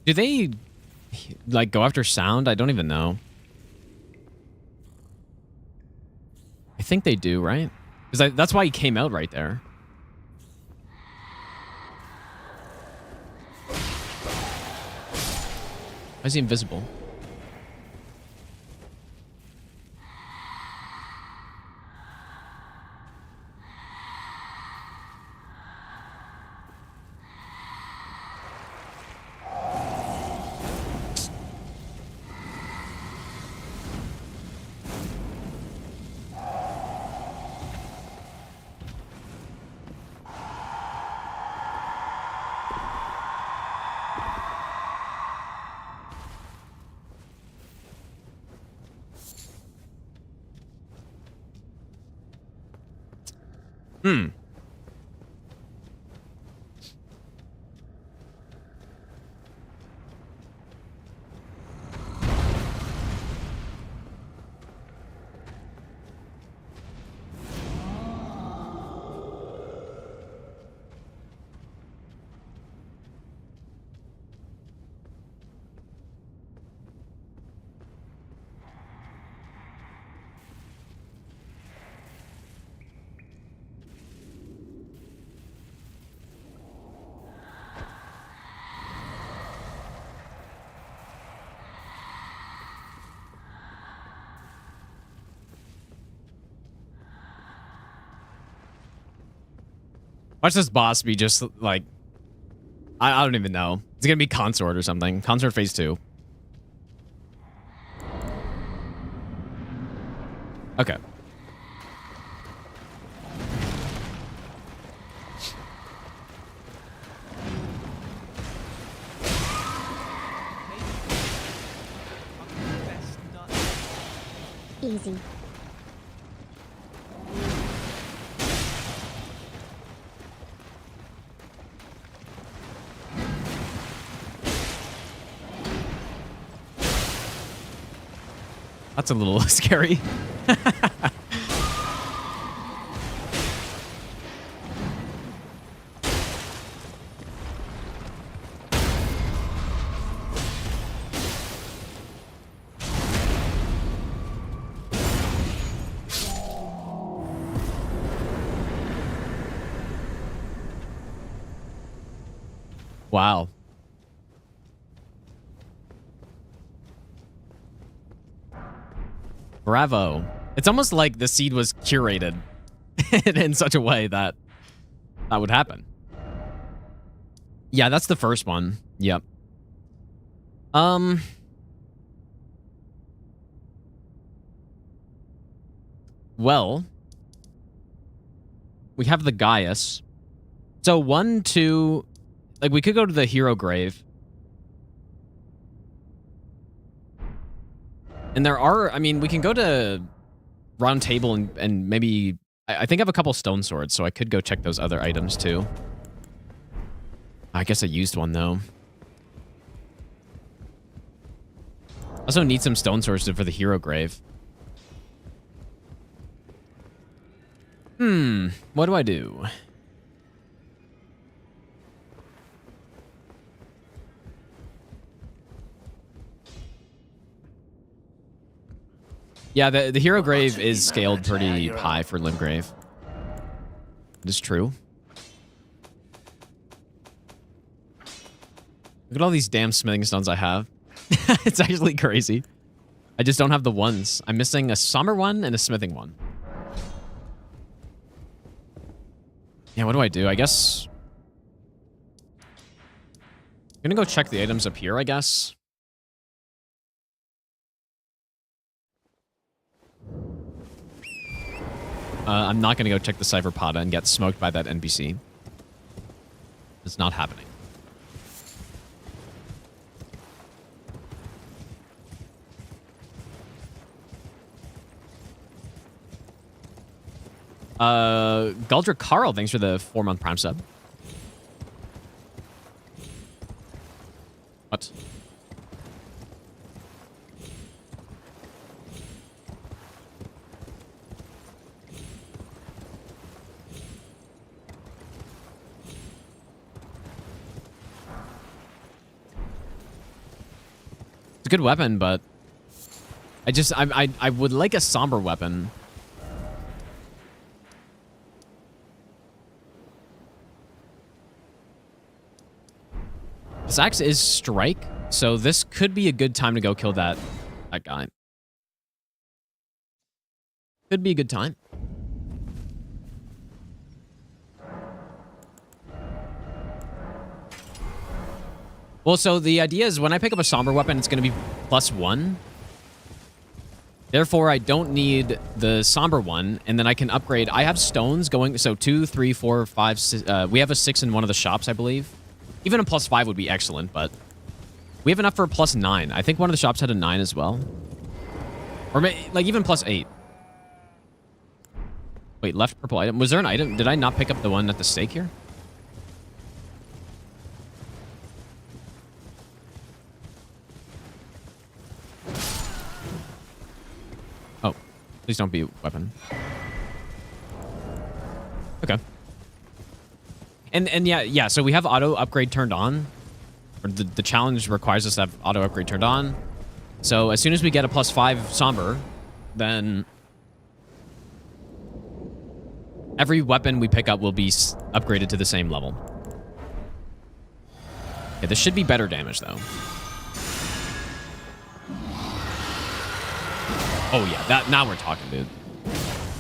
Do they, like, go after sound? I don't even know. I think they do, right? Because that's why he came out right there. Why is he invisible? Hmm. Watch this boss be just like, I don't even know. It's gonna be Consort or something. Consort phase 2. Okay. Easy. That's a little scary. Wow. Bravo. It's almost like the seed was curated in such a way that that would happen. Yeah, that's the first one. Yep. Well, we have the Gaius. So 1, 2, like we could go to the hero grave. And there are, I mean, we can go to Roundtable and maybe, I think I have a couple stone swords, so I could go check those other items too. I guess I used one though. Also need some stone swords for the hero grave. What do I do? Yeah, the hero grave is scaled pretty high for Limgrave. It is true. Look at all these damn smithing stones I have. It's actually crazy. I just don't have the ones. I'm missing a somber one and a smithing one. Yeah, what do I do? I guess... I'm gonna go check the items up here, I guess. I'm not gonna go check the Cypher Pata and get smoked by that NPC. It's not happening. Galdrick Carl, thanks for the 4-month Prime sub. What? It's a good weapon, but I would like a somber weapon. This axe is strike, so this could be a good time to go kill that guy. Could be a good time. Well, so the idea is when I pick up a somber weapon, it's going to be +1. Therefore, I don't need the somber one, and then I can upgrade. I have stones going, so 2, 3, 4, 5, 6, we have a 6 in one of the shops, I believe. Even a +5 would be excellent, but we have enough for a +9. I think one of the shops had a 9 as well. Or like even +8. Wait, left purple item. Was there an item? Did I not pick up the one at the stake here? Oh, please don't be a weapon. Okay. And yeah, so we have auto upgrade turned on. Or the challenge requires us to have auto upgrade turned on. So as soon as we get a +5 somber, then every weapon we pick up will be upgraded to the same level. Yeah, this should be better damage though. Oh yeah, now we're talking, dude.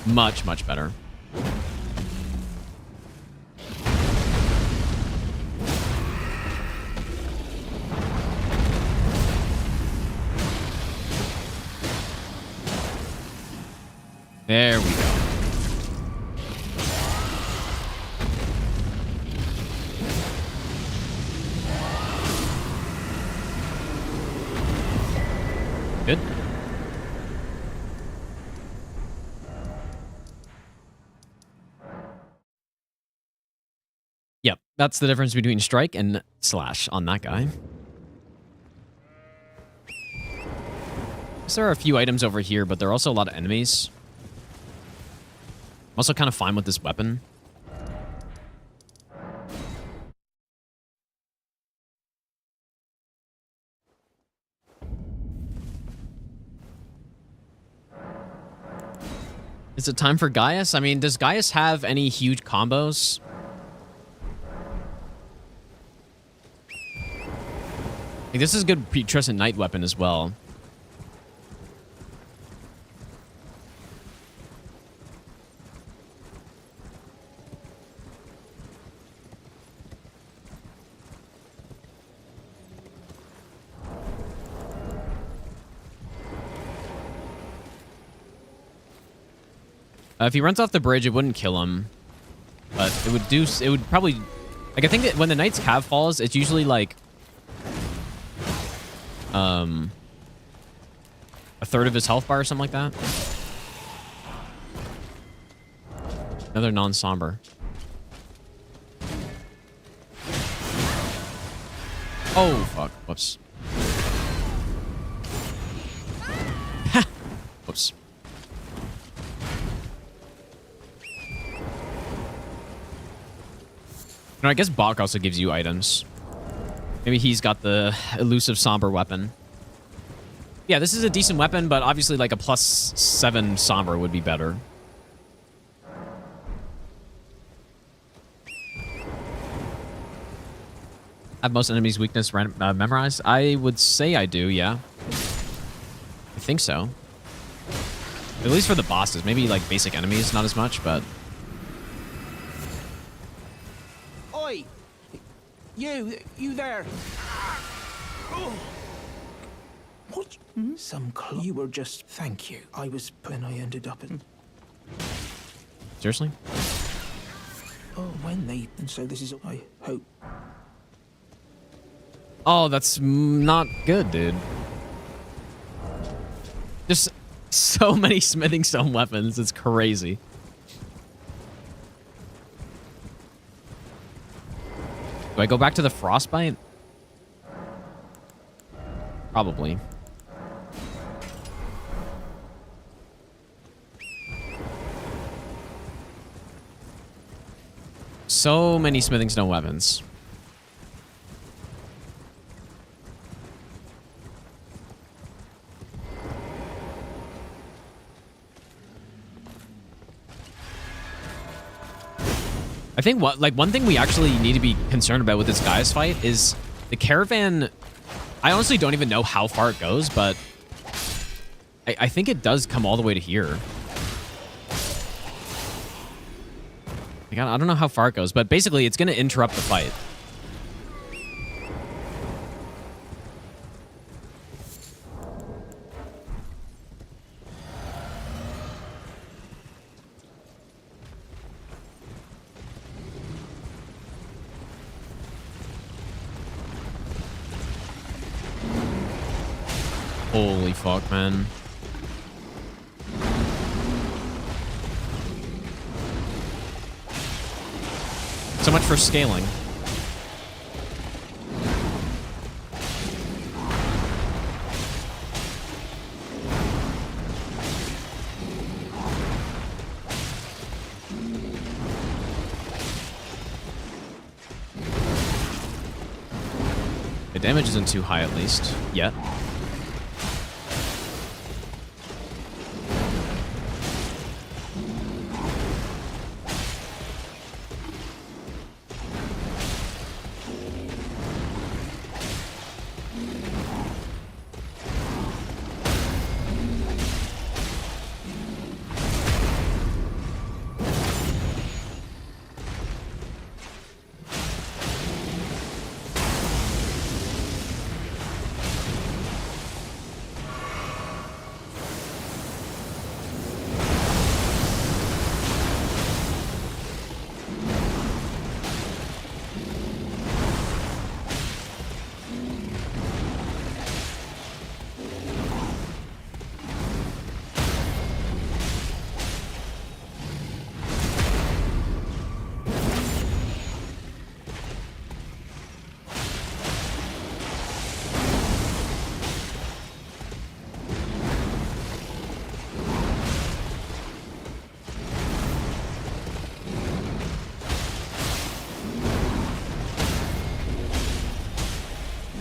Much, much better. There we go. Good. Yep, that's the difference between strike and slash on that guy. There are a few items over here, but there are also a lot of enemies. I'm also kind of fine with this weapon. Is it time for Gaius? I mean, does Gaius have any huge combos? Like, this is a good Putrescent Knight weapon as well. If he runs off the bridge, it wouldn't kill him, but it would probably, like, I think that when the Knight's Cav falls, it's usually like a third of his health bar or something like that. Another non-somber. Oh fuck! Whoops. Whoops. I guess Bach also gives you items. Maybe he's got the elusive somber weapon. Yeah, this is a decent weapon, but obviously like a +7 Somber would be better. Have most enemies' weakness memorized? I would say I do, yeah. I think so. At least for the bosses. Maybe like basic enemies, not as much, but... Oi! You there? What? Some you were just... Thank you. I was... when I ended up in... Seriously? Oh, when they... And so this is... I hope... Oh, that's not good, dude. Just so many smithing stone weapons. It's crazy. Do I go back to the frostbite? Probably. So many smithing stone weapons. I think one thing we actually need to be concerned about with this Gaius fight is the caravan. I honestly don't even know how far it goes, but I think it does come all the way to here. I don't know how far it goes, but basically it's going to interrupt the fight. Holy fuck, man. So much for scaling. The damage isn't too high, at least, yet.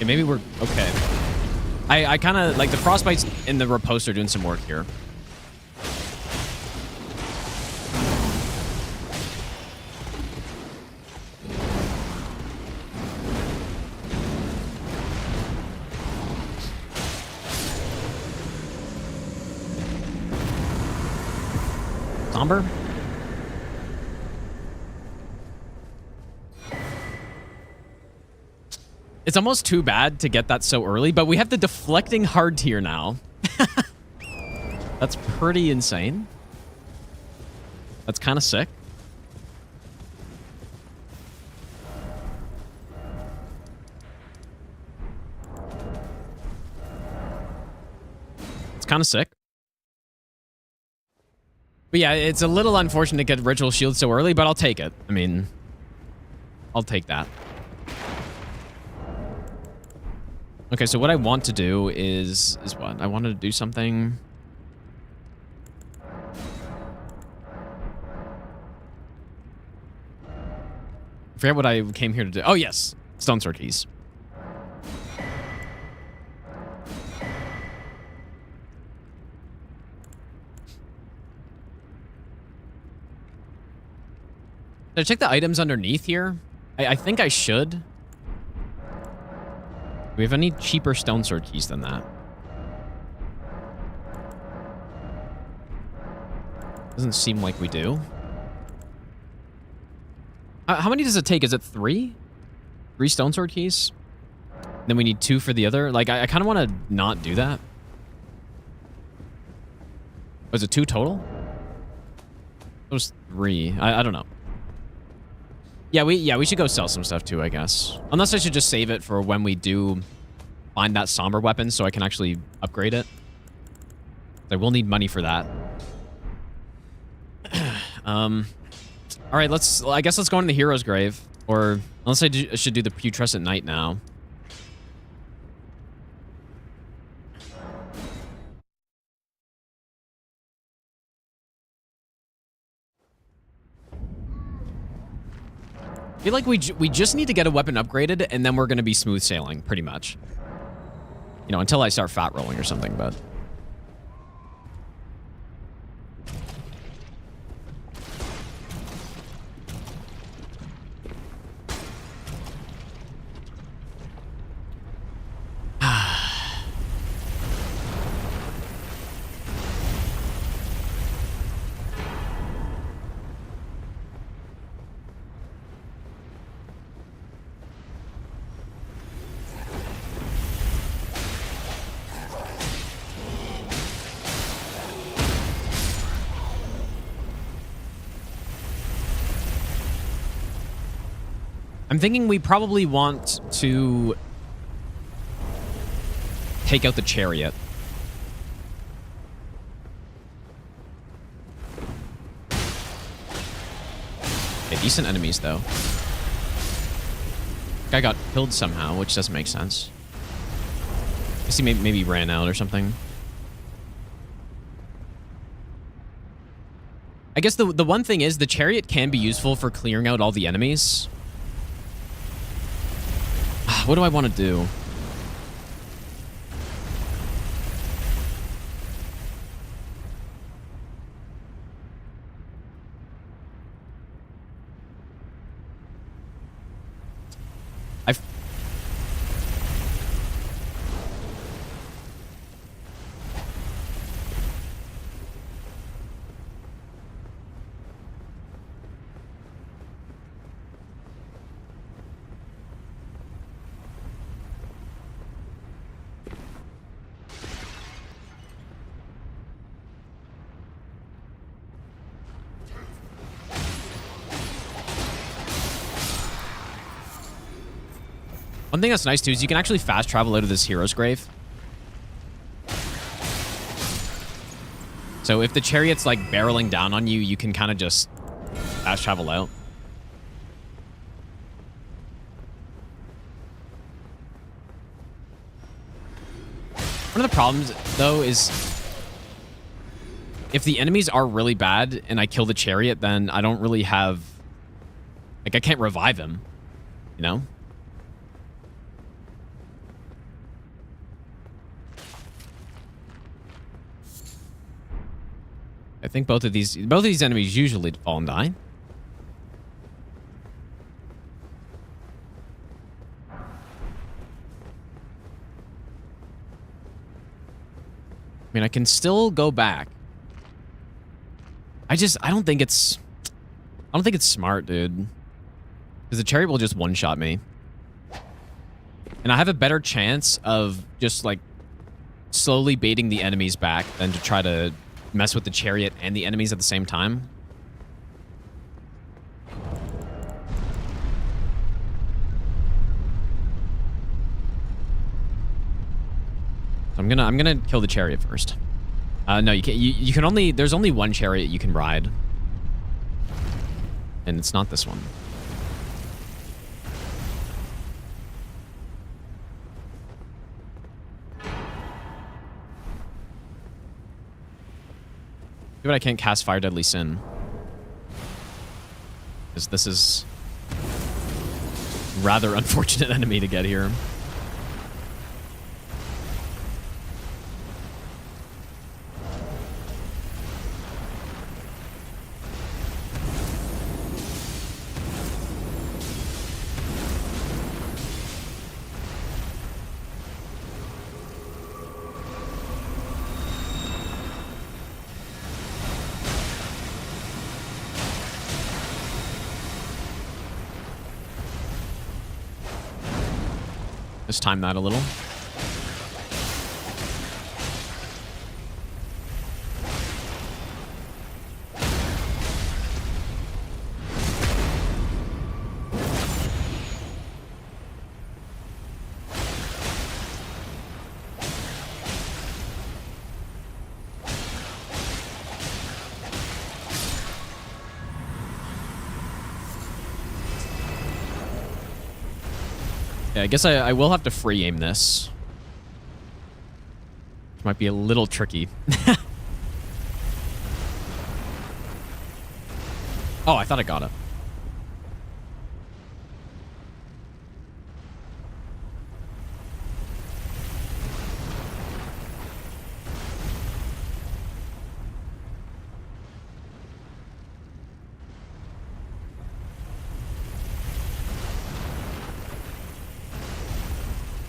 Okay, maybe we're okay. I kind of like the frostbites and the riposte are doing some work here. Somber? It's almost too bad to get that so early, but we have the deflecting hard tier now. That's pretty insane. That's kind of sick. It's kind of sick. But yeah, it's a little unfortunate to get Ritual Shield so early, but I'll take it. I mean, I'll take that. Okay, so what I want to do is what? I wanted to do something. I forget what I came here to do. Oh, yes. Stone Sword Keys. Did I check the items underneath here? I think I should. Do we have any cheaper stone sword keys than that? Doesn't seem like we do. How many does it take? Is it 3? 3 stone sword keys? Then we need 2 for the other. Like, I kind of want to not do that. Was it 2 total? It was 3. I don't know. Yeah, we should go sell some stuff too, I guess. Unless I should just save it for when we do find that somber weapon so I can actually upgrade it. I will need money for that. All right, I guess let's go into the hero's grave. Or unless I should do the putrescent knight now. I feel like we just need to get a weapon upgraded, and then we're going to be smooth sailing, pretty much. You know, until I start fat rolling or something, but... I'm thinking we probably want to take out the chariot. Okay, decent enemies, though. Guy got killed somehow, which doesn't make sense. I guess he maybe ran out or something. I guess the one thing is the chariot can be useful for clearing out all the enemies. What do I want to do? One thing that's nice, too, is you can actually fast travel out of this hero's grave. So if the chariot's, like, barreling down on you, you can kind of just fast travel out. One of the problems, though, is if the enemies are really bad and I kill the chariot, then I don't really have... Like, I can't revive him, you know? I think both of these enemies usually fall and die. I mean, I can still go back. I don't think it's smart, dude. Because the chariot will just one-shot me. And I have a better chance of just, like, slowly baiting the enemies back than to try to mess with the chariot and the enemies at the same time. So I'm gonna kill the chariot first. No, you can't. You can only. There's only one chariot you can ride, and it's not this one. But I can't cast Fire Deadly Sin. Because this is rather unfortunate enemy to get here. Just time that a little. Yeah, I guess I will have to free aim this. Which might be a little tricky. Oh, I thought I got it.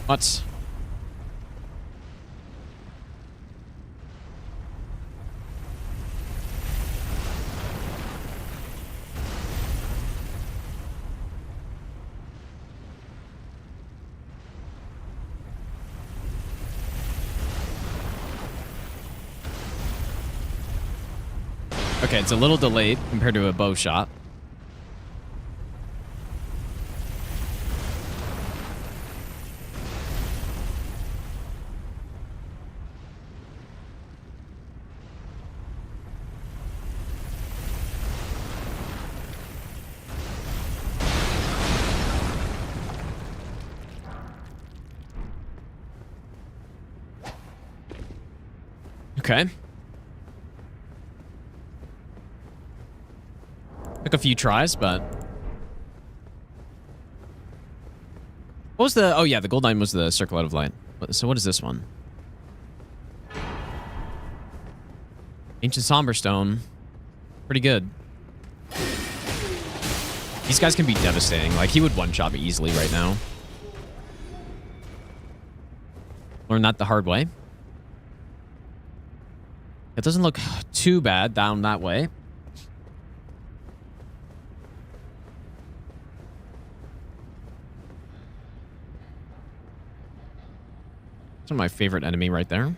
What? Okay, it's a little delayed compared to a bow shot. Okay. Took a few tries, but... What was the... Oh, yeah, the gold item was the circle out of light. So what is this one? Ancient Somber Stone. Pretty good. These guys can be devastating. Like, he would one-shot me easily right now. Learned that the hard way. It doesn't look too bad down that way. That's my favorite enemy right there.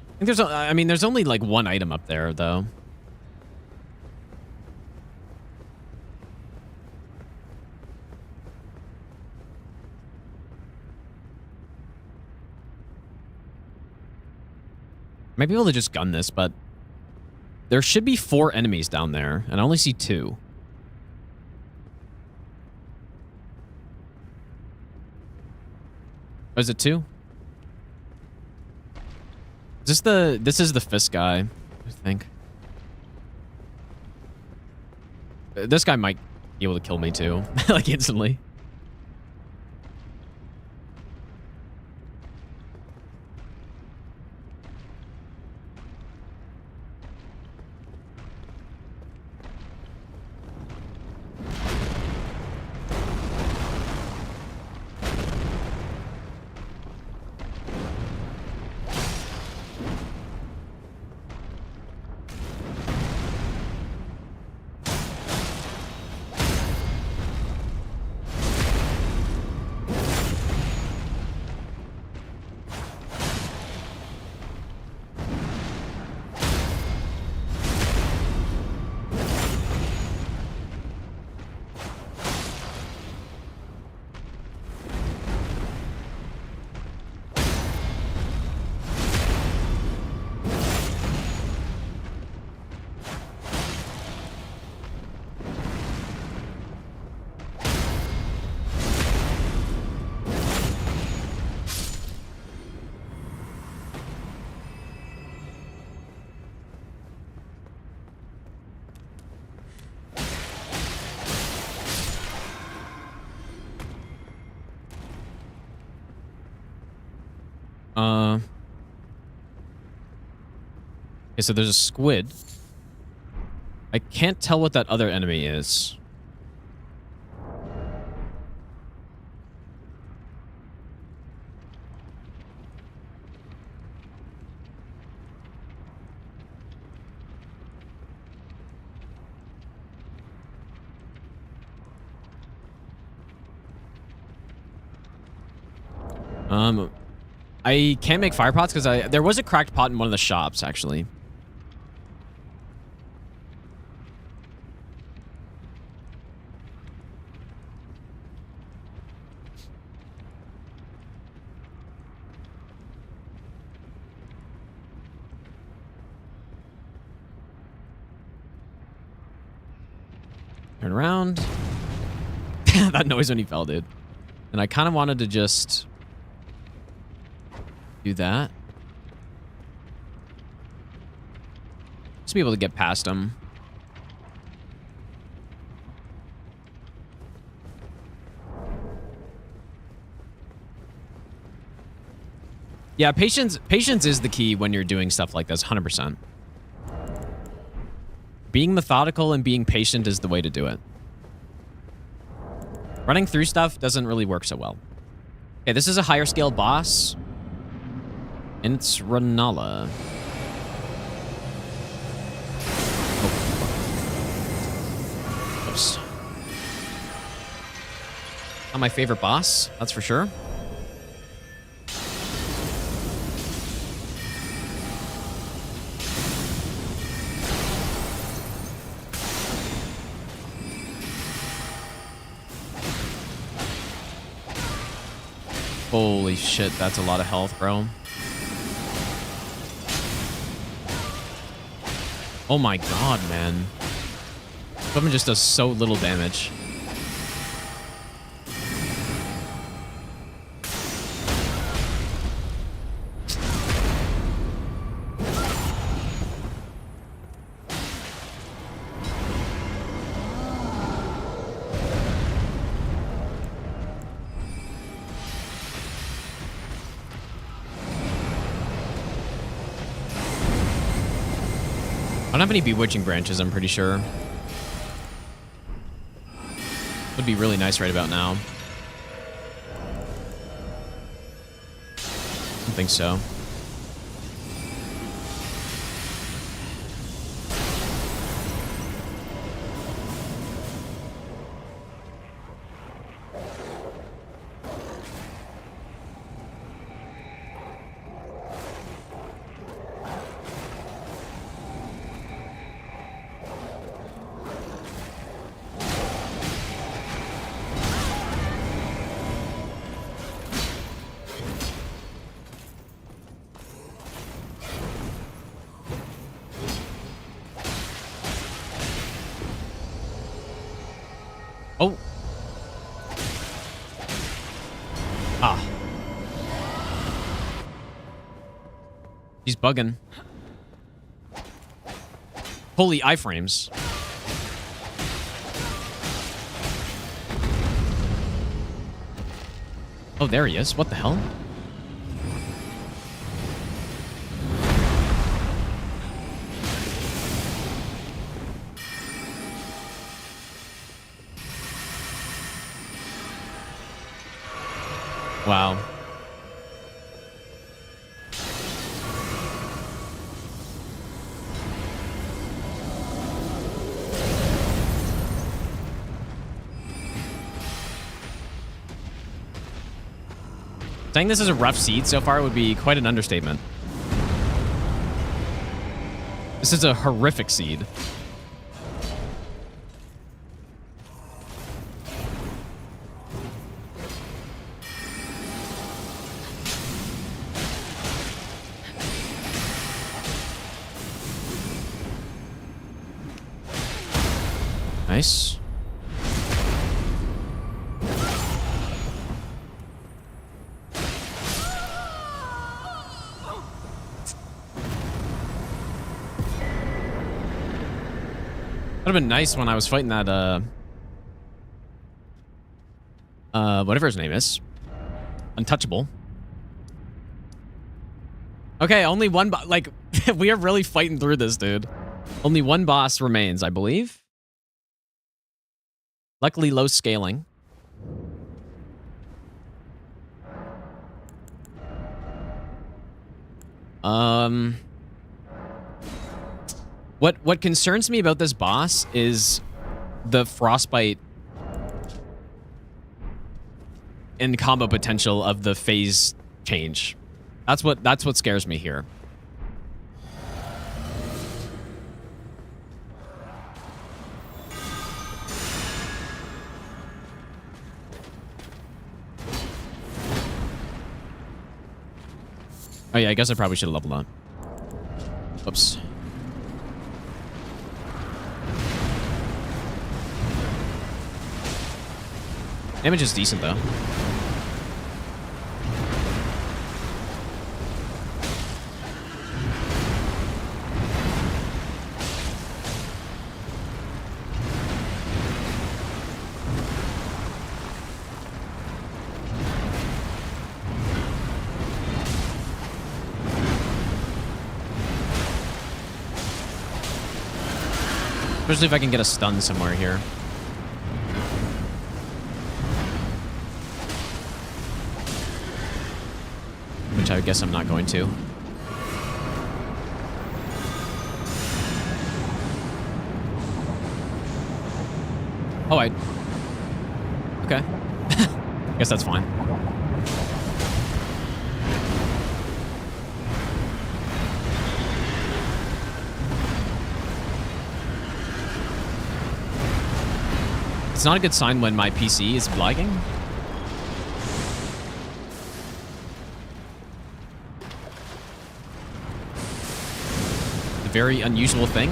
I think there's, I mean, there's only like one item up there, though. Might be able to just gun this, but there should be 4 enemies down there, and I only see 2. Oh, is it 2? Is this the... This is the fist guy, I think. This guy might be able to kill me, too. Like, instantly. Okay, so there's a squid. I can't tell what that other enemy is. I can't make fire pots because there was a cracked pot in one of the shops, actually. Turn around. That noise when he fell, dude. And I kind of wanted to just do that. Just be able to get past him. Yeah, patience is the key when you're doing stuff like this, 100%. Being methodical and being patient is the way to do it. Running through stuff doesn't really work so well. Okay, this is a higher scale boss. And it's Ranala. Oh. Oops. Not my favorite boss, that's for sure. Holy shit, that's a lot of health, bro. Oh my god, man. Equipment just does so little damage. I don't have any bewitching branches, I'm pretty sure. Would be really nice right about now. I don't think so. Oh. Ah. He's bugging. Holy iframes. Oh, there he is. What the hell? Wow. Saying this is a rough seed so far would be quite an understatement. This is a horrific seed. Nice. Would have been nice when I was fighting that whatever his name is. Untouchable. Okay, only one like we are really fighting through this, dude. Only one boss remains, I believe. Luckily low scaling. What concerns me about this boss is the frostbite and combo potential of the phase change. That's what scares me here. Oh yeah, I guess I probably should have leveled up. Whoops. Damage is decent though. Especially if I can get a stun somewhere here. Which I guess I'm not going to. Oh, okay. Guess that's fine. It's not a good sign when my PC is lagging. A very unusual thing.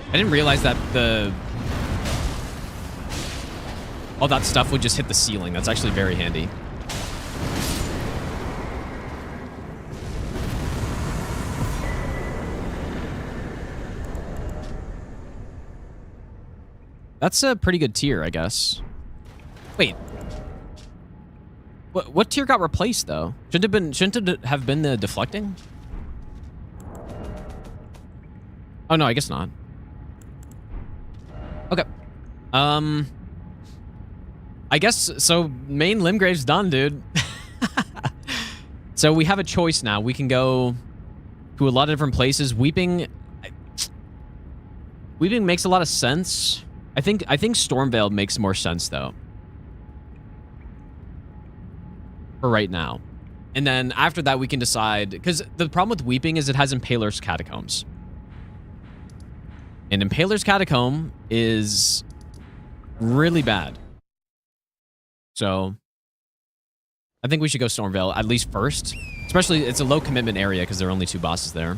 I didn't realize that all that stuff would just hit the ceiling. That's actually very handy. That's a pretty good tier, I guess. Wait. What tier got replaced though? Shouldn't it have been the deflecting? Oh no, I guess not. Okay. I guess so. Main Limgrave's done, dude. So we have a choice now. We can go to a lot of different places. Weeping makes a lot of sense. I think Stormveil makes more sense though. For right now. And then after that we can decide, because the problem with Weeping is it has Impaler's Catacombs. And Impaler's Catacomb is really bad. So I think we should go Stormveil at least first. Especially it's a low commitment area because there are only 2 bosses there.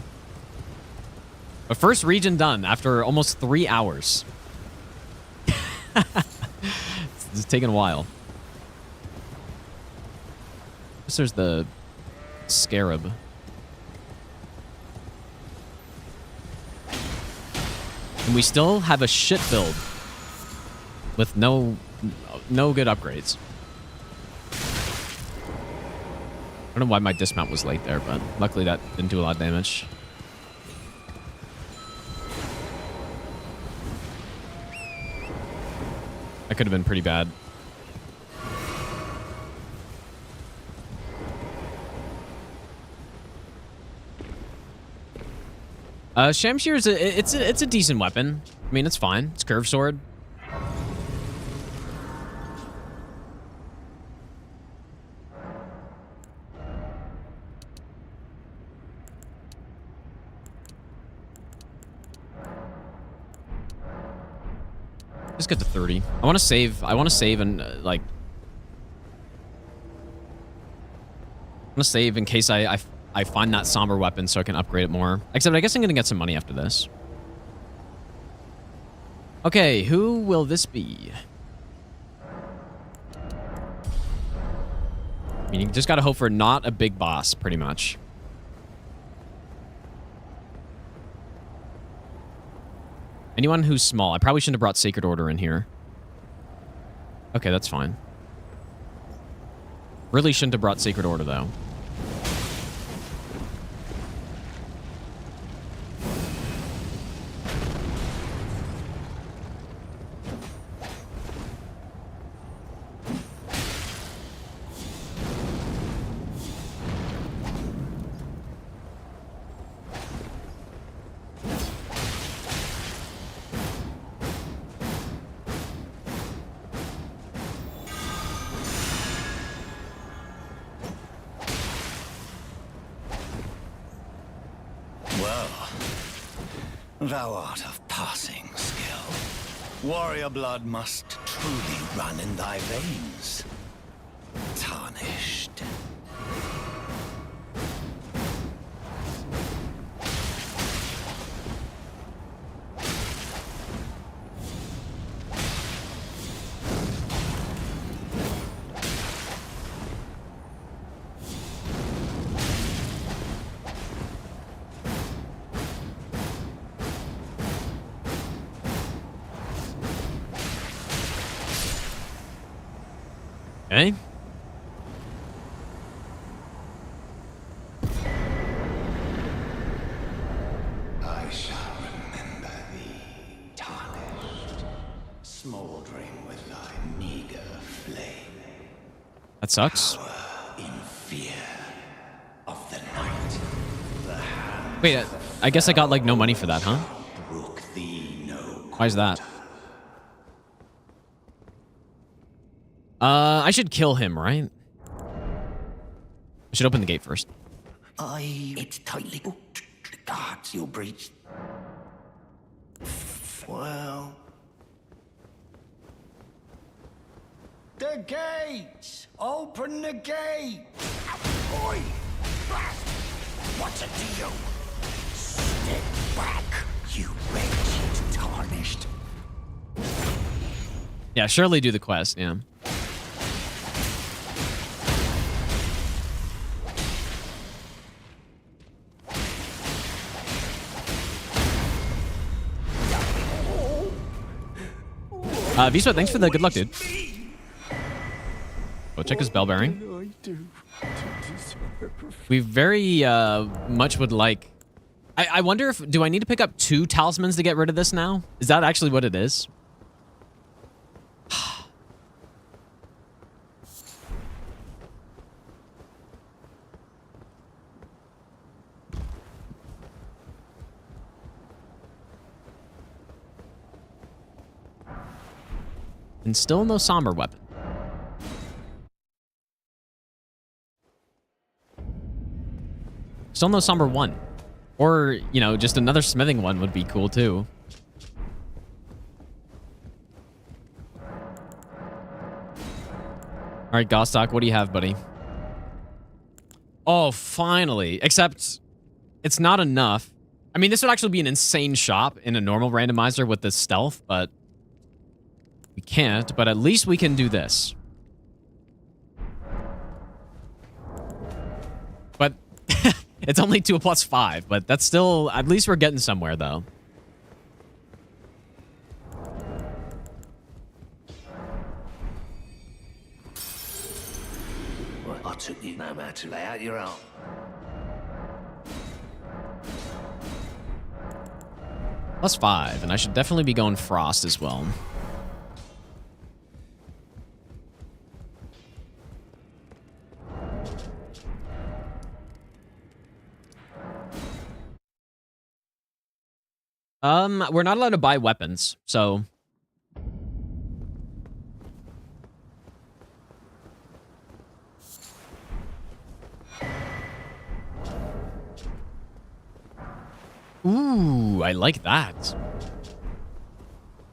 But first region done after almost 3 hours. It's taking a while. Guess there's the Scarab. And we still have a shit build with no good upgrades. I don't know why my dismount was late there, but luckily that didn't do a lot of damage. That could have been pretty bad. Shamshir is it's a decent weapon. I mean, it's fine. It's curved sword. Just get to 30. I want to save and like I want to save in case I find that somber weapon so I can upgrade it more. Except I guess I'm going to get some money after this. Okay, who will this be? I mean, you just got to hope for not a big boss, pretty much. Anyone who's small. I probably shouldn't have brought Sacred Order in here. Okay, that's fine. Really shouldn't have brought Sacred Order, though. Thou art of passing skill. Warrior blood must truly run in thy veins. Tarnished. Okay. I shall remember thee, tarnished, smoldering with thy meager flame. That sucks. In fear of the night, the hand Wait, I guess I got like no money for that, huh? brook thee no. Why is that? I should kill him, right? I should open the gate first. It's tightly booked. The guards you'll breach. Well. The gates! Open the gate! Oi! What's it to you? Step back, you wretched tarnished. Yeah, surely do the quest, yeah. Visa, thanks for the good luck, dude. Oh, check his bell bearing. We very much would like... I wonder if... Do I need to pick up 2 talismans to get rid of this now? Is that actually what it is? And still no somber weapon. Still no somber 1. Or, you know, just another smithing one would be cool too. Alright, Gostock, what do you have, buddy? Oh, finally. Except, it's not enough. I mean, this would actually be an insane shop in a normal randomizer with this stealth, but... We can't, but at least we can do this. But it's only 2 plus 5, but that's still... At least we're getting somewhere, though. Well, I took you no matter to lay out your own. Plus 5, and I should definitely be going Frost as well. We're not allowed to buy weapons, so... Ooh, I like that.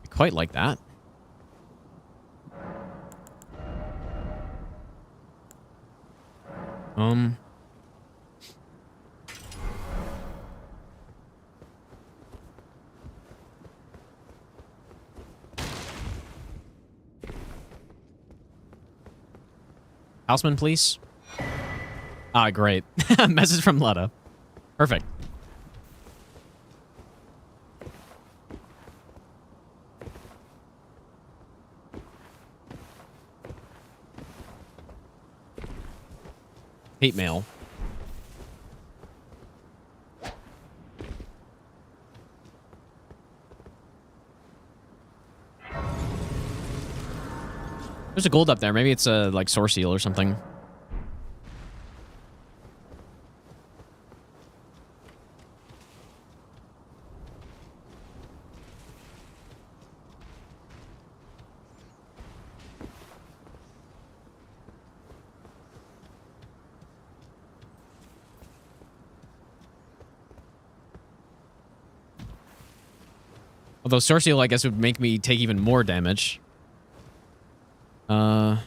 I quite like that. Houseman, please. Ah, great. Message from Letta. Perfect. Hate mail. There's a gold up there. Maybe it's a like source seal or something. Although Source Heal, I guess, would make me take even more damage. Fine.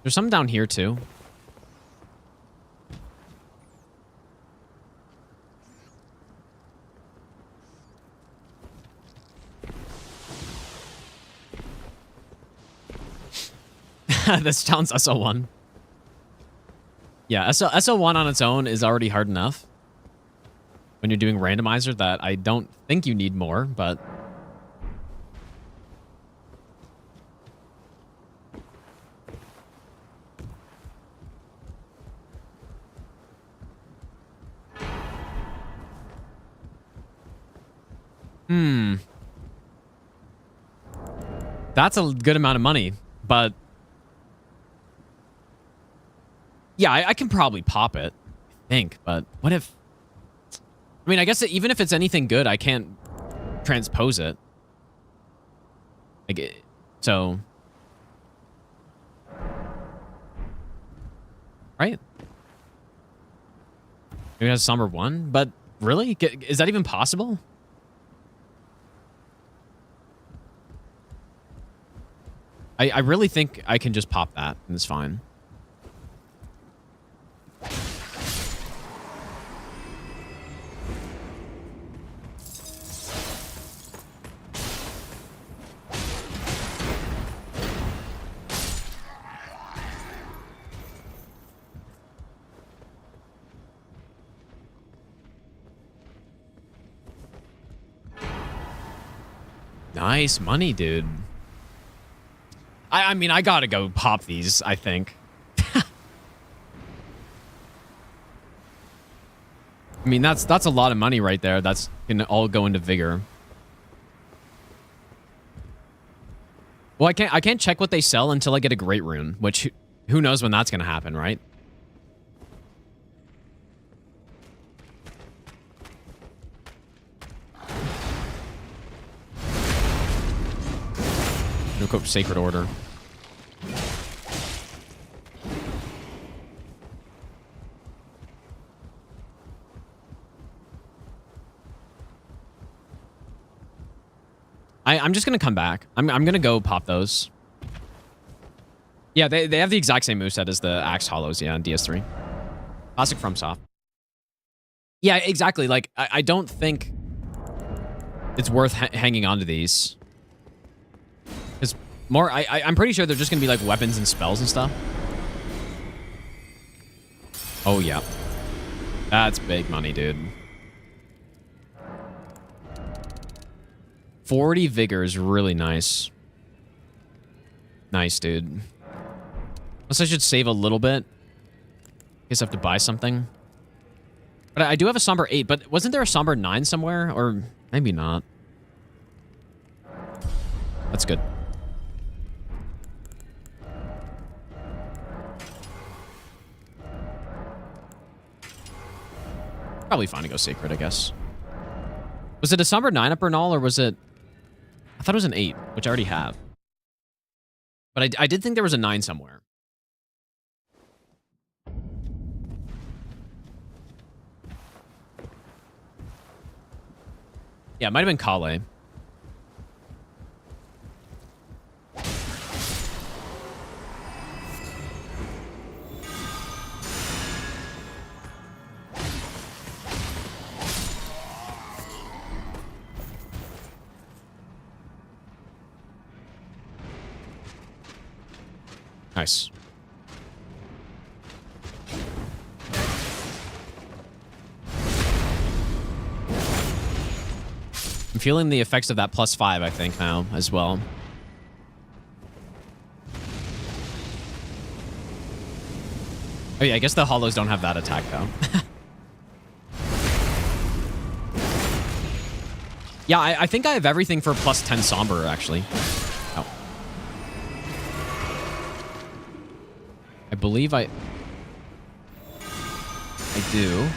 There's some down here, too. This town's SO1. Yeah, SO1 on its own is already hard enough when you're doing randomizer that I don't think you need more, but... That's a good amount of money, but... Yeah, I can probably pop it, I think, but what if... I mean, I guess that even if it's anything good, I can't transpose it. Like, so... Right? Maybe it has Somber 1, but really? Is that even possible? I really think I can just pop that, and it's fine. Nice money, dude. I mean, I gotta go pop these, I think. I mean, that's a lot of money right there. That's gonna all go into vigor. Well, I can't check what they sell until I get a great rune, which who knows when that's gonna happen, right? No cope Sacred Order. I'm just gonna come back. I'm gonna go pop those. Yeah, they have the exact same moveset as the Axe Hollows, yeah, on DS3. Classic FromSoft. Yeah, exactly. Like, I don't think it's worth hanging on to these. Because more, I'm pretty sure they're just gonna be like weapons and spells and stuff. Oh, yeah. That's big money, dude. 40 vigor is really nice. Nice, dude. Unless I should save a little bit. I guess I have to buy something. But I do have a Somber 8, but wasn't there a Somber 9 somewhere? Or maybe not. That's good. Probably fine to go Sacred, I guess. Was it a Somber 9 up or all, or was it... I thought it was an 8, which I already have. But I did think there was a 9 somewhere. Yeah, it might have been Kale. Nice. I'm feeling the effects of that +5, I think, now, as well. Oh yeah, I guess the hollows don't have that attack, though. Yeah, I think I have everything for +10 Somber, actually. Oh. I believe I do.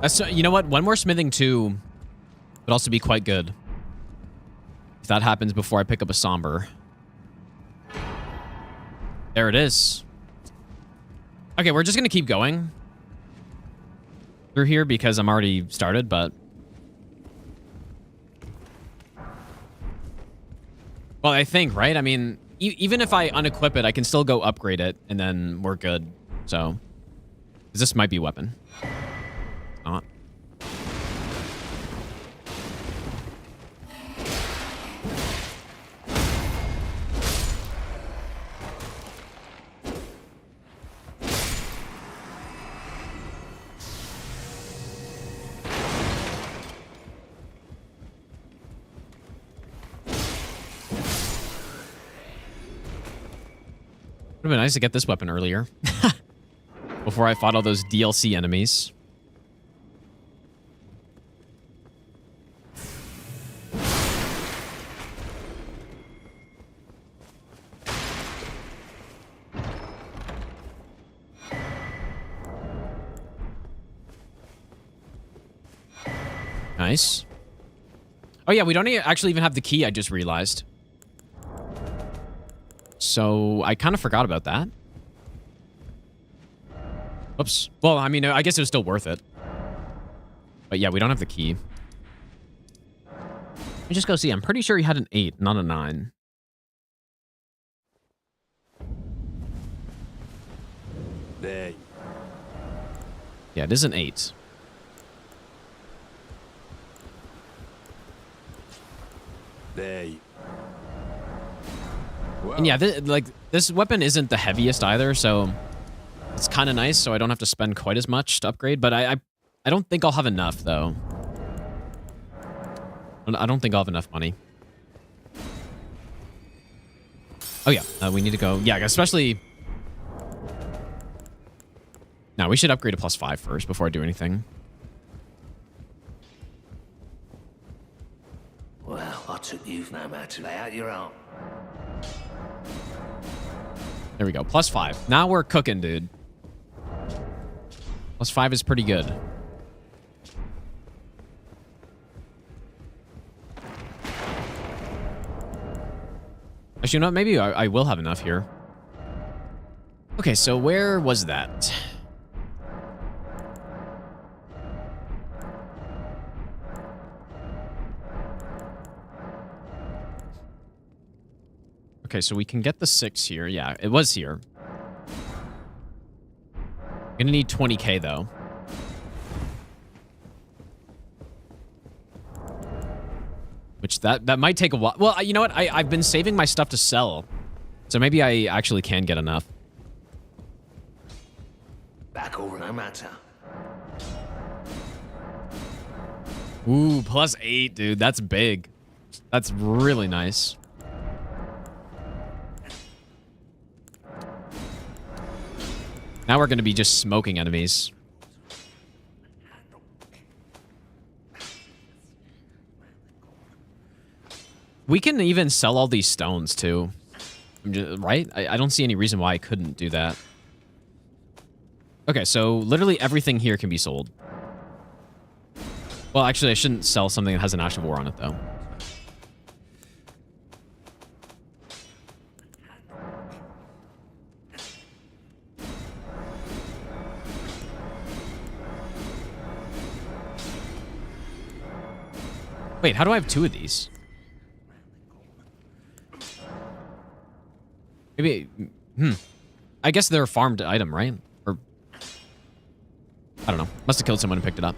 You know what? One more smithing too would also be quite good. If that happens before I pick up a somber. There it is. Okay, we're just going to keep going through here because I'm already started, but... Well, I think, right? I mean, even if I unequip it, I can still go upgrade it, and then we're good. So, 'cause this might be a weapon. It's not. Would have been nice to get this weapon earlier. Before I fought all those DLC enemies. Nice. Oh yeah, we don't actually even have the key, I just realized. So, I kind of forgot about that. Oops. Well, I mean, I guess it was still worth it. But yeah, we don't have the key. Let me just go see. I'm pretty sure he had an 8, not a 9. There. Yeah, it is an 8. There. And yeah, this weapon isn't the heaviest either, so it's kind of nice, so I don't have to spend quite as much to upgrade, but I don't think I'll have enough, though. I don't think I'll have enough money. Oh, yeah, we need to go. Yeah, especially... No, we should upgrade to +5 first before I do anything. Well, I took you no matter. Lay out your arm. There we go. +5. Now we're cooking, dude. +5 is pretty good. Actually, you know what? Maybe I will have enough here. Okay, so where was that? Okay, so we can get the 6 here. Yeah, it was here. Gonna need 20k, though. Which, that might take a while. Well, you know what? I've been saving my stuff to sell. So maybe I actually can get enough. Back over no matter. Ooh, +8, dude. That's big. That's really nice. Now we're going to be just smoking enemies. We can even sell all these stones, too. Right? I don't see any reason why I couldn't do that. Okay, so literally everything here can be sold. Well, actually, I shouldn't sell something that has an Ash of War on it, though. Wait, how do I have 2 of these? Maybe... I guess they're a farmed item, right? Or... I don't know. Must have killed someone and picked it up.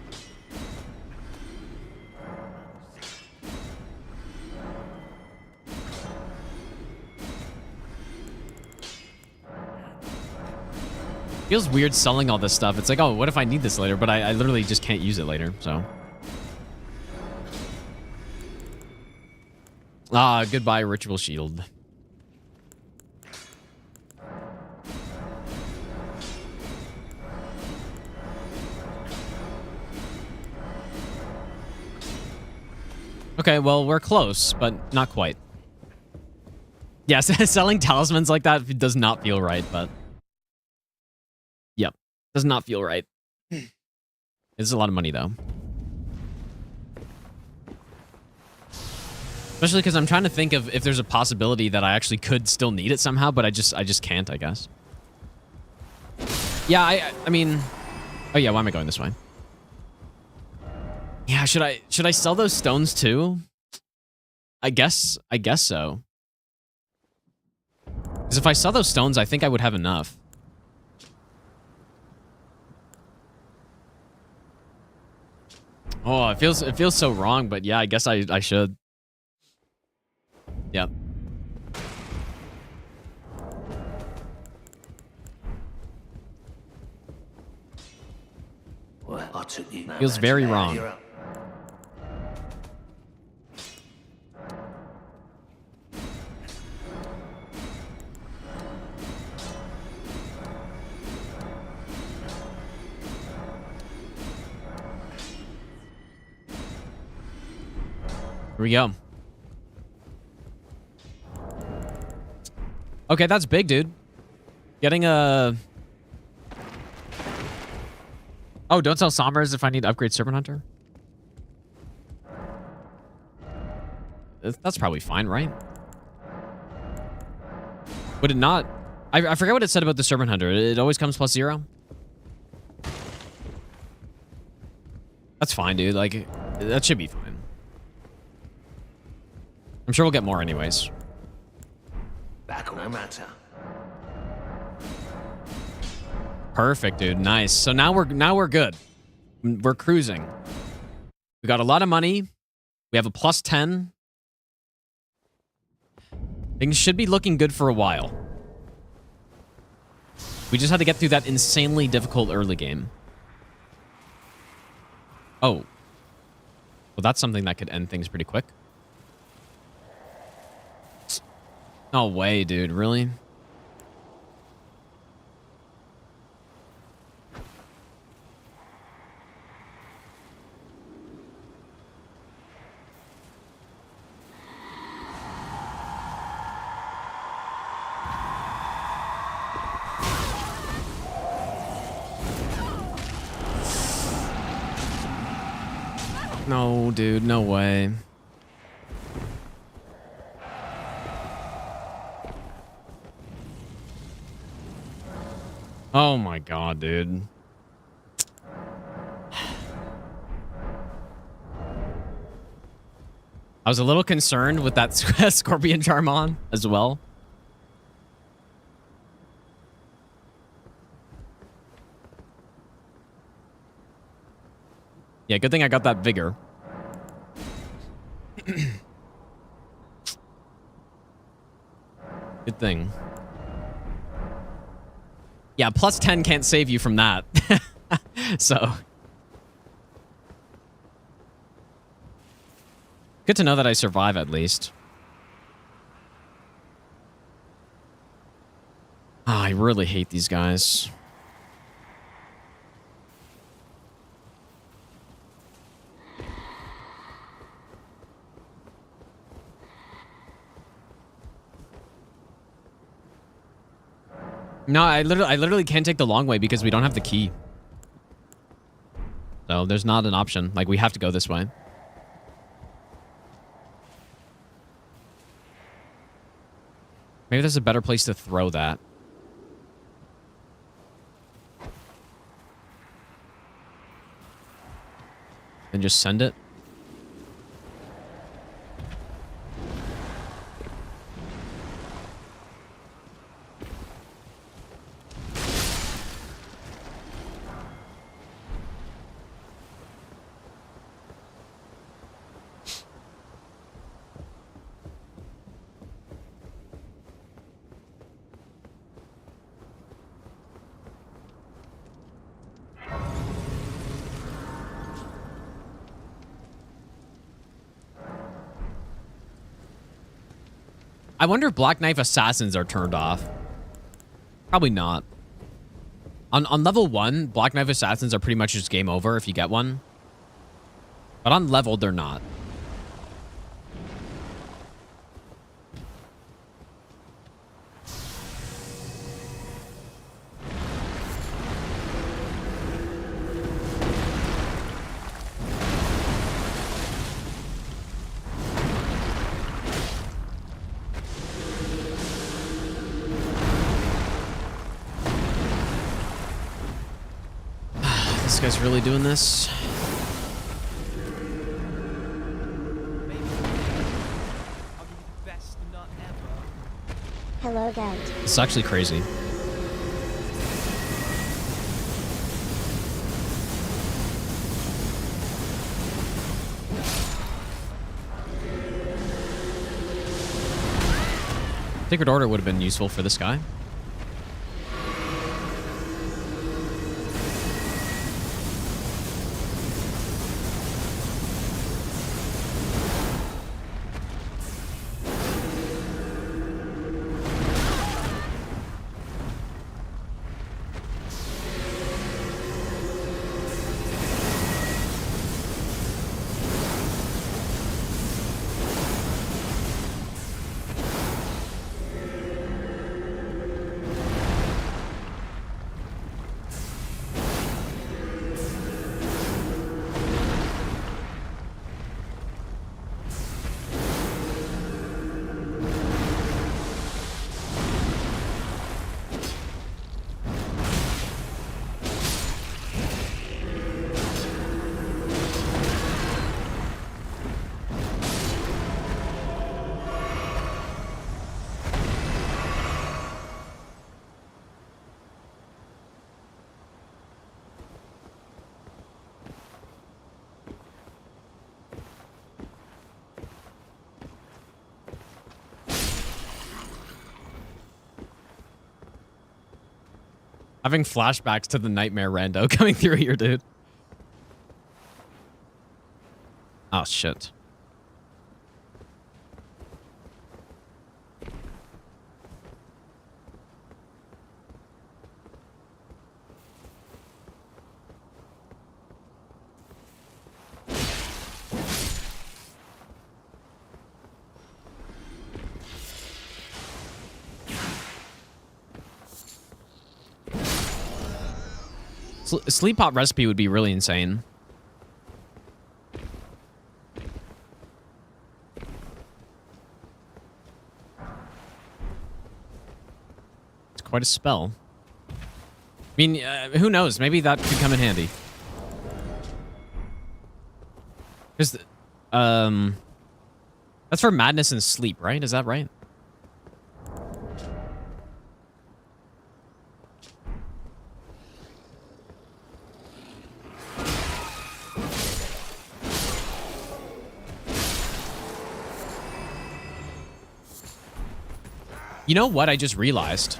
Feels weird selling all this stuff. It's like, oh, what if I need this later? But I literally just can't use it later, so... Ah, goodbye, Ritual Shield. Okay, well, we're close, but not quite. Yes, selling talismans like that does not feel right, but... Yep, does not feel right. It's a lot of money, though. Especially because I'm trying to think of if there's a possibility that I actually could still need it somehow, but I just can't, I guess. Yeah, I mean... Oh, yeah, why am I going this way? Yeah, should I sell those stones, too? I guess so. Because if I sell those stones, I think I would have enough. Oh, it feels so wrong, but yeah, I guess I should. Yep. Well, I took you. Feels very wrong. Here we go. Okay, that's big, dude. Getting a... Oh, don't sell Sombras if I need to upgrade Serpent Hunter? That's probably fine, right? Would it not? I forget what it said about the Serpent Hunter. It always comes +0? That's fine, dude. Like, that should be fine. I'm sure we'll get more anyways. Back no matter. Perfect, dude. Nice. So now we're good. We're cruising. We got a lot of money. We have a +10. Things should be looking good for a while. We just had to get through that insanely difficult early game. Oh. Well, that's something that could end things pretty quick. No way, dude. Really? No, dude. No way. Oh my god, dude. I was a little concerned with that Scorpion charm on as well. Yeah, good thing I got that vigor. Good thing. Yeah, +10 can't save you from that. So. Good to know that I survive at least. I really hate these guys. No, I literally can't take the long way because we don't have the key. So there's not an option. Like, we have to go this way. Maybe there's a better place to throw that. And just send it. I wonder if Black Knife Assassins are turned off. Probably not. On level 1, Black Knife Assassins are pretty much just game over if you get one. But on level, they're not. guy's really doing this. Maybe I'll give you the best nut ever. Hello, goat. It's actually crazy. Sacred Order would have been useful for this guy. Having flashbacks to the nightmare rando coming through here, dude. Oh, shit. Sleep pot recipe would be really insane. It's quite a spell. I mean, who knows? Maybe that could come in handy. Because, that's for madness and sleep, right? Is that right? You know what I just realized?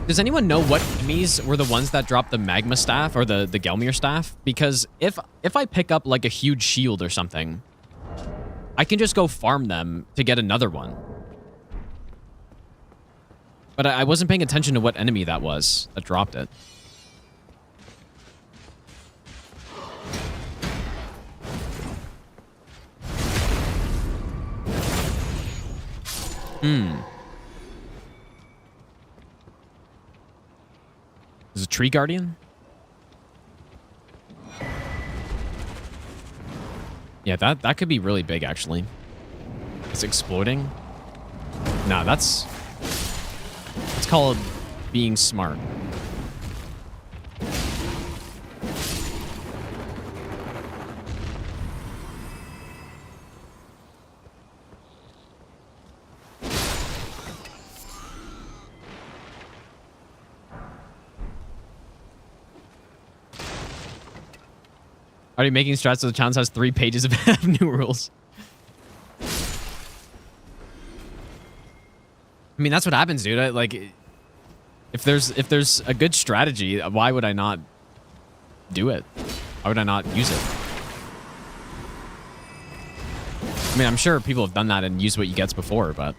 Does anyone know what enemies were the ones that dropped the magma staff or the Gelmir staff? Because if I pick up like a huge shield or something, I can just go farm them to get another one. But I wasn't paying attention to what enemy that was that dropped it. Is it a tree guardian? Yeah, that could be really big, actually. It's exploding. Nah, it's called being smart. Already making strats so the challenge has 3 pages of new rules. I mean, that's what happens, dude. Like, if there's a good strategy, why would I not do it? Why would I not use it? I mean, I'm sure people have done that and used what you gets before, but...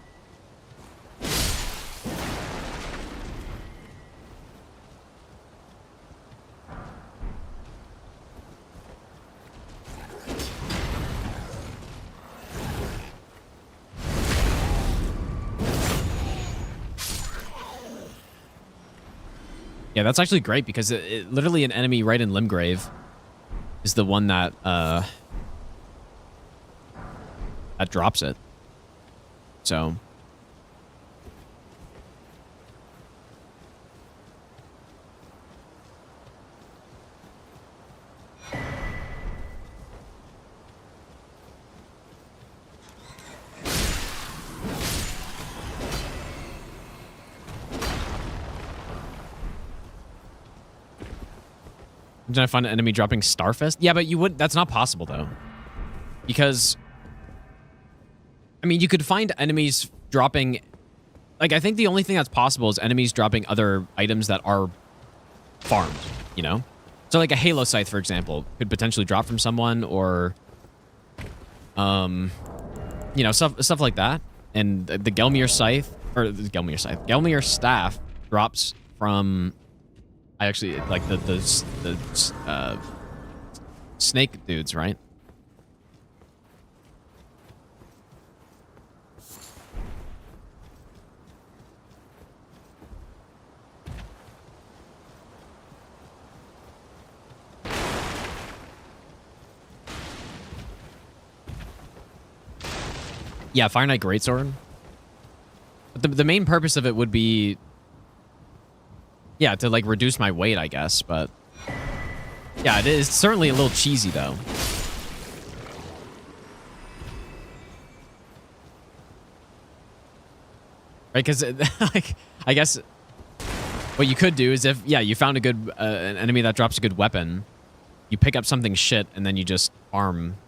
Yeah, that's actually great because it literally an enemy right in Limgrave is the one that that drops it. So Did I find an enemy dropping Starfist? Yeah, but you would. That's not possible though, because I mean, you could find enemies dropping. Like, I think the only thing that's possible is enemies dropping other items that are farmed. You know, so like a Halo Scythe, for example, could potentially drop from someone, or you know, stuff like that. And the Gelmir Scythe, or the Gelmir Staff drops from. I actually like the snake dudes, right? Yeah, Fire Knight Greatsword. But the main purpose of it would be, yeah, to like reduce my weight, I guess. But yeah, it is certainly a little cheesy though. Right? Because like, I guess what you could do is if, yeah, you found a good an enemy that drops a good weapon, you pick up something shit and then you just farm.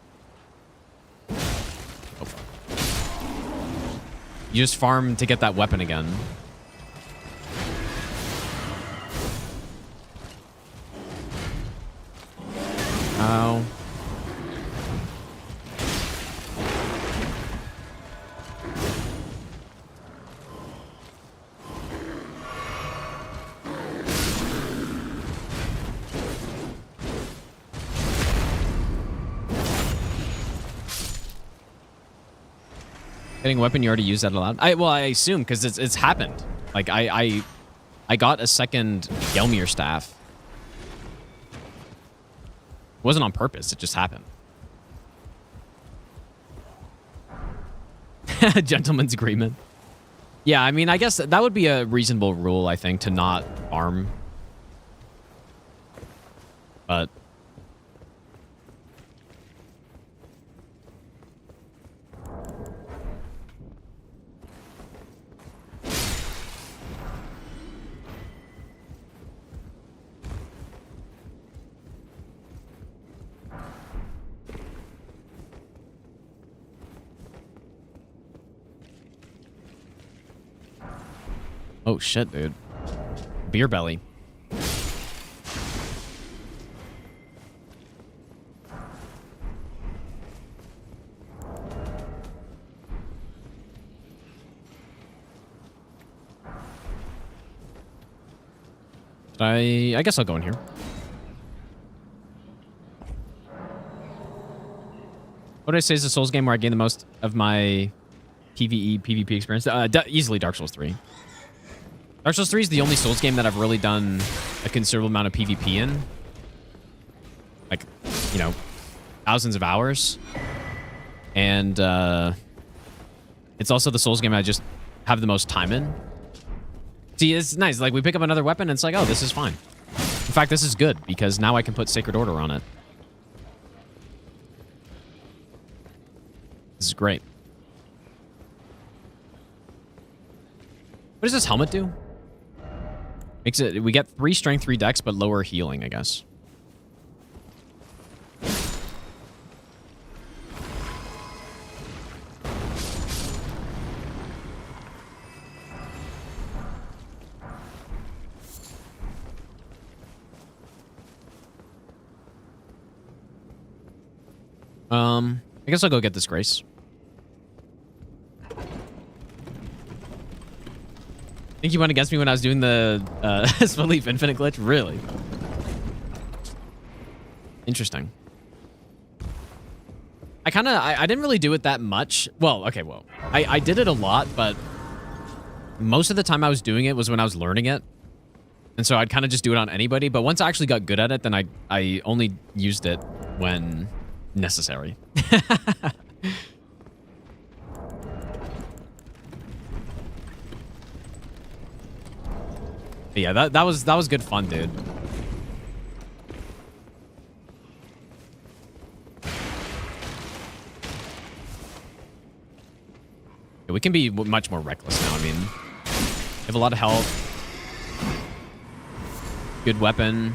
You just farm to get that weapon again. Oh. Getting a weapon, you already used that a lot. Well, I assume because it's happened. Like I got a second Gelmir staff. It wasn't on purpose. It just happened. Gentleman's agreement. Yeah, I mean, I guess that would be a reasonable rule, I think, to not farm. But oh shit, dude. Beer belly. I guess I'll go in here. What did I say is the Souls game where I gain the most of my PvE, PvP experience? Easily Dark Souls 3. Dark Souls 3 is the only Souls game that I've really done a considerable amount of PvP in. Like, you know, thousands of hours. And it's also the Souls game I just have the most time in. See, it's nice. Like, we pick up another weapon and it's like, oh, this is fine. In fact, this is good because now I can put Sacred Order on it. This is great. What does this helmet do? Makes it, we get 3 strength, 3 dex, but lower healing, I guess. I guess I'll go get this Grace. Think you went against me when I was doing the Belief Infinite glitch? Really? Interesting. I didn't really do it that much. Well, okay, well. I did it a lot, but most of the time I was doing it was when I was learning it. And so I'd kind of just do it on anybody. But once I actually got good at it, then I only used it when necessary. Yeah, that was good fun, dude. Yeah, we can be much more reckless now. I mean, we have a lot of health. Good weapon.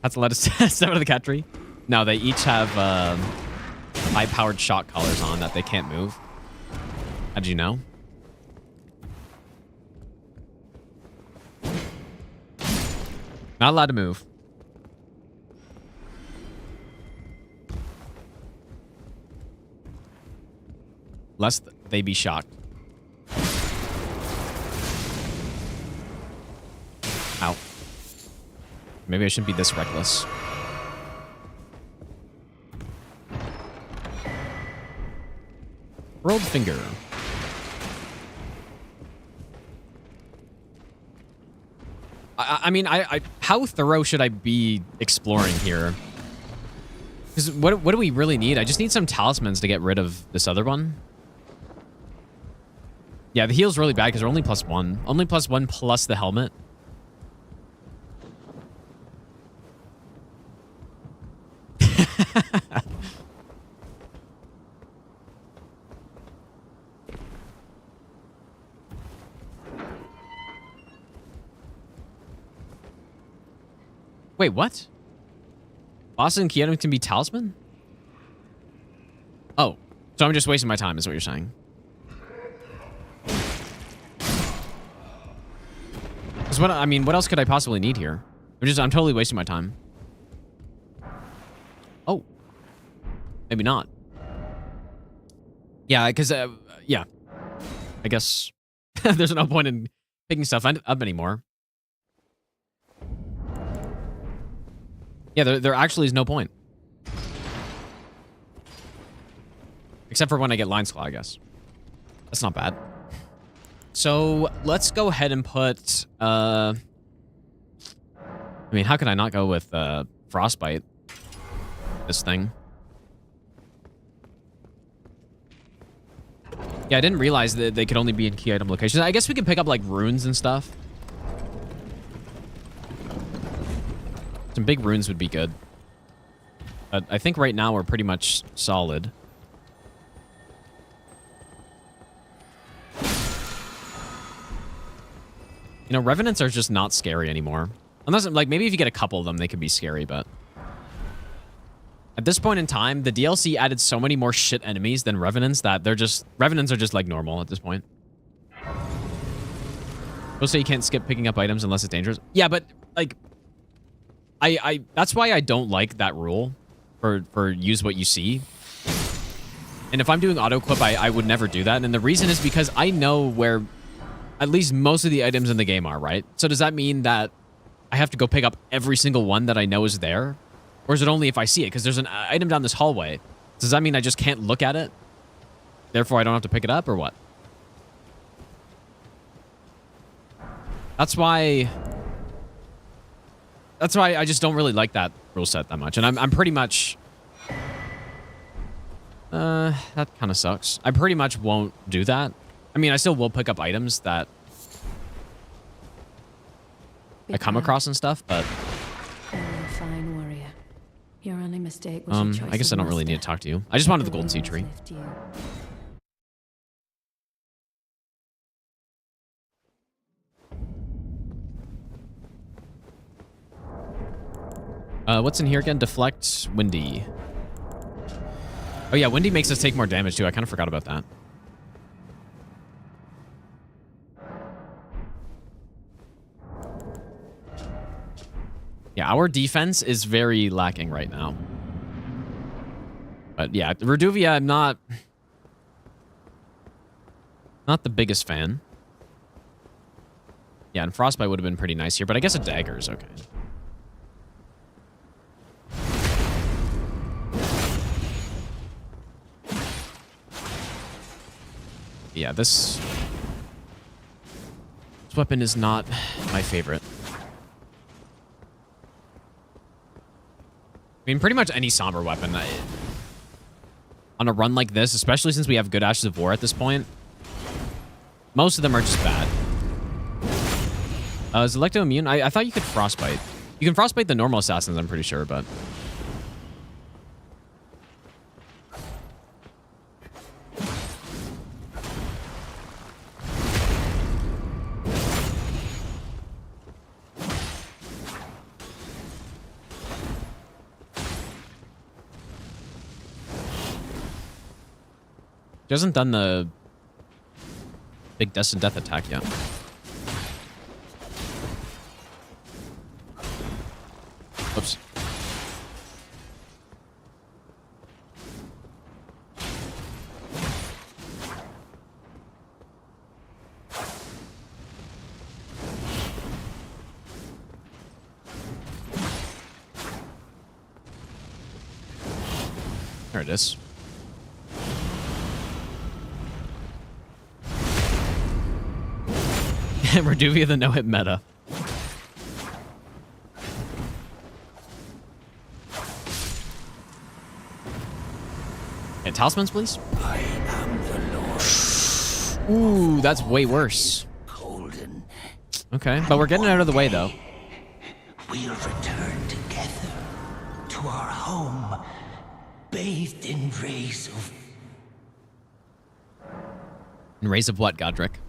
That's to let us step out of the cat tree. No, they each have high-powered shock collars on that they can't move. How did you know? Not allowed to move. Lest they be shocked. Ow. Maybe I shouldn't be this reckless. Rolled finger. I mean, how thorough should I be exploring here? Because what do we really need? I just need some talismans to get rid of this other one. Yeah, the heal's really bad because they're only +1. Only +1 plus the helmet. Wait, what? Boston and key item can be talisman? Oh, so I'm just wasting my time is what you're saying. Because what, I mean, what else could I possibly need here? I'm totally wasting my time. Oh. Maybe not. Yeah, because, yeah. I guess there's no point in picking stuff up anymore. Yeah, there actually is no point. Except for when I get Lion's Claw, I guess. That's not bad. So, let's go ahead and put, I mean, how can I not go with, Frostbite? This thing. Yeah, I didn't realize that they could only be in key item locations. I guess we can pick up, like, runes and stuff. Some big runes would be good. But I think right now we're pretty much solid. You know, Revenants are just not scary anymore. Unless, like, maybe if you get a couple of them, they could be scary, but... At this point in time, the DLC added so many more shit enemies than Revenants that they're just... Revenants are just, like, normal at this point. We'll say you can't skip picking up items unless it's dangerous. Yeah, but, like... that's why I don't like that rule for use what you see. And if I'm doing auto-equip, I would never do that. And the reason is because I know where at least most of the items in the game are, right? So does that mean that I have to go pick up every single one that I know is there? Or is it only if I see it? Because there's an item down this hallway. Does that mean I just can't look at it? Therefore, I don't have to pick it up, or what? That's why I just don't really like that rule set that much. And I'm pretty much... that kind of sucks. I pretty much won't do that. I mean, I still will pick up items that I come across and stuff, but... You're a fine warrior. Your only mistake was your choice I guess I don't really need to talk to you. I just wanted the golden seed tree. What's in here again? Deflect, Windy. Oh yeah, Windy makes us take more damage too. I kind of forgot about that. Yeah, our defense is very lacking right now. But yeah, Reduvia, I'm not the biggest fan. Yeah, and Frostbite would have been pretty nice here, but I guess a dagger is okay. Yeah, this weapon is not my favorite. I mean, pretty much any somber weapon. On a run like this, especially since we have good Ashes of War at this point, most of them are just bad. Is Electo immune? I thought you could Frostbite. You can Frostbite the normal assassins, I'm pretty sure, but... He hasn't done the big Destined Death attack yet. Whoops. There it is. Reduvia the no-hit meta. Yeah, talismans, please. I am the Lord. Ooh, that's way worse. Golden. Okay, but we're getting out of the way, though. We'll return together to our home, bathed in rays of... And rays of what, Godric?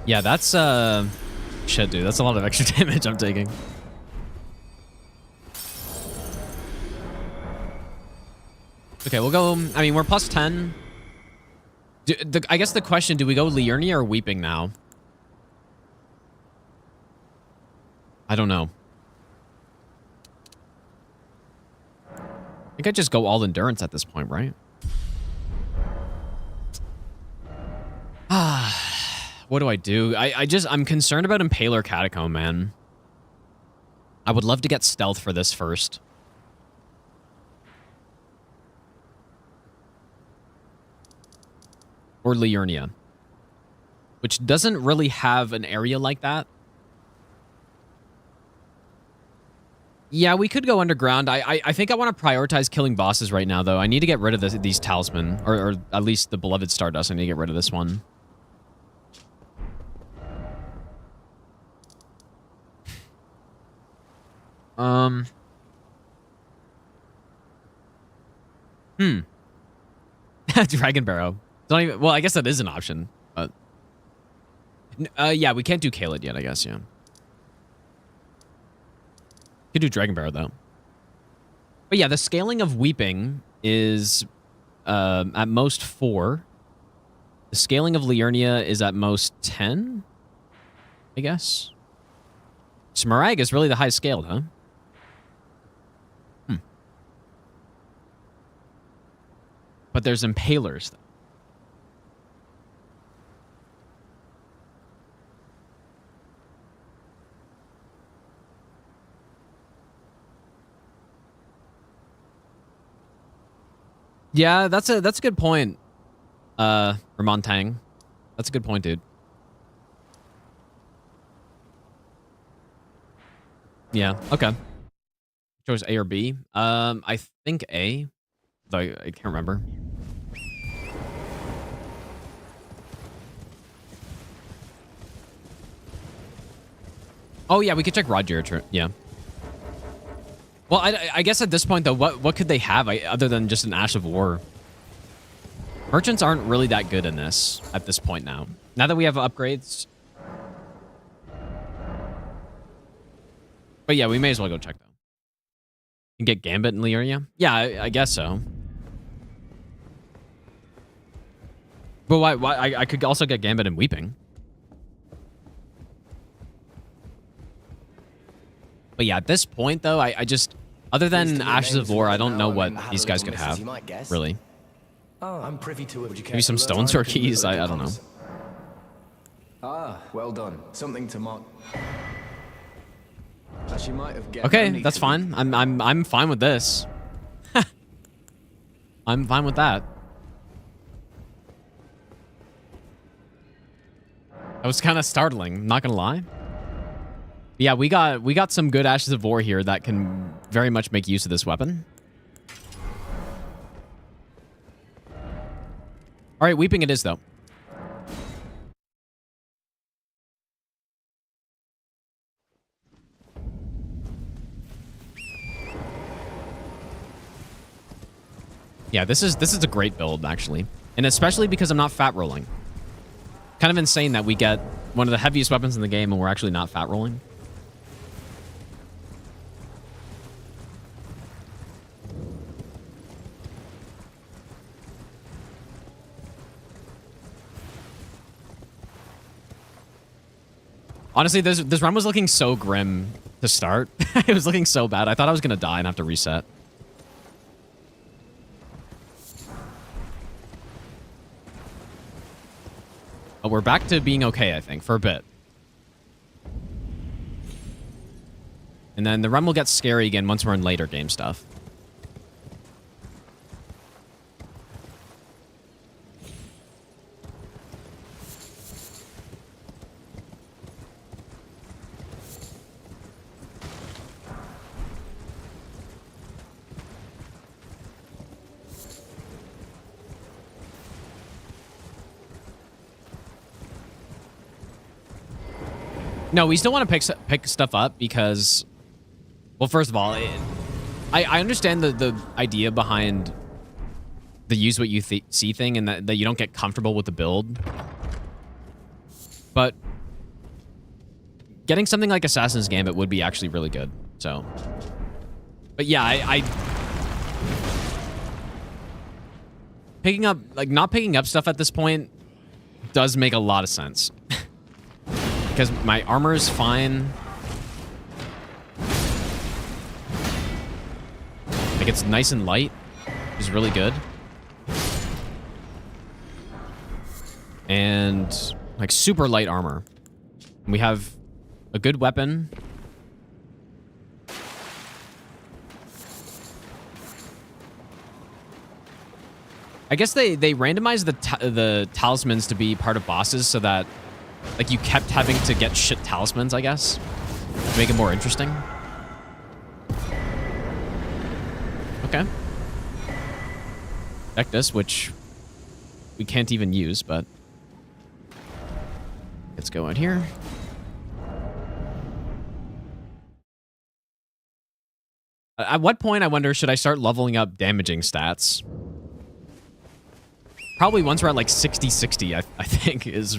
Yeah, that's, shit, dude. That's a lot of extra damage I'm taking. Okay, we'll go... I mean, we're plus 10. I guess the question, do we go Liurnia or Weeping now? I don't know. I think I just go all endurance at this point, right? What do I do? I'm concerned about Impaler Catacomb, man. I would love to get stealth for this first. Or Liurnia. Which doesn't really have an area like that. Yeah, we could go underground. I think I want to prioritize killing bosses right now, though. I need to get rid of these talisman. Or at least the Beloved Stardust. I need to get rid of this one. Dragon Barrow. Don't even, well, I guess that is an option, but... yeah, we can't do Kaled yet, I guess, yeah. Could do Dragon Barrow, though. But yeah, the scaling of Weeping is at most 4. The scaling of Liurnia is at most 10, I guess. Smarag is really the highest scaled, huh? But there's Impalers, though. Yeah, that's a good point, Ramontang. That's a good point, dude. Yeah, okay. Chose A or B. I think A. Though I can't remember. Oh yeah, we could check Roger. Yeah. Well, I guess at this point though, what could they have other than just an Ash of War? Merchants aren't really that good in this at this point now. Now that we have upgrades. But yeah, we may as well go check though. And get Gambit in Liurnia? Yeah, I guess so. But why I could also get Gambit and Weeping. But yeah, at this point though, I just, other than Ashes of War, I don't know what these guys could have, really. Oh, I'm privy to it. Maybe some Stone Sword keys, I don't know. Ah, well done. Something to mark. She might have Okay, that's fine. I'm fine with this. I'm fine with that. That was kind of startling, not gonna lie. Yeah, we got some good Ashes of War here that can very much make use of this weapon. All right, Weeping it is though. Yeah, this is a great build actually, and especially because I'm not fat rolling. Kind of insane that we get one of the heaviest weapons in the game and we're actually not fat rolling. Honestly, this run was looking so grim to start. It was looking so bad. I thought I was going to die and have to reset. But we're back to being okay, I think, for a bit. And then the run will get scary again once we're in later game stuff. No, we still want to pick stuff up because, well, first of all, I understand the idea behind the use what you see thing and that you don't get comfortable with the build. But getting something like Assassin's Gambit would be actually really good. So, but yeah, picking up, like not picking up stuff at this point does make a lot of sense. Because my armor is fine. Like, it's nice and light, which is really good. And, like, super light armor. We have a good weapon. I guess they randomized the talismans to be part of bosses so that, like, you kept having to get shit talismans, I guess, to make it more interesting. Okay. Deathless, which we can't even use, but let's go in here. At what point, I wonder, should I start leveling up damaging stats? Probably once we're at like 60-60, I think, is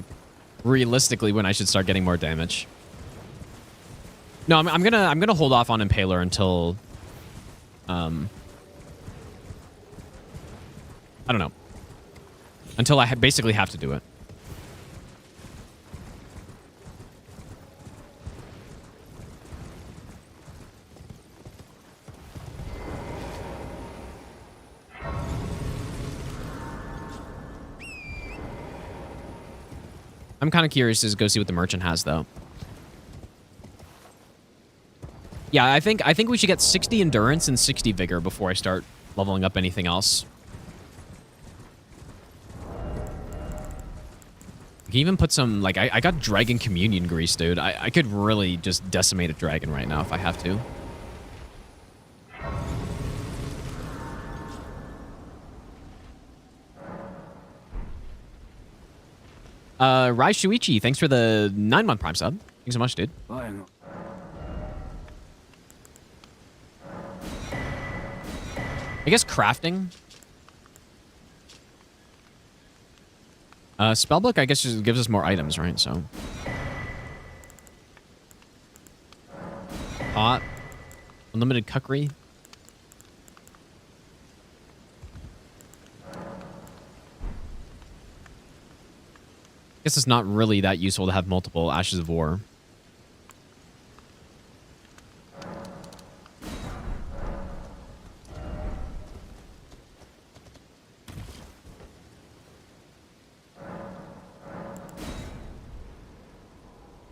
realistically when I should start getting more damage. No, I'm gonna hold off on Impaler until I don't know. Until I basically have to do it. I'm kind of curious to go see what the merchant has, though. Yeah, I think we should get 60 endurance and 60 vigor before I start leveling up anything else. You can even put some, like, I got dragon communion grease, dude. I could really just decimate a dragon right now if I have to. Rai Shuichi, thanks for the 9-month Prime sub. Thanks so much, dude. I guess crafting. Spellbook, I guess, just gives us more items, right? So. Pot. Unlimited cookery. I guess it's not really that useful to have multiple Ashes of War.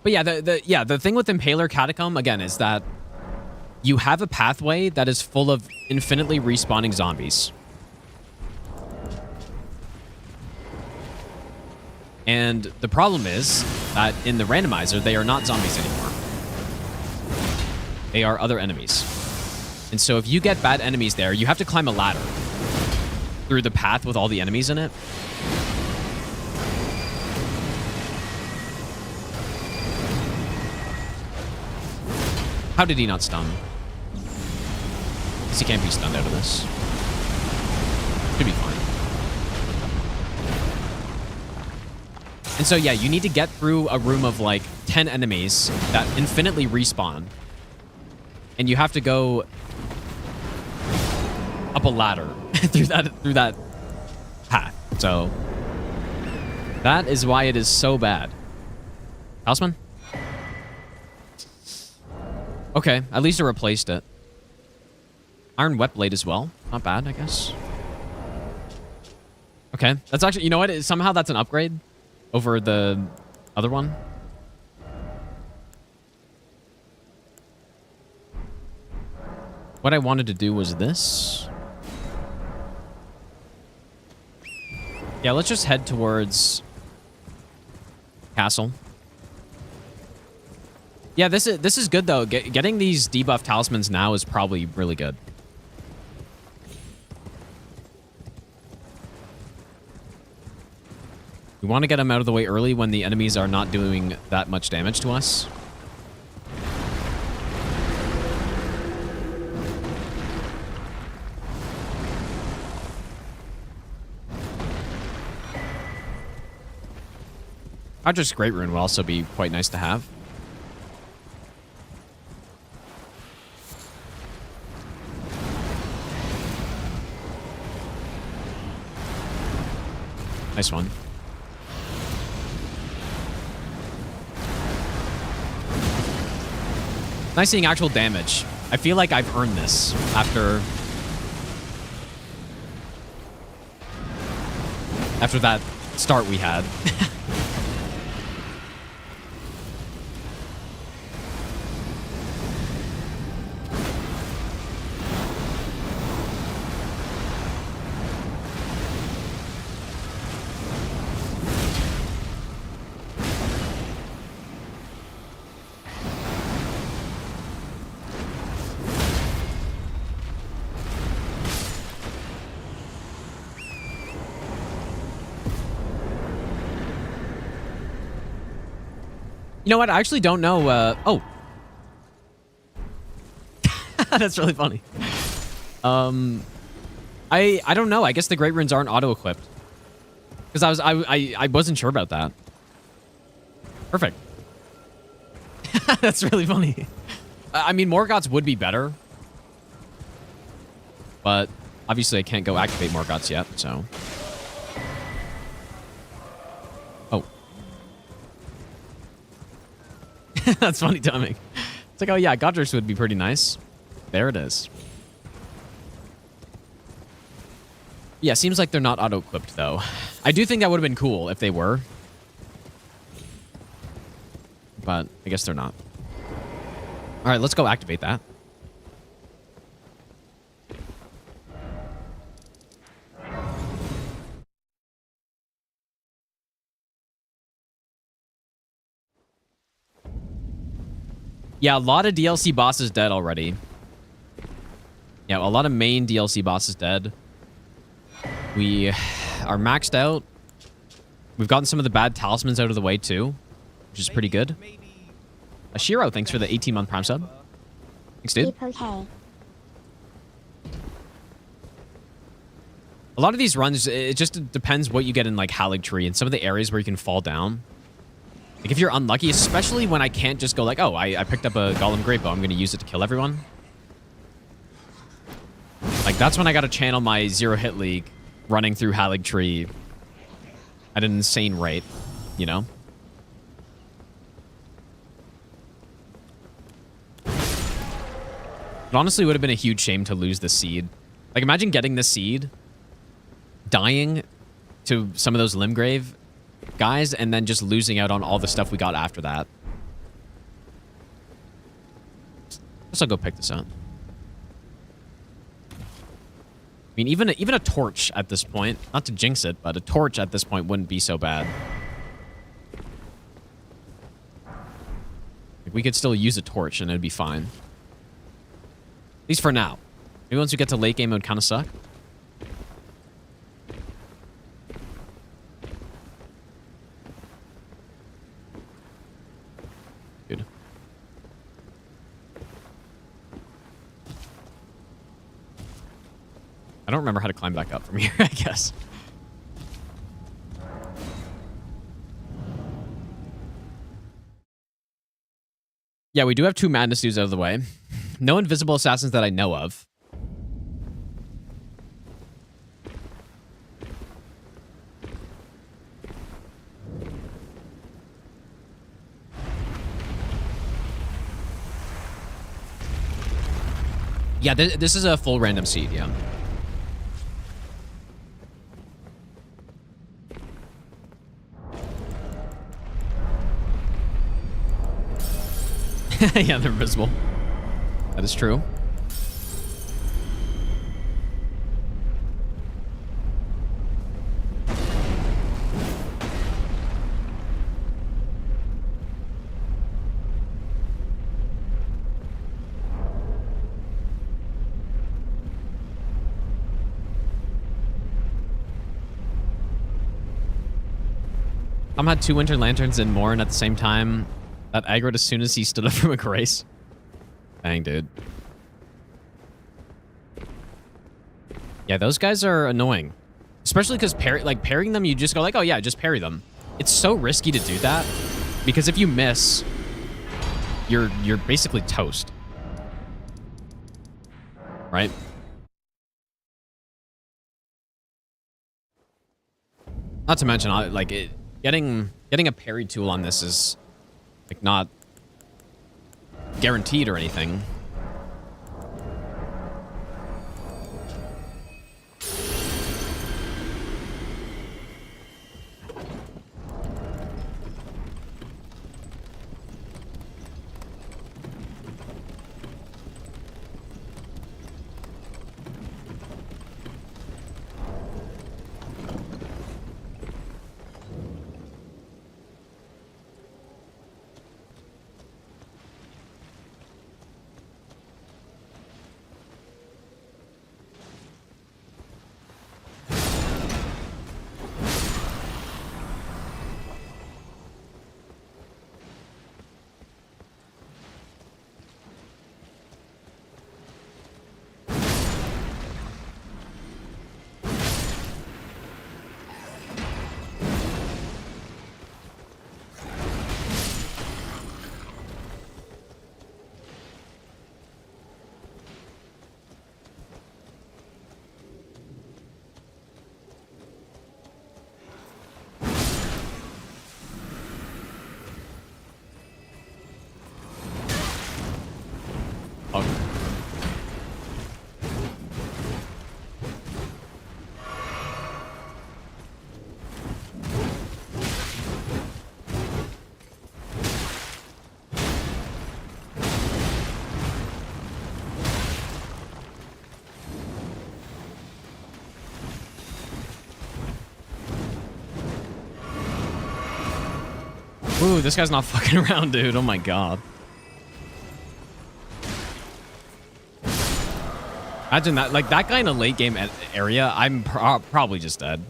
But yeah, the thing with Impaler Catacomb, again, is that you have a pathway that is full of infinitely respawning zombies. And the problem is that in the randomizer, they are not zombies anymore. They are other enemies. And so if you get bad enemies there, you have to climb a ladder through the path with all the enemies in it. How did he not stun? Because he can't be stunned out of this. Should be fine. And so, yeah, you need to get through a room of, like, 10 enemies that infinitely respawn. And you have to go up a ladder through that path. So, that is why it is so bad. Houseman? Okay, at least it replaced it. Iron wet blade as well. Not bad, I guess. Okay, that's actually, you know what? Somehow that's an upgrade over the other one. What I wanted to do was this. Yeah, let's just head towards castle. Yeah, this is good though. Getting these debuff talismans now is probably really good. We want to get them out of the way early when the enemies are not doing that much damage to us. Godric's Great Rune will also be quite nice to have. Nice one. Nice seeing actual damage. I feel like I've earned this after that start we had. You know what? I actually don't know. Oh. That's really funny. I don't know. I guess the Great Runes aren't auto-equipped. Because I wasn't sure about that. Perfect. That's really funny. I mean, Morgoth's would be better. But obviously I can't go activate Morgoth's yet, so. Oh. That's funny timing. It's like, oh yeah, Godric's would be pretty nice. There it is. Yeah, seems like they're not auto-equipped, though. I do think that would have been cool if they were. But I guess they're not. All right, let's go activate that. Yeah, a lot of DLC bosses dead already. Yeah, a lot of main DLC bosses dead. We are maxed out. We've gotten some of the bad talismans out of the way too, which is pretty good. Ashiro, thanks for the 18-month Prime sub. Thanks, dude. Okay. A lot of these runs, it just depends what you get in like Haligtree and some of the areas where you can fall down. Like, if you're unlucky, especially when I can't just go like, oh, I picked up a Golem Great Bow, I'm going to use it to kill everyone. Like, that's when I got to channel my zero-hit league running through Haligtree at an insane rate, you know? It honestly would have been a huge shame to lose the seed. Like, imagine getting the seed, dying to some of those Limgrave guys, and then just losing out on all the stuff we got after that. Guess I'll go pick this up. I mean, even a torch at this point, not to jinx it, but a torch at this point wouldn't be so bad. Like, we could still use a torch and it'd be fine. At least for now. Maybe once we get to late game, it would kind of suck. Dude. I don't remember how to climb back up from here, I guess. Yeah, we do have 2 madness dudes out of the way. No invisible assassins that I know of. Yeah, this is a full random seed, yeah. Yeah, they're invisible. That is true. Tom had 2 Winter Lanterns and more, and at the same time, that aggroed as soon as he stood up from a grace. Dang, dude. Yeah, those guys are annoying. Especially because parrying them, you just go like, oh yeah, just parry them. It's so risky to do that. Because if you miss, you're basically toast. Right? Not to mention, like, getting a parry tool on this is, like, not guaranteed or anything. Ooh, this guy's not fucking around, dude. Oh my god. Imagine that. Like, that guy in a late game area, I'm probably just dead.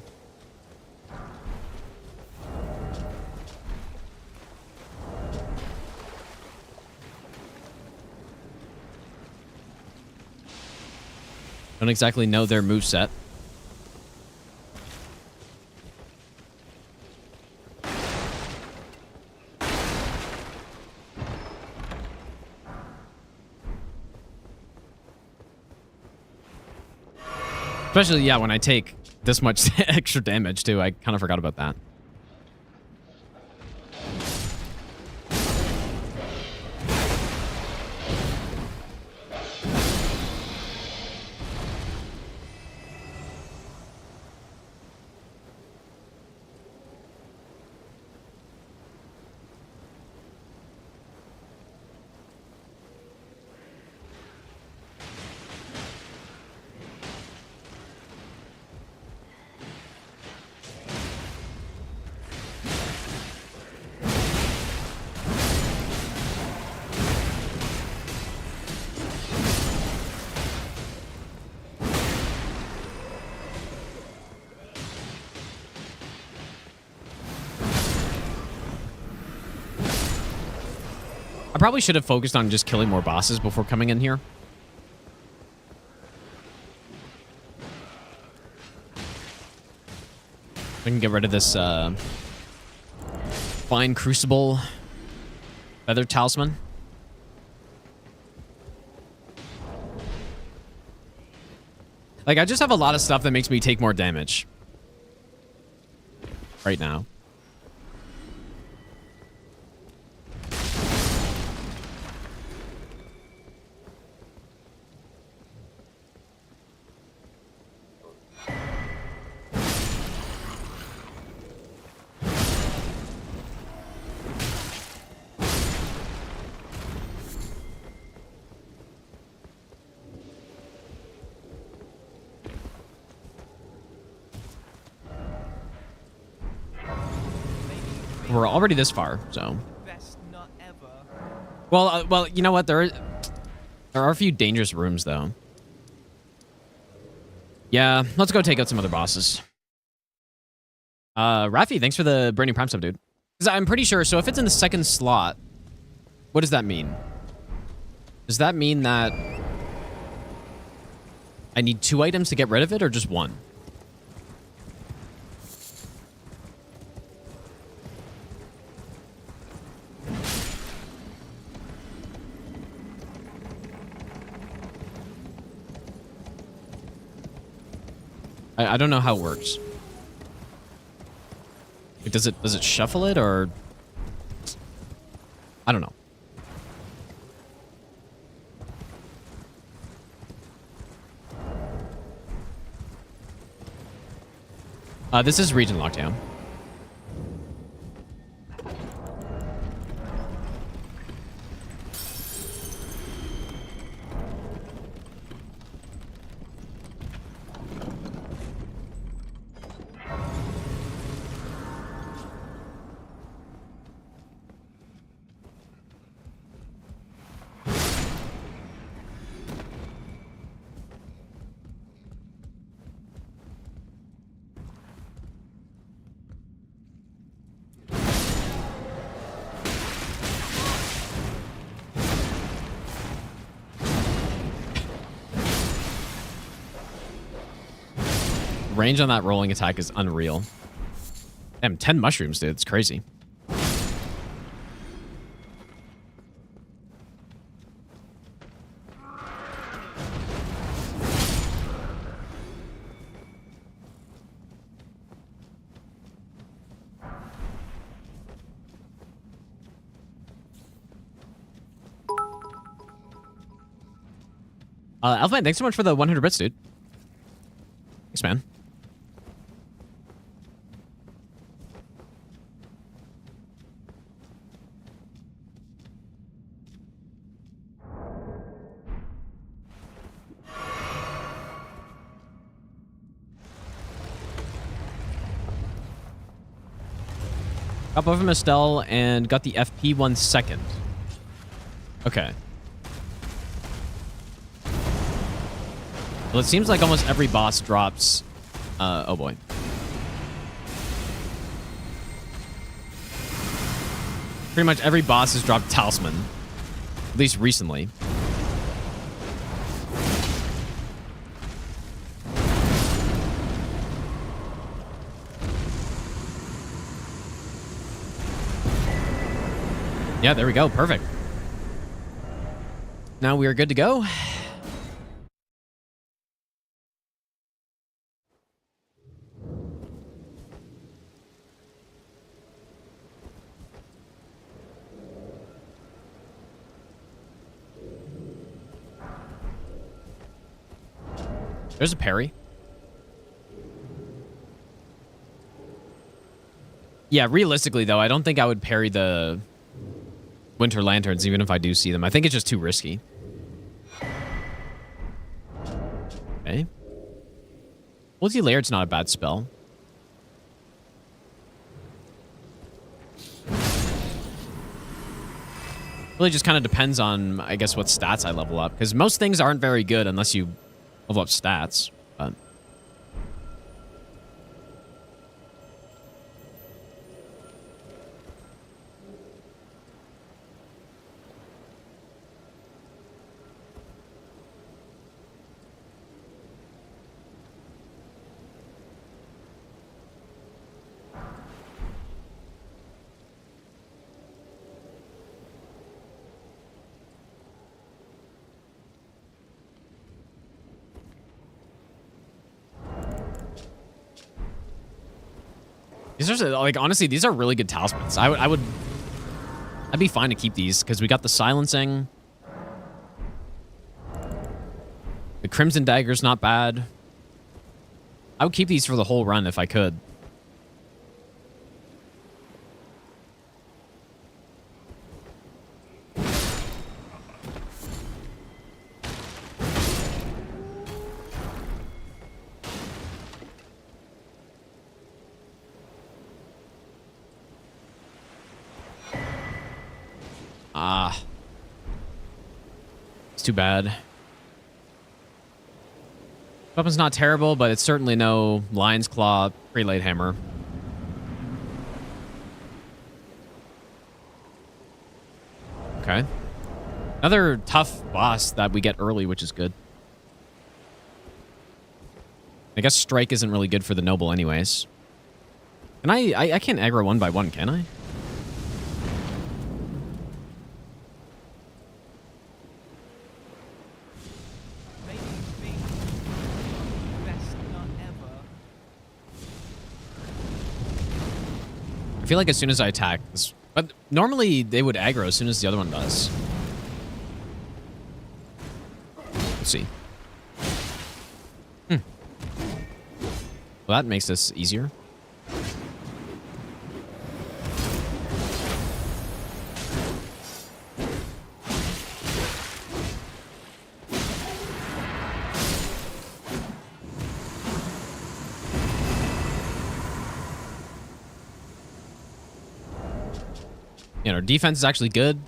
Don't exactly know their moveset. Especially, yeah, when I take this much extra damage, too. I kind of forgot about that. I probably should have focused on just killing more bosses before coming in here. We can get rid of this fine crucible feather talisman. Like, I just have a lot of stuff that makes me take more damage right now. we're already this far, so. Best nut ever. Well, you know what? There are a few dangerous rooms, though. Yeah, let's go take out some other bosses. Rafi, thanks for the brand new Prime sub, dude. Because I'm pretty sure, so if it's in the second slot, what does that mean? Does that mean that I need 2 items to get rid of it, or just 1? I don't know how it works. Like, does it shuffle it, or I don't know. This is region lockdown. Range on that rolling attack is unreal. Damn, 10 mushrooms, dude. It's crazy. Alpha, thanks so much for the 100 bits, dude. Thanks, man. Got both from Estelle and got the FP 1 second. Okay. Well, it seems like almost every boss drops... oh boy. Pretty much every boss has dropped Talisman. At least recently. Yeah, there we go. Perfect. Now we are good to go. There's a parry. Yeah, realistically, though, I don't think I would parry the Winter Lanterns, even if I do see them. I think it's just too risky. Okay. Multi-layered's not a bad spell. Really just kind of depends on, I guess, what stats I level up. Because most things aren't very good unless you level up stats. But these are, like, honestly, these are really good talismans. I'd be fine to keep these because we got the silencing. The Crimson Dagger's not bad. I would keep these for the whole run if I could. Ah. It's too bad. Weapon's not terrible, but it's certainly no Lion's Claw Prelate Hammer. Okay. Another tough boss that we get early, which is good. I guess Strike isn't really good for the Noble anyways. Can I can't aggro one by one, can I? Maybe best nut ever. I feel like as soon as I attack this, but normally they would aggro as soon as the other one does. Let's see. Well, that makes this easier. You know, defense is actually good.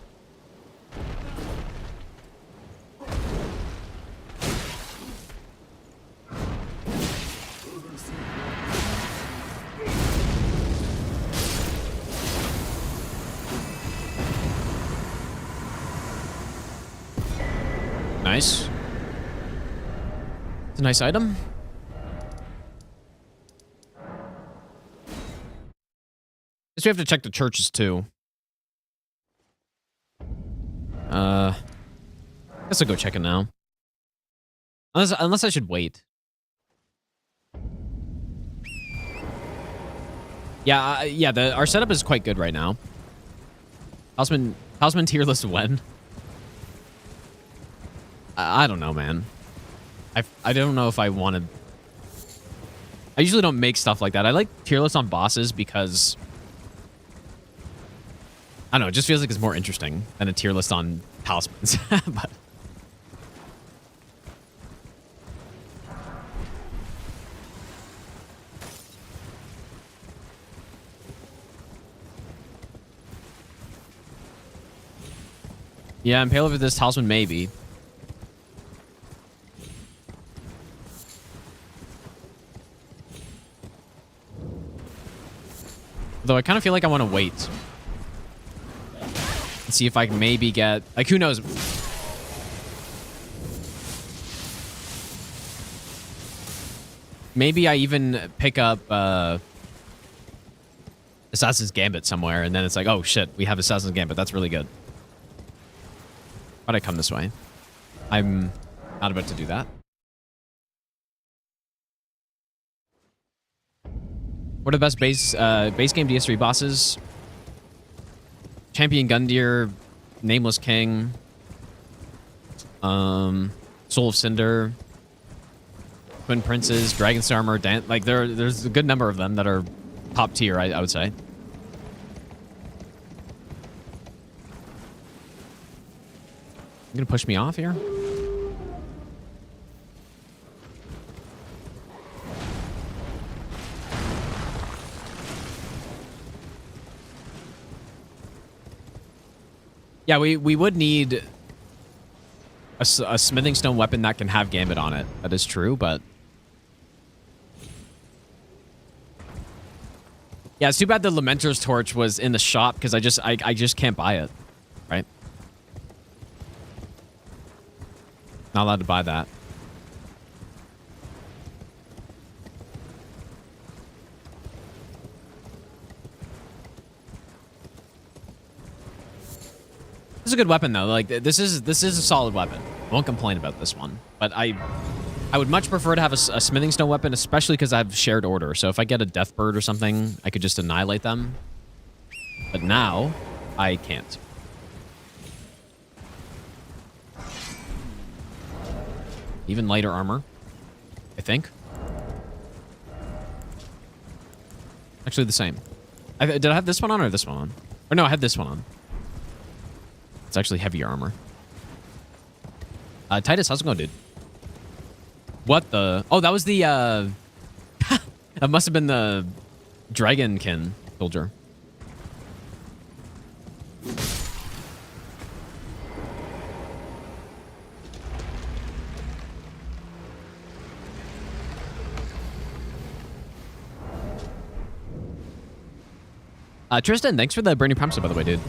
Nice. It's a nice item. Guess we have to check the churches too. Guess I'll go check it now. Unless I should wait. Yeah, yeah. Our setup is quite good right now. Houseman tier list when? I don't know, man. I don't know if I want to. I usually don't make stuff like that. I like tier lists on bosses because I don't know. It just feels like it's more interesting than a tier list on talismans. But yeah, Impale over this talisman, maybe. Though I kind of feel like I want to wait and see if I can maybe get, like, who knows? Maybe I even pick up Assassin's Gambit somewhere, and then it's like, oh shit, we have Assassin's Gambit. That's really good. Why'd I come this way? I'm not about to do that. What are the best base game DS3 bosses? Champion Gundyr, Nameless King, Soul of Cinder, Twin Princes, Dragon's Armor, like there's a good number of them that are top tier, I would say. You gonna push me off here? Yeah, we would need a smithing stone weapon that can have Gambit on it. That is true, but yeah, it's too bad the Lamenter's Torch was in the shop because I just can't buy it, right? Not allowed to buy that. This is a good weapon though. Like this is a solid weapon. I won't complain about this one. But I would much prefer to have a smithing stone weapon, especially because I have shared order. So if I get a death bird or something, I could just annihilate them. But now I can't. Even lighter armor, I think. Actually, the same. Did I have this one on or this one on? Or no, I had this one on. It's actually heavier armor. Titus, how's it going, dude? What the? Oh, that was the, that must have been the Dragonkin soldier. Tristan, thanks for the brand new prime sub, by the way, dude.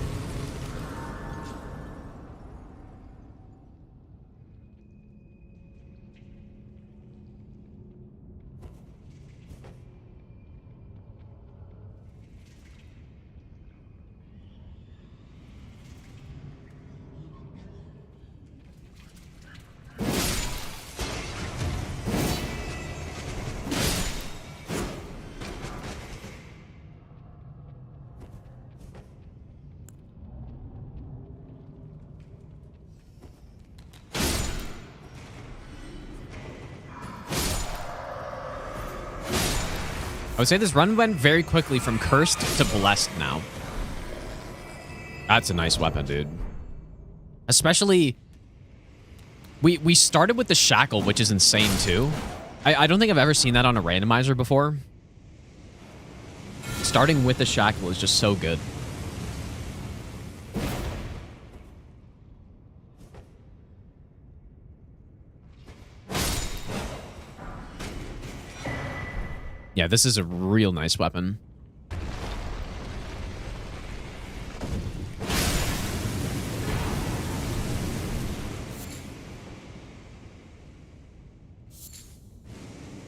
I would say this run went very quickly from Cursed to Blessed now. That's a nice weapon, dude. Especially, we started with the Shackle, which is insane too. I don't think I've ever seen that on a randomizer before. Starting with the Shackle is just so good. Yeah, this is a real nice weapon.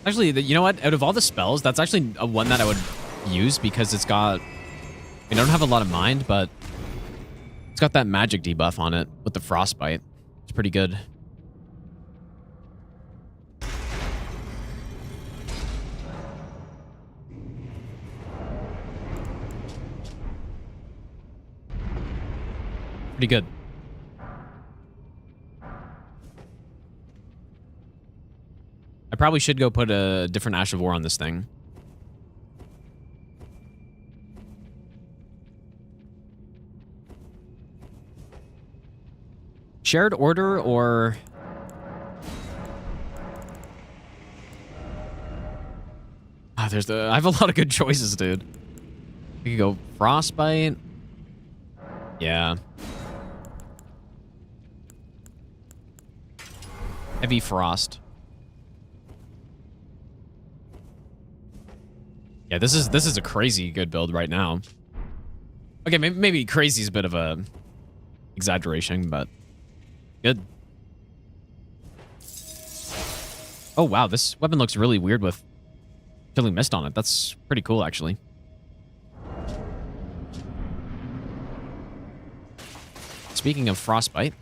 Actually, you know what? Out of all the spells, that's actually a one that I would use because it's got... I don't have a lot of mind, but it's got that magic debuff on it with the frostbite. It's pretty good. Pretty good. I probably should go put a different Ash of War on this thing. Shared order or... Ah, there's the... I have a lot of good choices, dude. We could go Frostbite. Yeah. Heavy Frost. Yeah, this is a crazy good build right now. Okay, maybe crazy is a bit of a exaggeration, but good. Oh wow, this weapon looks really weird with Killing Mist on it. That's pretty cool, actually. Speaking of Frostbite.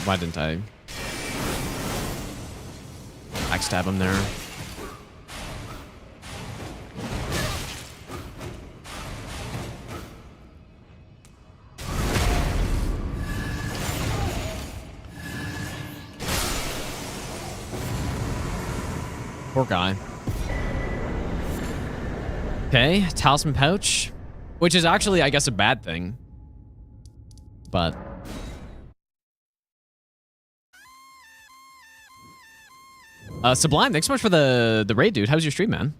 Why didn't I backstab him there? Poor guy. Okay, talisman pouch, which is actually, I guess, a bad thing. But Sublime, thanks so much for the raid, dude. How's your stream, man?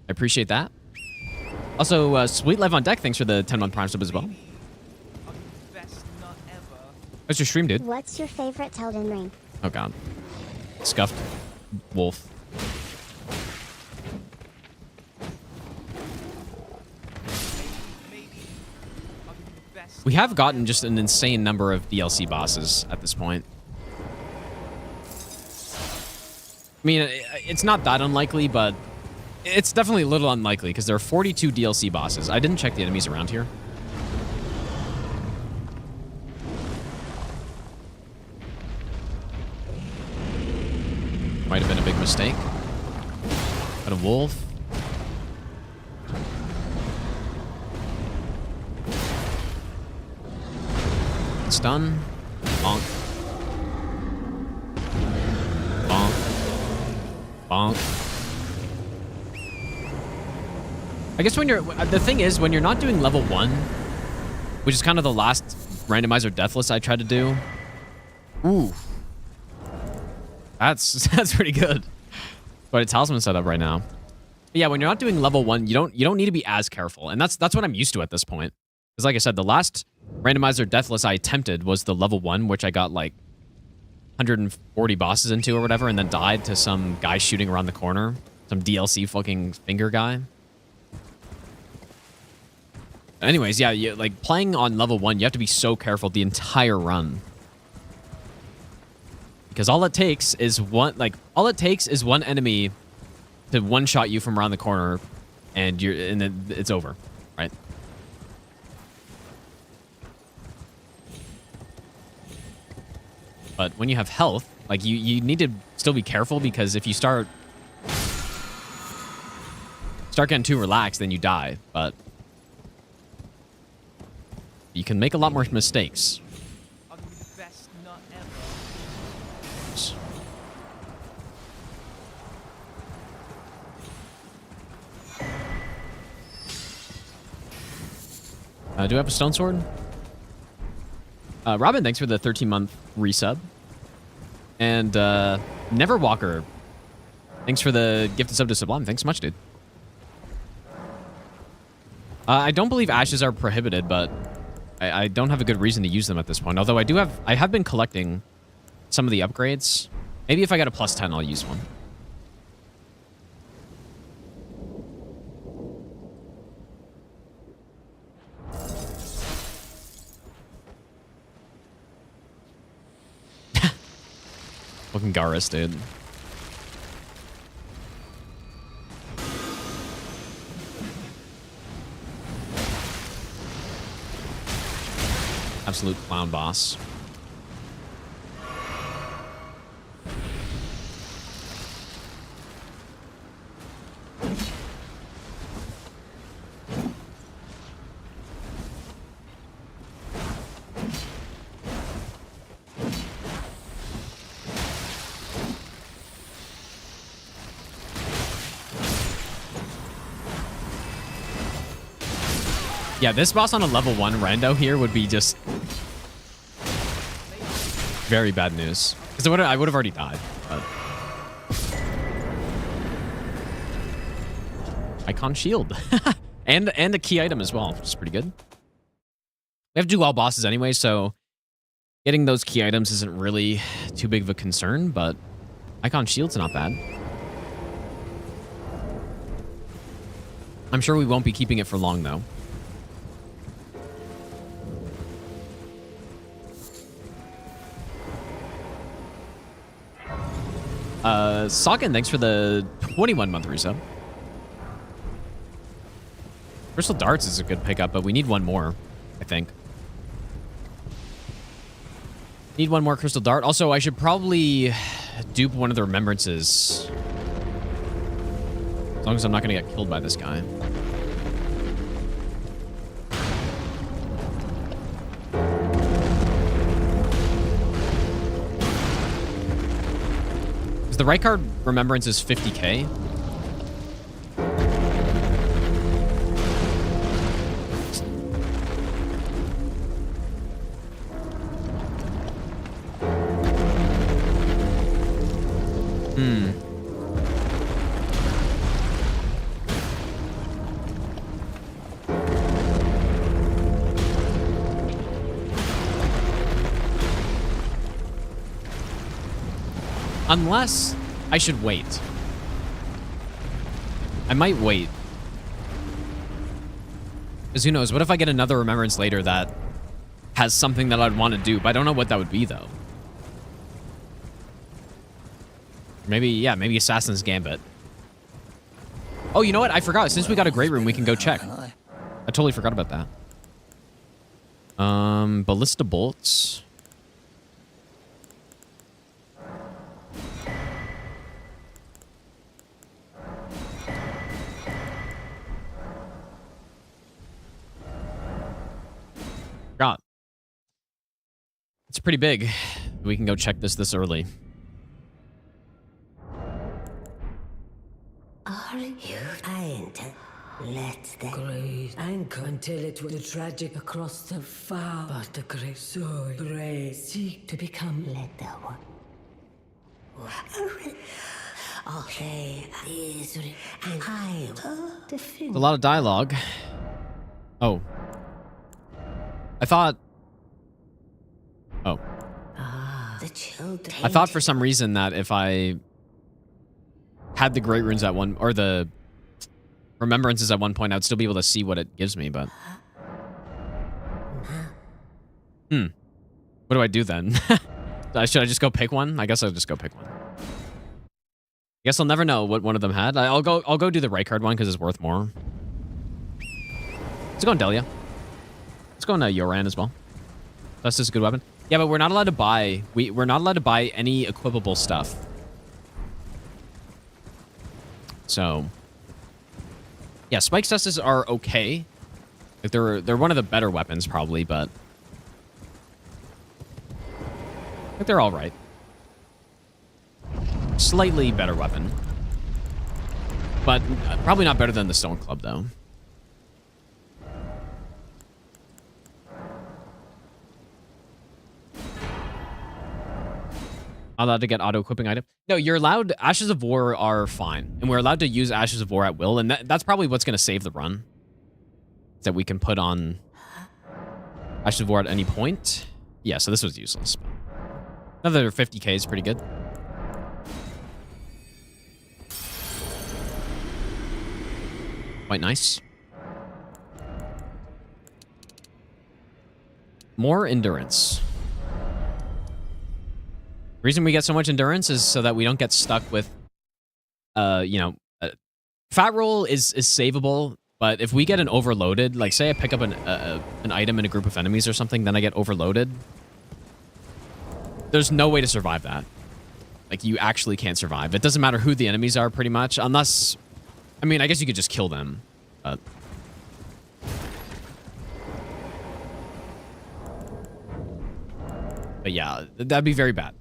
I appreciate that. Also, Sweet Live on Deck, thanks for the 10-month Prime sub as well. How's your stream, dude? What's your favorite Elden Ring? Oh, God. Scuffed Wolf. We have gotten just an insane number of DLC bosses at this point. I mean, it's not that unlikely, but it's definitely a little unlikely because there are 42 DLC bosses. I didn't check the enemies around here. Might have been a big mistake. Got a wolf. Stun. Bonk. Bonk. Bonk. I guess when you're... The thing is, when you're not doing level 1, which is kind of the last randomizer Deathless I tried to do. Ooh. That's pretty good. But a talisman set up right now. But yeah, when you're not doing level 1, you don't need to be as careful. And that's what I'm used to at this point. Because like I said, the last randomizer Deathless I attempted was the level 1, which I got like 140 bosses into or whatever, and then died to some guy shooting around the corner. Some DLC fucking finger guy. Anyways, yeah, like playing on level 1, you have to be so careful the entire run. Because all it takes is one enemy to one-shot you from around the corner, and then it's over, right? But when you have health, like you need to still be careful, because if you start getting too relaxed, then you die. But you can make a lot more mistakes. I'll give you the best nut ever. Do I have a stone sword? Robin, thanks for the 13-month resub. And Neverwalker, thanks for the gifted sub to Sublime. Thanks so much, dude. I don't believe ashes are prohibited, but I don't have a good reason to use them at this point. Although I have been collecting some of the upgrades. Maybe if I get a plus 10, I'll use one. Fucking Garrus, dude. Absolute clown boss. Yeah, this boss on a level 1 rando here would be just very bad news. Because I would have already died. But Icon shield. and a key item as well, which is pretty good. We have to do all bosses anyway, so getting those key items isn't really too big of a concern, but Icon shield's not bad. I'm sure we won't be keeping it for long, though. Socken, thanks for the 21-month resub. Crystal Darts is a good pickup, but we need one more, I think. Need one more Crystal Dart. Also, I should probably dupe one of the Remembrances. As long as I'm not going to get killed by this guy. The right card Remembrance is 50k. Unless I should wait. I might wait. Because who knows? What if I get another Remembrance later that has something that I'd want to do, but I don't know what that would be, though. Maybe, yeah, maybe Assassin's Gambit. Oh, you know what? I forgot. Since we got a Great Room, we can go check. I totally forgot about that. Ballista Bolts. Forgot. It's pretty big. We can go check this early. Are you kind? Let the great anchor until it was tragic across the far, but the great soul brave seek to become let the one. Okay, and I will defend. A lot of dialogue. Oh. I thought. Oh. The children. I thought for some reason that if I had the Great Runes at one, or the Remembrances at one point, I'd still be able to see what it gives me, but... What do I do then? Should I just go pick one? I guess I'll just go pick one. I guess I'll never know what one of them had. I'll go do the right card one because it's worth more. Let's go on Delia. Let's go on Yoran as well. That's just a good weapon. Yeah, but we're not allowed to buy... We're not allowed to buy any equipable stuff. So... Yeah, spike cesses are okay. Like they're one of the better weapons probably, but I think they're all right. Slightly better weapon, but probably not better than the Stone Club though. Allowed to get auto-equipping item? No, you're allowed... Ashes of War are fine. And we're allowed to use Ashes of War at will. And that's probably what's going to save the run. That we can put on Ashes of War at any point. Yeah, so this was useless. Another 50k is pretty good. Quite nice. More endurance. The reason we get so much endurance is so that we don't get stuck with, fat roll is savable, but if we get an overloaded, like say I pick up an item in a group of enemies or something, then I get overloaded. There's no way to survive that. Like you actually can't survive. It doesn't matter who the enemies are pretty much, unless, I mean, I guess you could just kill them, but. But yeah, that'd be very bad.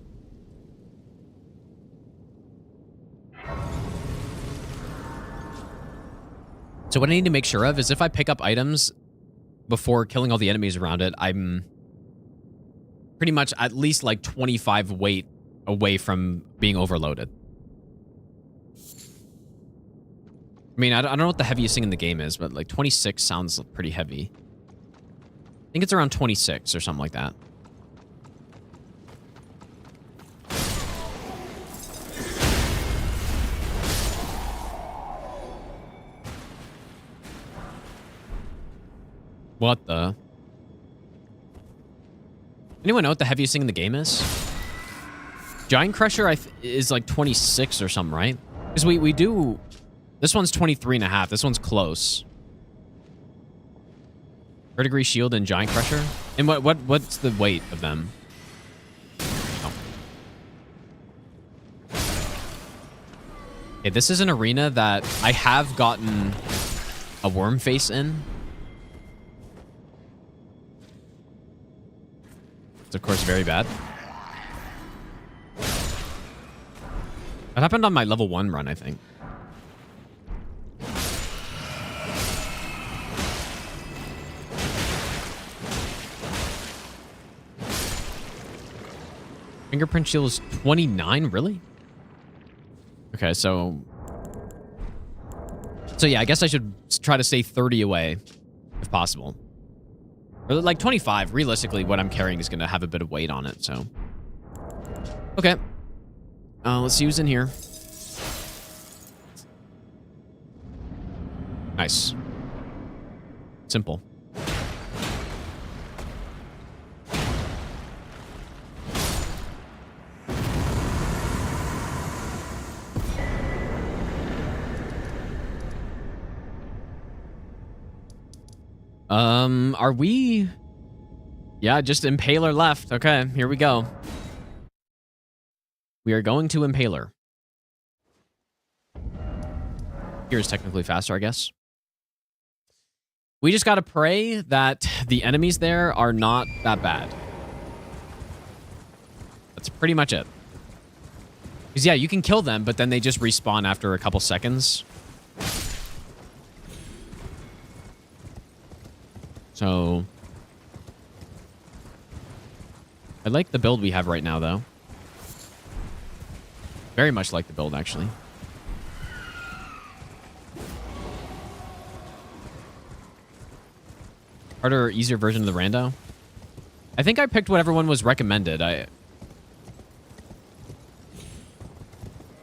So what I need to make sure of is if I pick up items before killing all the enemies around it, I'm pretty much at least like 25 weight away from being overloaded. I mean, I don't know what the heaviest thing in the game is, but like 26 sounds pretty heavy. I think it's around 26 or something like that. What the? Anyone know what the heaviest thing in the game is? Giant Crusher is like 26 or something, right? Because we do... This one's 23.5. This one's close. Verdigris Shield and Giant Crusher? And what's the weight of them? Oh. Okay, this is an arena that I have gotten a worm face in. It's of course very bad. That happened on my level 1 run, I think. Fingerprint shield is 29, really? Okay, so yeah, I guess I should try to stay 30 away if possible. Or like 25, realistically, what I'm carrying is going to have a bit of weight on it, so. Okay. Let's see who's in here. Nice. Simple. Are we... Yeah, just Impaler left. Okay, here we go. We are going to Impaler. Here's technically faster, I guess. We just gotta pray that the enemies there are not that bad. That's pretty much it. Because yeah, you can kill them, but then they just respawn after a couple seconds. So, I like the build we have right now, though. Very much like the build, actually. Harder or easier version of the rando? I think I picked whatever one was recommended.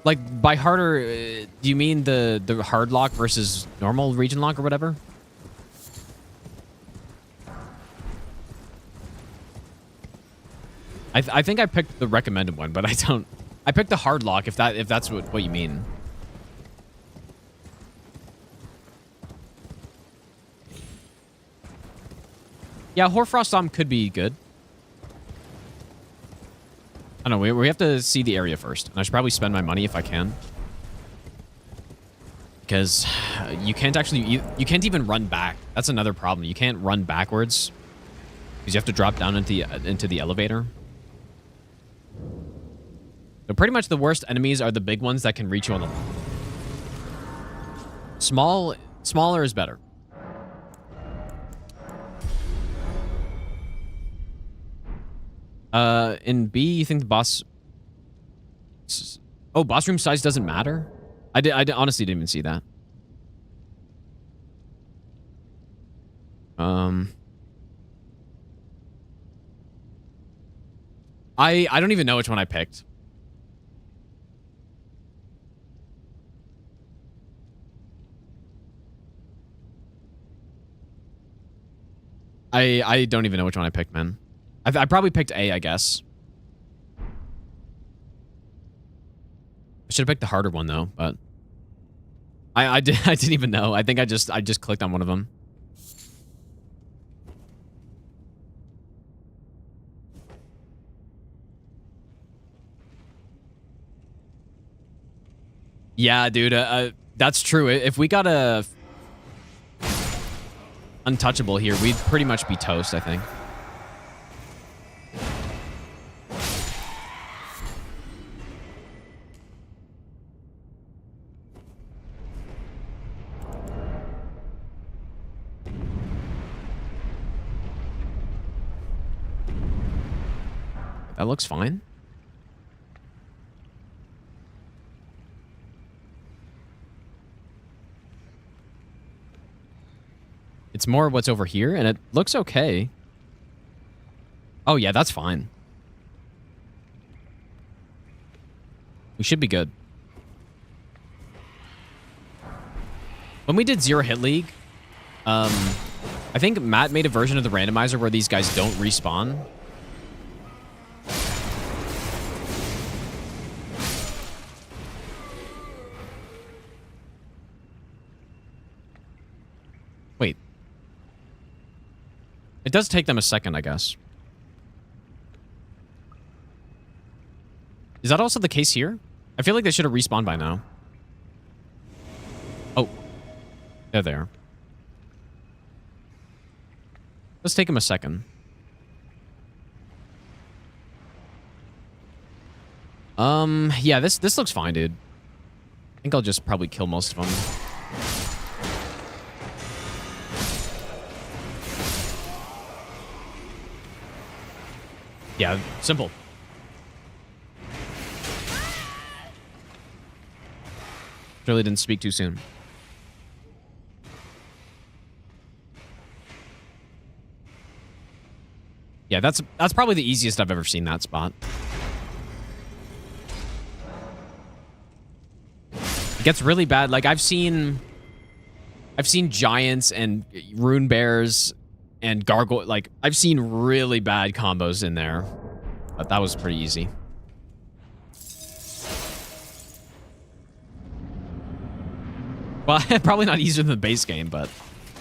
Like, by harder, do you mean the hard lock versus normal region lock or whatever? I think I picked the recommended one, but I don't. I picked the hard lock if that's what you mean. Yeah, Hoarfrost Dom could be good. I don't know. We have to see the area first. And I should probably spend my money if I can. Because you can't actually... You can't even run back. That's another problem. You can't run backwards. Because you have to drop down into the elevator. So pretty much the worst enemies are the big ones that can reach you on the... Smaller is better. In B, you think the boss... Oh, boss room size doesn't matter? I honestly didn't even see that. I don't even know which one I picked. I don't even know which one I picked, man. I probably picked A, I guess. I should have picked the harder one though, but I didn't even know. I think I just clicked on one of them. Yeah, dude, that's true. If we got a untouchable here, we'd pretty much be toast, I think. That looks fine. It's more what's over here, and it looks okay. Oh, yeah, that's fine. We should be good. When we did Zero Hit League, I think Matt made a version of the randomizer where these guys don't respawn. Wait. It does take them a second, I guess. Is that also the case here? I feel like they should have respawned by now. Oh. They're there. Let's take them a second. Yeah, this looks fine, dude. I think I'll just probably kill most of them. Yeah, simple. Really didn't speak too soon. Yeah, that's probably the easiest I've ever seen that spot. It gets really bad. Like I've seen giants and rune bears and gargoyle. Like I've seen really bad combos in there, but that was pretty easy. Well, probably not easier than the base game, but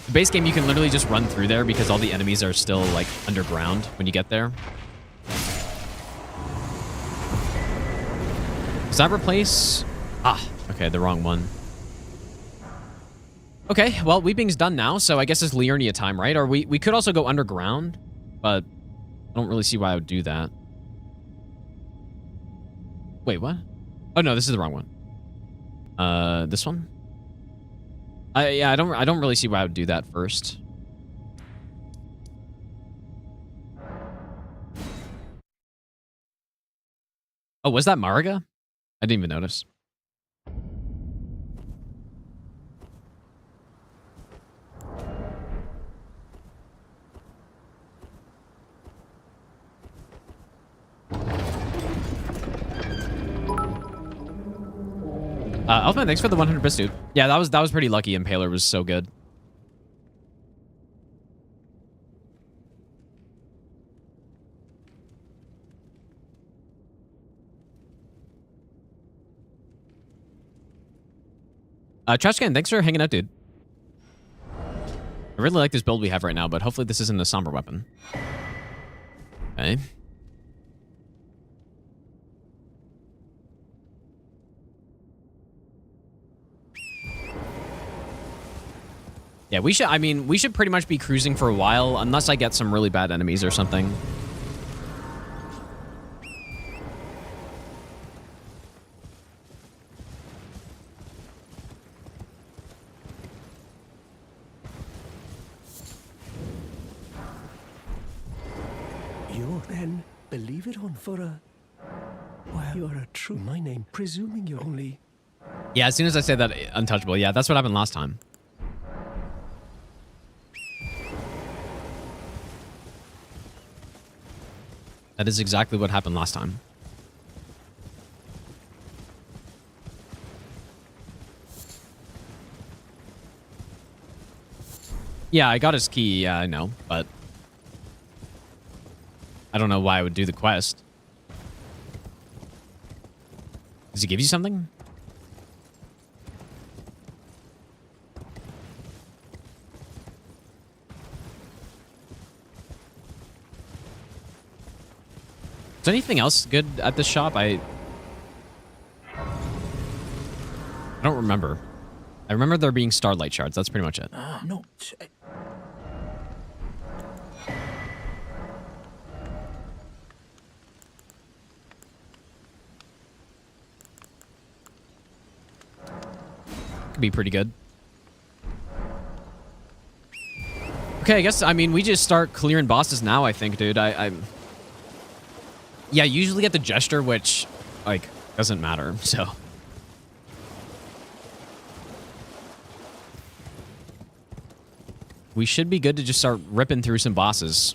the base game you can literally just run through there because all the enemies are still like underground when you get there. Does that replace? Ah, okay, the wrong one. Okay, well, Weeping's done now, so I guess it's Liurnia time, right? Or we could also go underground, but I don't really see why I would do that. Wait, what? Oh no, this is the wrong one. This one? Yeah, I don't really see why I would do that first. Oh, was that Mariga? I didn't even notice. Elfman, thanks for the 100 bits, dude. Yeah, that was pretty lucky. Impaler was so good. Trashcan, thanks for hanging out, dude. I really like this build we have right now, but hopefully this isn't a somber weapon. Okay. Yeah, we should pretty much be cruising for a while, unless I get some really bad enemies or something. You're then, believe it or not, for a... Well, you're a true... My name, presuming you're only... Yeah, as soon as I say that, untouchable. Yeah, that's what happened last time. That is exactly what happened last time. Yeah, I got his key. Yeah, I know, but I don't know why I would do the quest. Does he give you something? Is there anything else good at this shop? I don't remember. I remember there being starlight shards. That's pretty much it. No. Could be pretty good. Okay, I guess, I mean, we just start clearing bosses now, I think, dude. Yeah, usually get the gesture, which, like, doesn't matter, so. We should be good to just start ripping through some bosses.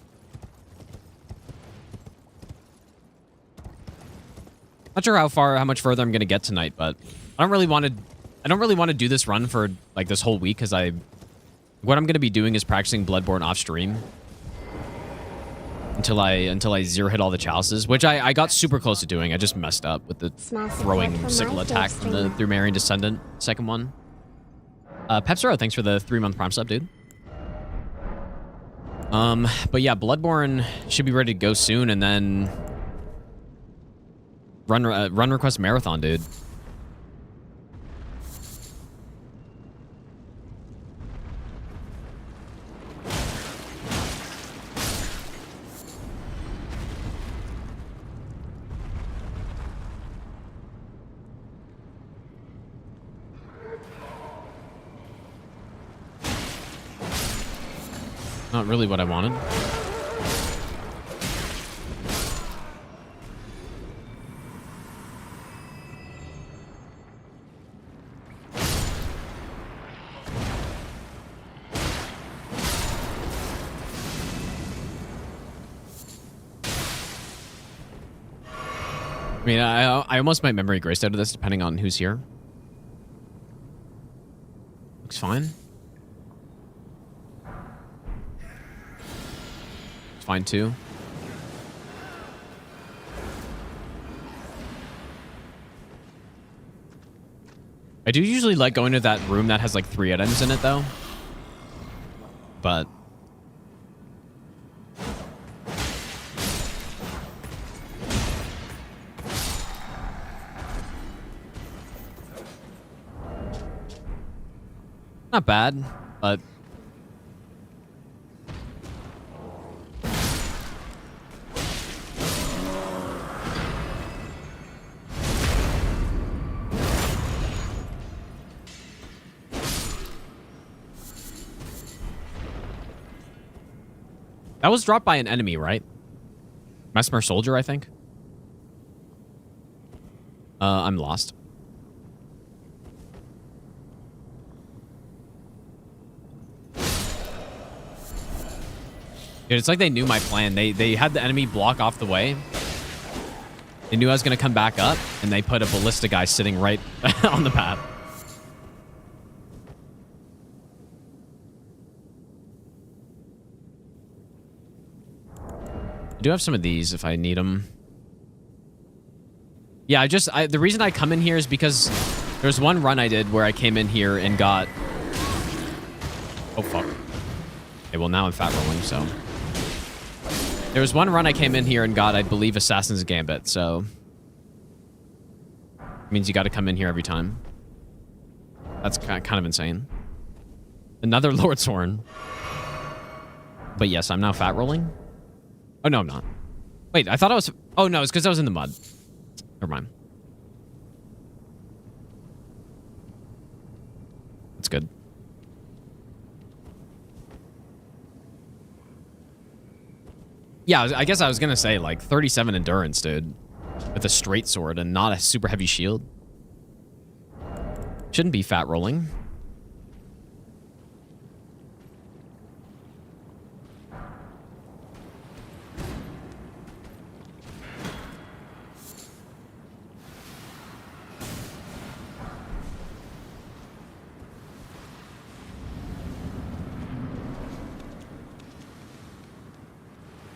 Not sure how much further I'm gonna get tonight, but I don't really want to do this run for like this whole week, because what I'm gonna be doing is practicing Bloodborne off stream until I zero hit all the chalices, which I got super close to doing. I just messed up with the throwing sickle attack from the Thumerian Descendant second one. Pepsero, thanks for the 3-month Prime sub, dude. But yeah, Bloodborne should be ready to go soon, and then run request marathon, dude. Not really what I wanted. I mean, I almost might memory grace out of this, depending on who's here. Looks fine. Fine too. I do usually like going to that room that has like 3 items in it though. But not bad, but that was dropped by an enemy, right? Mesmer Soldier, I think. I'm lost. Dude, it's like they knew my plan. They had the enemy block off the way. They knew I was going to come back up, and they put a ballista guy sitting right on the path. I do have some of these if I need them. Yeah, the reason I come in here is because there's one run I did where I came in here and got... Oh, fuck. Okay, well, now I'm fat rolling, so... There was one run I came in here and got, I believe, Assassin's Gambit, so... It means you gotta come in here every time. That's kind of insane. Another Lord's Horn. But yes, I'm now fat rolling. Oh, no, I'm not. Wait, I thought I was... Oh, no, it's because I was in the mud. Never mind. That's good. Yeah, I guess I was gonna say, like, 37 endurance, dude. With a straight sword and not a super heavy shield. Shouldn't be fat rolling.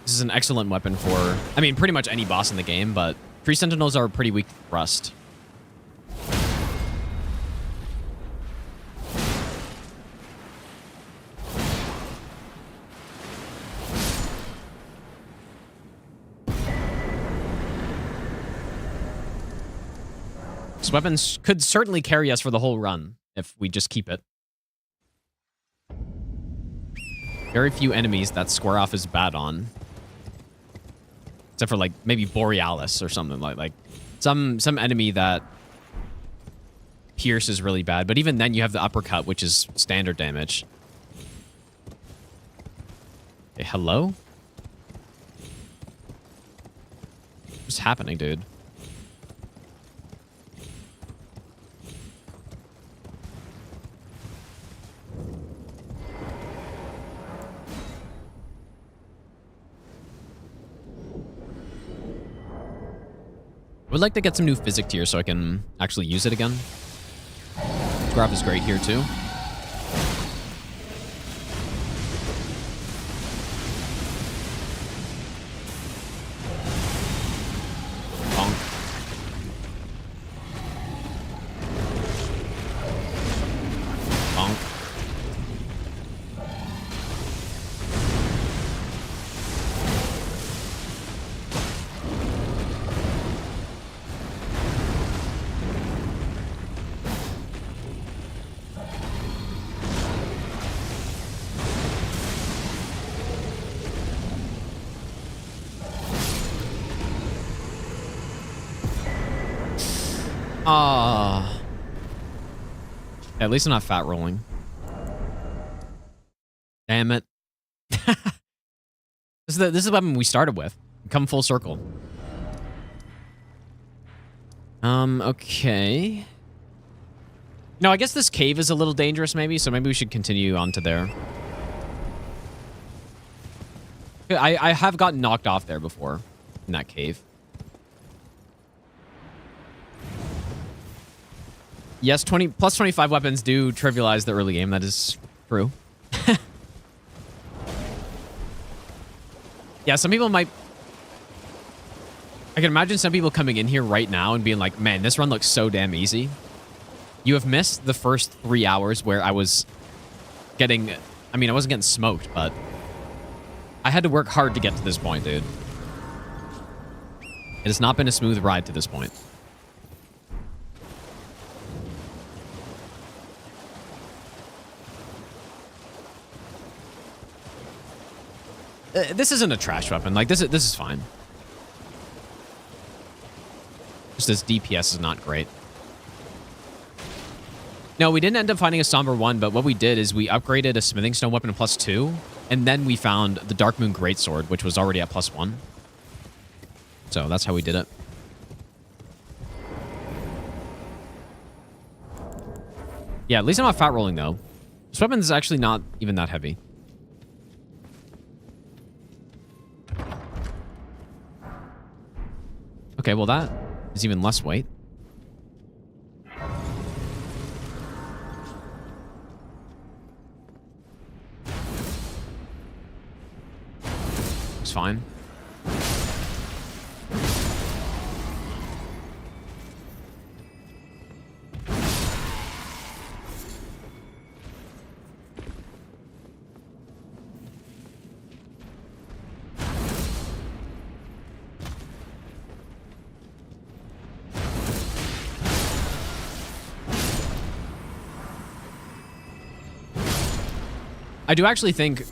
This is an excellent weapon for, I mean, pretty much any boss in the game, but Tree Sentinels are pretty weak to thrust. This weapon could certainly carry us for the whole run if we just keep it. Very few enemies that square off as bad on. Except for, like, maybe Borealis or something like some enemy that Pierce is really bad. But even then, you have the uppercut, which is standard damage. Okay, hello? What's happening, dude? I would like to get some new physic tier so I can actually use it again. Graph is great here too. Bonk. Bonk. Ah. Yeah, at least I'm not fat rolling. Damn it. This is the weapon we started with. Come full circle. Okay. No, I guess this cave is a little dangerous maybe, so maybe we should continue on to there. I have gotten knocked off there before in that cave. Yes, plus 25 weapons do trivialize the early game. That is true. Yeah, some people might... I can imagine some people coming in here right now and being like, man, this run looks so damn easy. You have missed the first 3 hours where I was getting... I mean, I wasn't getting smoked, but... I had to work hard to get to this point, dude. It has not been a smooth ride to this point. This isn't a trash weapon. Like, this is fine. Just this DPS is not great. No, we didn't end up finding a Somber 1, but what we did is we upgraded a Smithing Stone weapon to +2, and then we found the Dark Moon Greatsword, which was already at +1. So that's how we did it. Yeah, at least I'm not fat rolling, though. This weapon is actually not even that heavy. Okay, well that is even less weight. It's fine. I do actually think,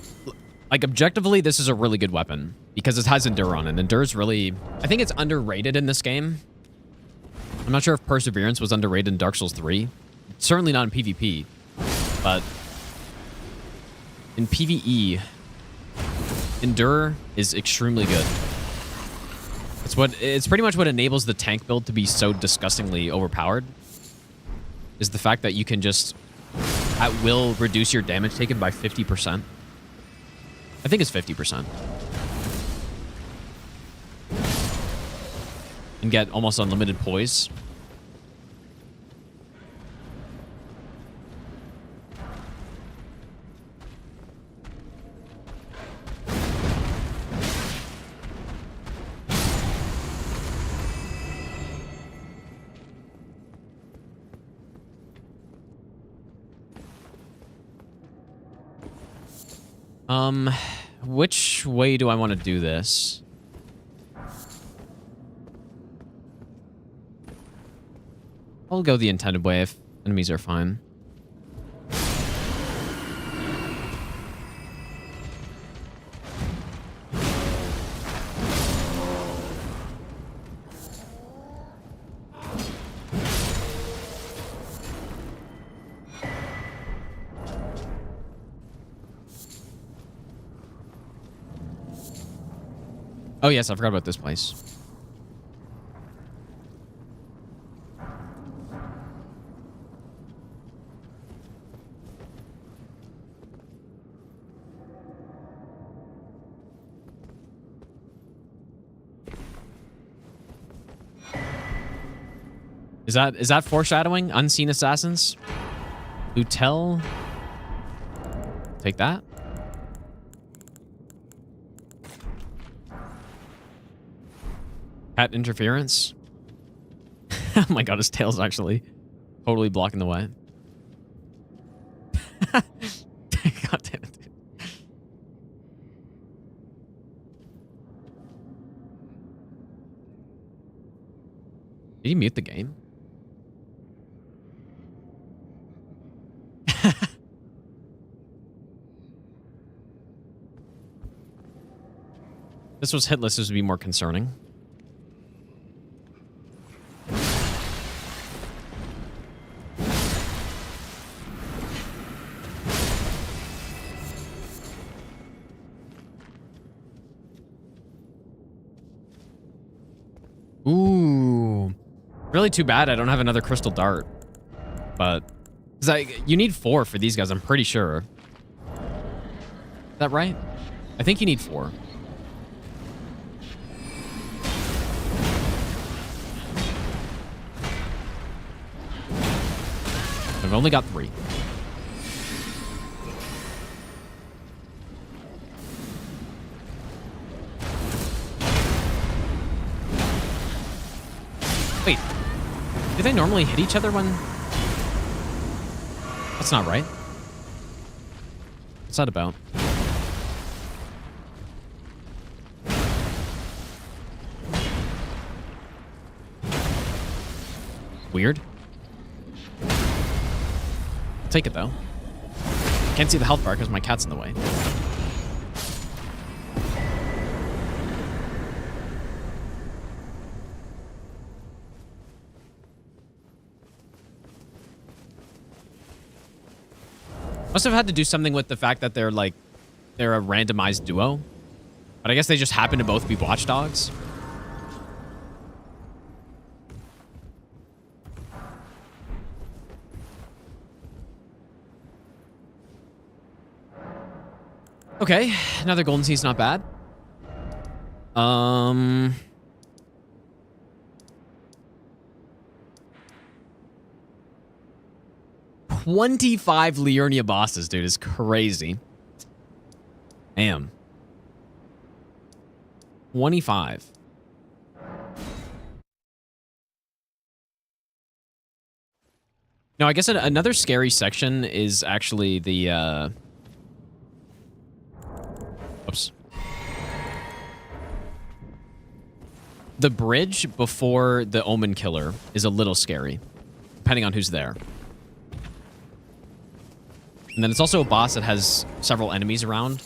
like, objectively, this is a really good weapon because it has Endure on it. Endure's really... I think it's underrated in this game. I'm not sure if Perseverance was underrated in Dark Souls 3. Certainly not in PvP. But in PvE, Endure is extremely good. It's pretty much what enables the tank build to be so disgustingly overpowered. Is the fact that you can just... at will reduce your damage taken by 50%. I think it's 50%. And get almost unlimited poise. Which way do I want to do this? I'll go the intended way if enemies are fine. Oh yes, I forgot about this place. Is that foreshadowing? Unseen assassins? Utel? Take that. Cat interference. Oh my god, his tail's actually totally blocking the way. God damn it, dude. Did you mute the game? This was hitless, this would be more concerning. Ooh. Really too bad I don't have another crystal dart. But... you need 4 for these guys, I'm pretty sure. Is that right? I think you need 4. I've only got 3. Wait, do they normally hit each other when... That's not right. What's that about? Weird. I'll take it, though. Can't see the health bar because my cat's in the way. Must have had to do something with the fact that they're a randomized duo. But I guess they just happen to both be watchdogs. Okay, another golden sea's not bad. 25 Liurnia bosses, dude, is crazy. Damn. 25. No, I guess another scary section is actually the, Oops. The bridge before the Omen Killer is a little scary, depending on who's there. And then it's also a boss that has several enemies around.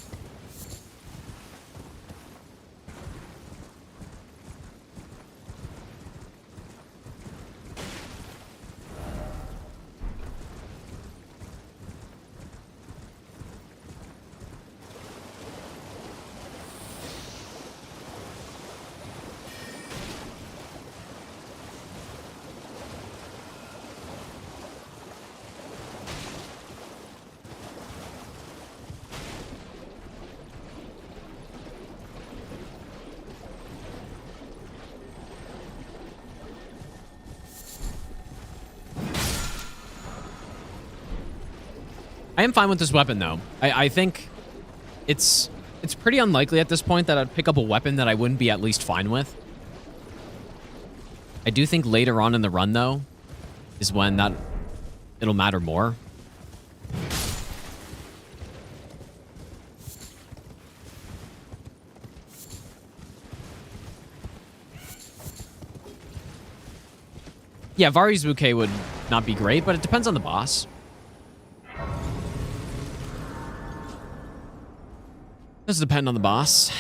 I am fine with this weapon, though. I think it's pretty unlikely at this point that I'd pick up a weapon that I wouldn't be at least fine with. I do think later on in the run, though, is when it'll matter more. Yeah, Vari's Bouquet would not be great, but it depends on the boss. Does depend on the boss.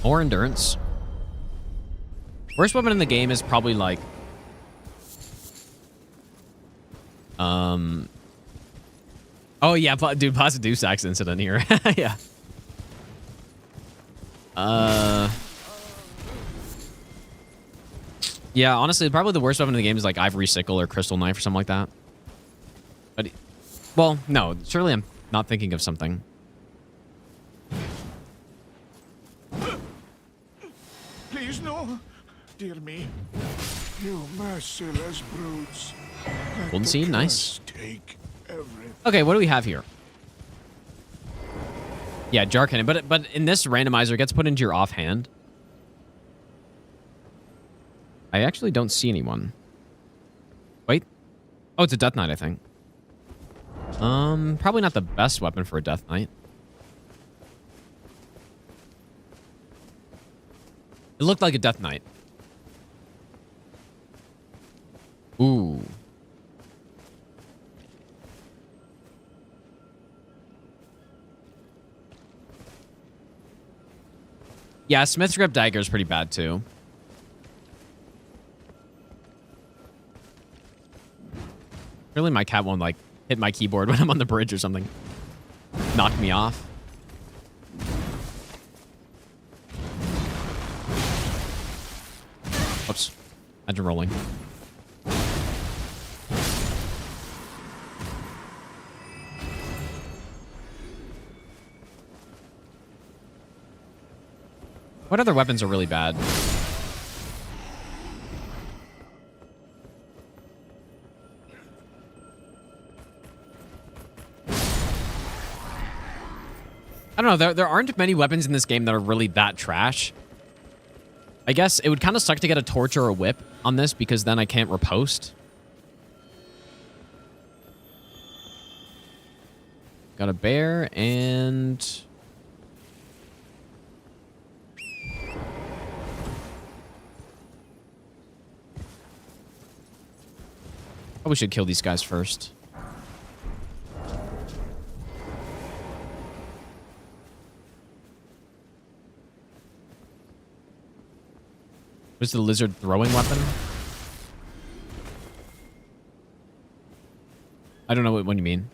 Or endurance. Worst weapon in the game is probably like... Oh yeah, dude, Plaza Dusak's incident here. Yeah. Yeah, honestly, probably the worst weapon in the game is like Ivory Sickle or Crystal Knife or something like that. But, well, no, surely I'm not thinking of something. Please, no. Dear me. You merciless brutes. Golden Seed, nice. Take everything. Okay, what do we have here? Yeah, Jar Cannon, but in this randomizer, it gets put into your offhand. I actually don't see anyone. Wait. Oh, it's a Death Knight, I think. Probably not the best weapon for a Death Knight. It looked like a Death Knight. Ooh. Yeah, Smith's Grip Dagger is pretty bad, too. Really, my cat won't, like, hit my keyboard when I'm on the bridge or something. Knock me off. Oops. Imagine rolling. What other weapons are really bad? I don't know, there aren't many weapons in this game that are really that trash. I guess it would kind of suck to get a torch or a whip on this because then I can't riposte. Got a bear and... Probably should kill these guys first. What's the lizard throwing weapon? I don't know what you mean.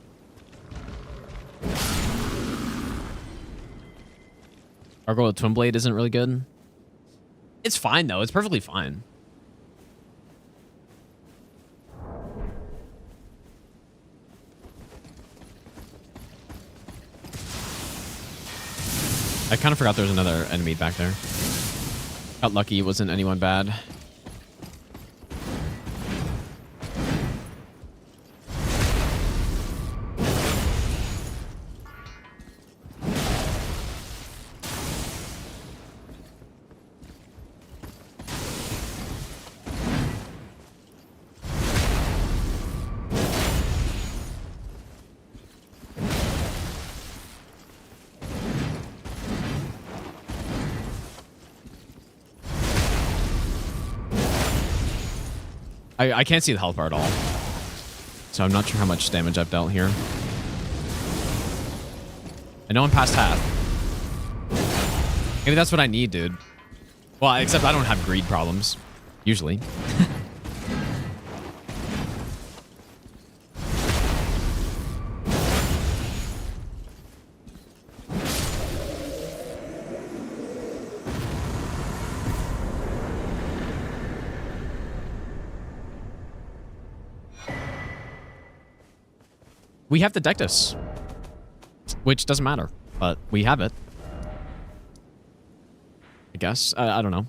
Gargoyle Twin Blade isn't really good. It's fine, though. It's perfectly fine. I kind of forgot there was another enemy back there. Got lucky it wasn't anyone bad. I can't see the health bar at all. So I'm not sure how much damage I've dealt here. I know I'm past half. Maybe that's what I need, dude. Well, except I don't have greed problems. Usually. We have the Deathless, which doesn't matter, but we have it. I guess. I don't know.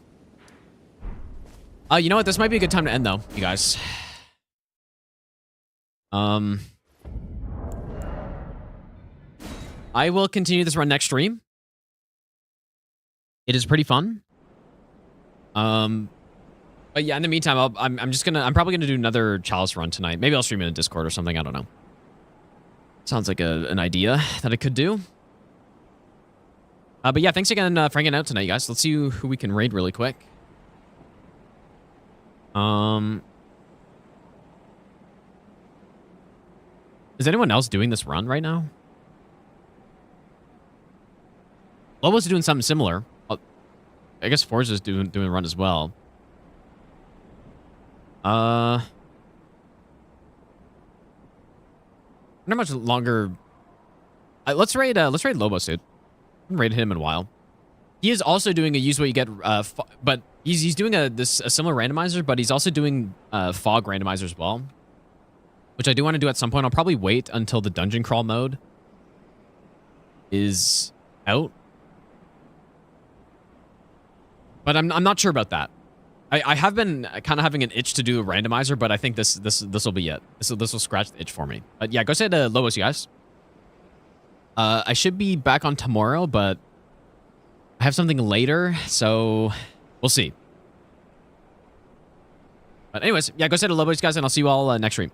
You know what? This might be a good time to end, though, you guys. I will continue this run next stream. It is pretty fun. But yeah, in the meantime, I'm probably gonna do another Chalice run tonight. Maybe I'll stream in a Discord or something. I don't know. Sounds like an idea that I could do. But yeah, thanks again for hanging out tonight, guys. Let's see who we can raid really quick. Is anyone else doing this run right now? Lobo's doing something similar. I guess Forza's doing a run as well. Not much longer. Let's raid Lobos, dude. I haven't raided him in a while. He is also doing a use what you get, but he's doing a similar randomizer, but he's also doing fog randomizer as well, which I do want to do at some point. I'll probably wait until the dungeon crawl mode is out, but I'm not sure about that. I have been kind of having an itch to do a randomizer, but I think this will be it. This will scratch the itch for me. But yeah, go say to Lobos, you guys. I should be back on tomorrow, but I have something later, so we'll see. But anyways, yeah, go say to Lobos, guys, and I'll see you all next stream.